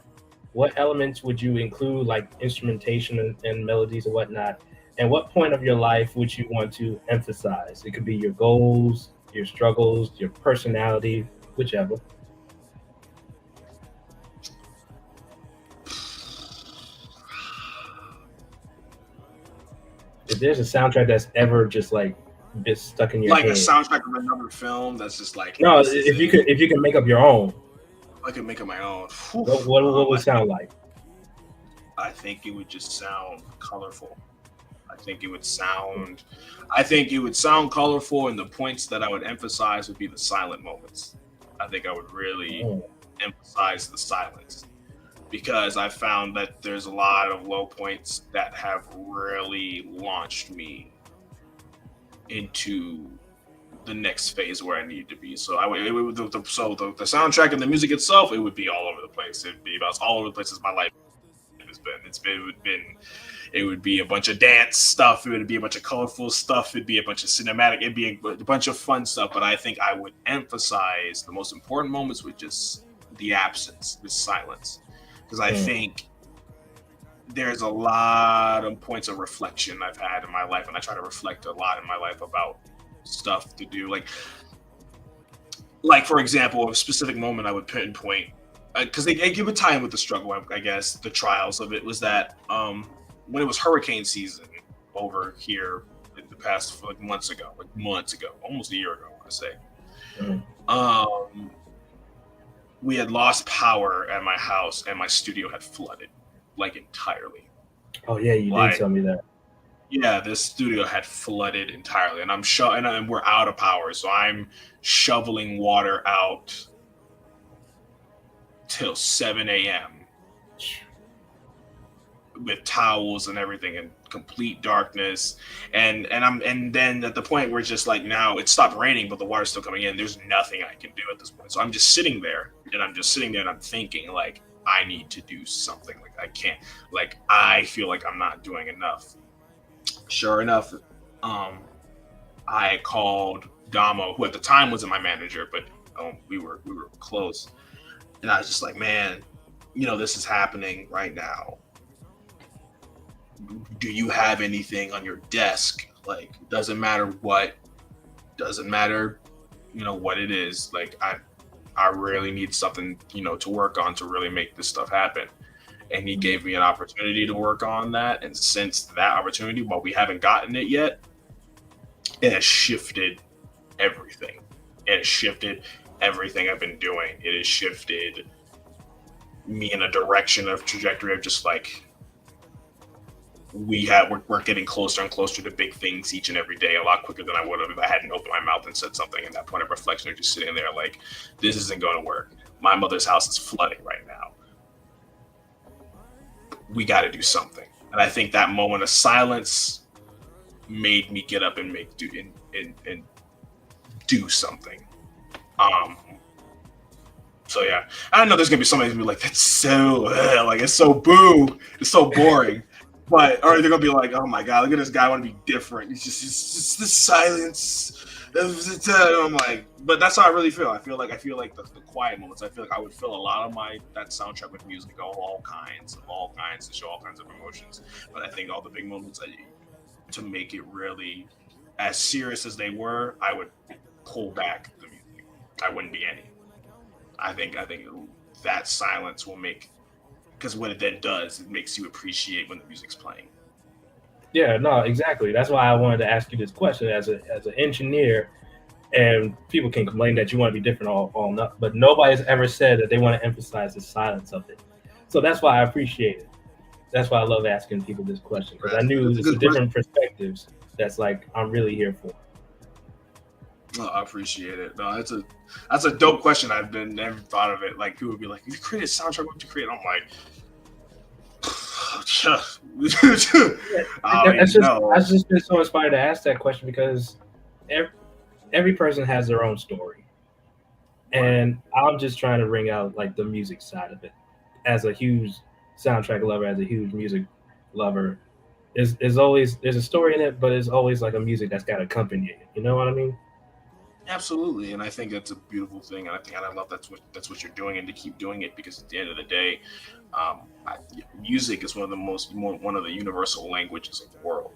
S1: what elements would you include, like instrumentation and melodies and whatnot? And what point of your life would you want to emphasize? It could be your goals, your struggles, your personality, whichever. If there's a soundtrack that's ever just stuck in your head,
S2: like a soundtrack of another film, that's just like
S1: no. If you can make up your own,
S2: I could make up my own.
S1: What would it sound like?
S2: I think it would just sound colorful. I think it would sound colorful, and the points that I would emphasize would be the silent moments. I think I would really emphasize the silence, because I found that there's a lot of low points that have really launched me into the next phase where I need to be. So the soundtrack and the music itself, it would be all over the place. It'd be about all over the place as my life has been. It would be a bunch of dance stuff. It would be a bunch of colorful stuff. It'd be a bunch of cinematic. It'd be a bunch of fun stuff. But I think I would emphasize the most important moments with just the absence, the silence. Because I think there's a lot of points of reflection I've had in my life, and I try to reflect a lot in my life about stuff to do. Like for example, a specific moment I would pinpoint, because they give a time with the struggle, I guess, the trials of it was that when it was hurricane season over here in the passed like months ago, almost a year ago, I want to say.
S1: Mm.
S2: We had lost power at my house, and my studio had flooded, like entirely.
S1: Oh yeah, you did
S2: Like,
S1: tell me that.
S2: yeah, this studio had flooded entirely, and and we're out of power, so I'm shoveling water out till 7 a.m. with towels and everything in complete darkness, and then at the point where it's just like, now it stopped raining but the water's still coming in, there's nothing I can do at this point. So I'm just sitting there, and I'm thinking, like, I need to do something. Like, I can't, like, I feel like I'm not doing enough. Sure enough, I called Damo, who at the time wasn't my manager, but we were close, and I was just like, man, this is happening right now. Do you have anything on your desk? Like, doesn't matter what it is. Like, I really need something, to work on to really make this stuff happen. And he gave me an opportunity to work on that. And since that opportunity, while we haven't gotten it yet, it has shifted everything. It has shifted everything I've been doing. It has shifted me in a direction of trajectory of just like, we're getting closer and closer to big things each and every day, a lot quicker than I would have if I hadn't opened my mouth and said something. And that point of reflection of just sitting there like, this isn't going to work. My mother's house is flooding right now. We got to do something. And I think that moment of silence made me get up and do something. So yeah, I know there's gonna be somebody who's gonna be like, that's so like, it's so boo, it's so boring. But or they're gonna be like, oh my god, look at this guy, I want to be different. It's just the silence. I'm like, but that's how I really feel. I feel like the quiet moments. I feel like I would fill a lot of that soundtrack with music, all kinds to show all kinds of emotions. But I think all the big moments, to make it really as serious as they were, I would pull back the music. I wouldn't be any. I think that silence will make, because what it then does, it makes you appreciate when the music's playing.
S1: Yeah, no, exactly. That's why I wanted to ask you this question as an engineer. And people can complain that you want to be different but nobody's ever said that they want to emphasize the silence of it. So that's why I appreciate it. That's why I love asking people this question, because I knew it's the different perspectives that's like I'm really here for.
S2: Oh, I appreciate it. No, that's a dope question. I've never thought of it. Like, people would be like, "You created a soundtrack? What did you create?" I'm like,
S1: I've just been so inspired to ask that question because every person has their own story, and I'm just trying to bring out like the music side of it. As a huge soundtrack lover, as a huge music lover, there's always a story in it, but it's always like a music that's got to accompany it. You know what I mean?
S2: Absolutely, and I think that's a beautiful thing, and I love that's what you're doing, and to keep doing it, because at the end of the day, music is one of the universal languages of the world.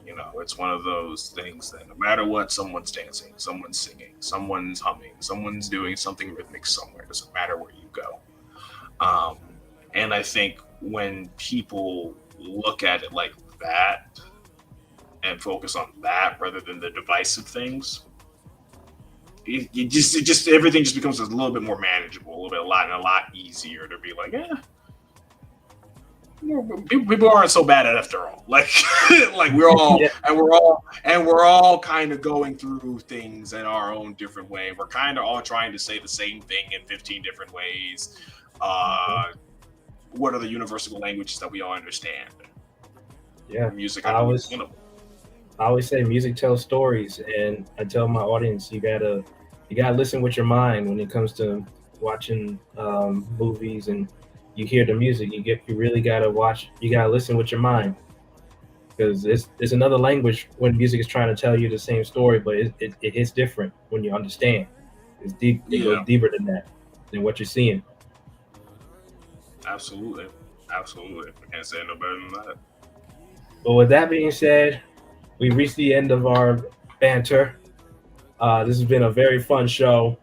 S2: It's one of those things that no matter what, someone's dancing, someone's singing, someone's humming, someone's doing something rhythmic somewhere. It doesn't matter where you go. And I think when people look at it like that and focus on that rather than the divisive things, it just everything just becomes a little bit more manageable, a lot easier to be like, people aren't so bad at it after all. Like, like we're all we're all kind of going through things in our own different way. We're kind of all trying to say the same thing in 15 different ways. What are the universal languages that we all understand?
S1: Yeah,
S2: music.
S1: I always say music tells stories, and I tell my audience you gotta listen with your mind when it comes to watching movies, and you hear the music. You really gotta watch. You gotta listen with your mind, because it's another language when music is trying to tell you the same story, but it hits different when you understand. It's deep. It goes deeper than what you're seeing.
S2: Absolutely. I can't say no better than that.
S1: But with that being said, we reached the end of our banter. This has been a very fun show.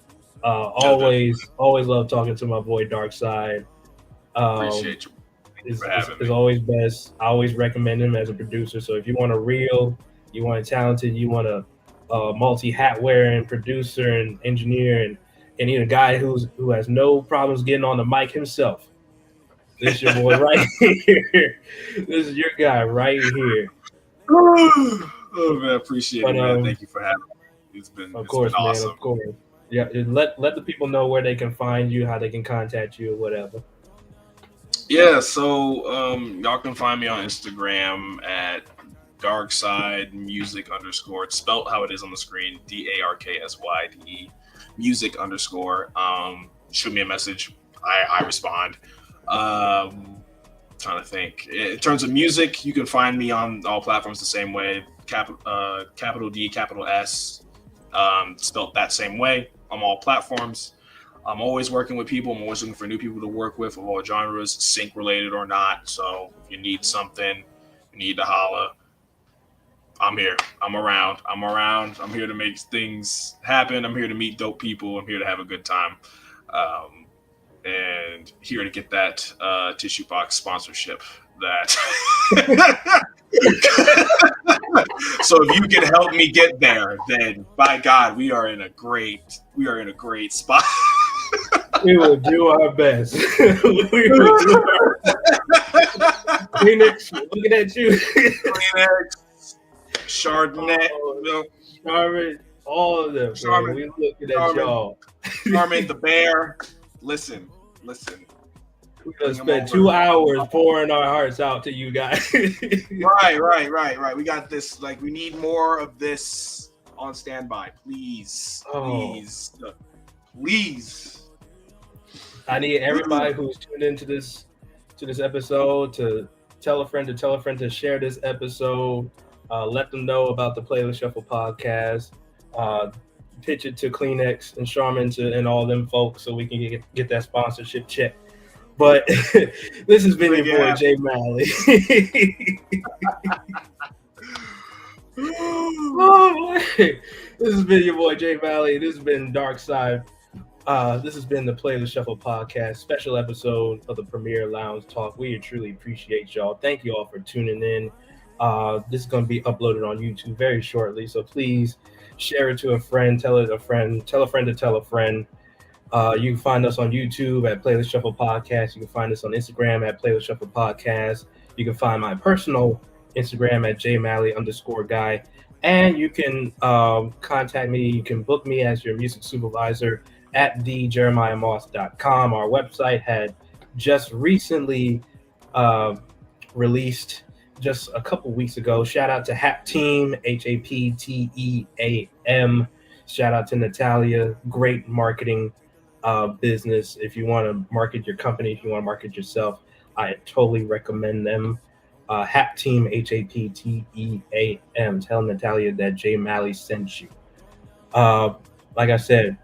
S1: Always love talking to my boy Darksyde.
S2: Appreciate you.
S1: Is always best. I always recommend him as a producer. So if you want a real you want a talented, you want a multi-hat wearing producer and engineer, and need a guy who has no problems getting on the mic himself. This is your boy right here. This is your guy right here.
S2: Oh man, appreciate it, man. Thank you for having me. It's been
S1: awesome. Man, of course. Yeah, let the people know where they can find you, how they can contact you, or whatever.
S2: Yeah, so y'all can find me on Instagram at Darksyde music _ it's spelled how it is on the screen, DARKSYDE music _ shoot me a message. I respond. Trying to think. In terms of music, you can find me on all platforms the same way. Capital D, capital S, spelled that same way on all platforms. I'm always working with people. I'm always looking for new people to work with of all genres, sync related or not. So if you need something, you need to holla, I'm here. I'm around. I'm here to make things happen. I'm here to meet dope people. I'm here to have a good time. And here to get that tissue box sponsorship that so if you can help me get there, then by God, we are in a great spot.
S1: We will do our best. Kleenex, looking at you.
S2: Kleenex, Chardonnay,
S1: Charmin, all of them.
S2: Charmin,
S1: we looking at y'all.
S2: Charmin the bear. Listen.
S1: We're gonna spend 2 hours pouring our hearts out to you guys.
S2: Right. We got this. Like, we need more of this on standby, please. I need
S1: everybody who's tuned into this episode to tell a friend to share this episode. Let them know about the Playlist Shuffle podcast. Pitch it to Kleenex and Charmin and all them folks so we can get that sponsorship check. But this has been your boy Jay Malley. This has been your boy Jay Malley. This has been Darksyde. This has been the Playlist Shuffle podcast, special episode of the Premier Lounge Talk. We truly appreciate y'all. Thank you all for tuning in. This is going to be uploaded on YouTube very shortly, so please share it to a friend, tell it a friend, tell a friend to tell a friend. You can find us on YouTube at Playlist Shuffle Podcast. You can find us on Instagram at Playlist Shuffle Podcast. You can find my personal Instagram at jmalley_guy. And you can contact me. You can book me as your music supervisor at thejeremiahmoss.com. Our website had just recently released just a couple weeks ago. Shout out to Hap Team, HAPTEAM. Shout out to Natalia. Great marketing business. If you want to market your company, if you want to market yourself, I totally recommend them. Hap Team, HAPTEAM. Tell Natalia that Jay Malley sent you. Like I said,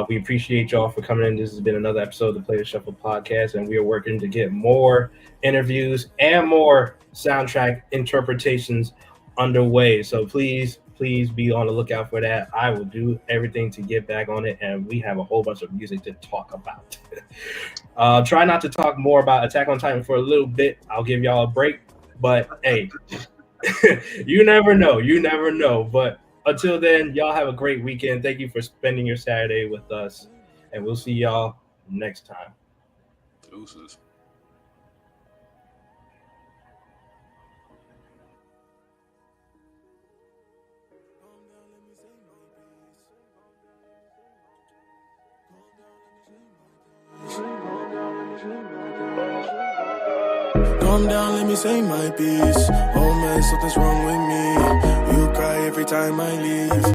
S1: we appreciate y'all for coming in. This has been another episode of the Playlist Shuffle podcast, and we are working to get more interviews and more soundtrack interpretations underway. So please be on the lookout for that. I will do everything to get back on it, and we have a whole bunch of music to talk about. Try not to talk more about Attack on Titan for a little bit. I'll give y'all a break, but hey, you never know. But until then, y'all have a great weekend. Thank you for spending your Saturday with us, and we'll see y'all next time.
S2: Deuces.
S3: Calm down, let me say my piece. Oh man, something's wrong with me. You cry every time I leave.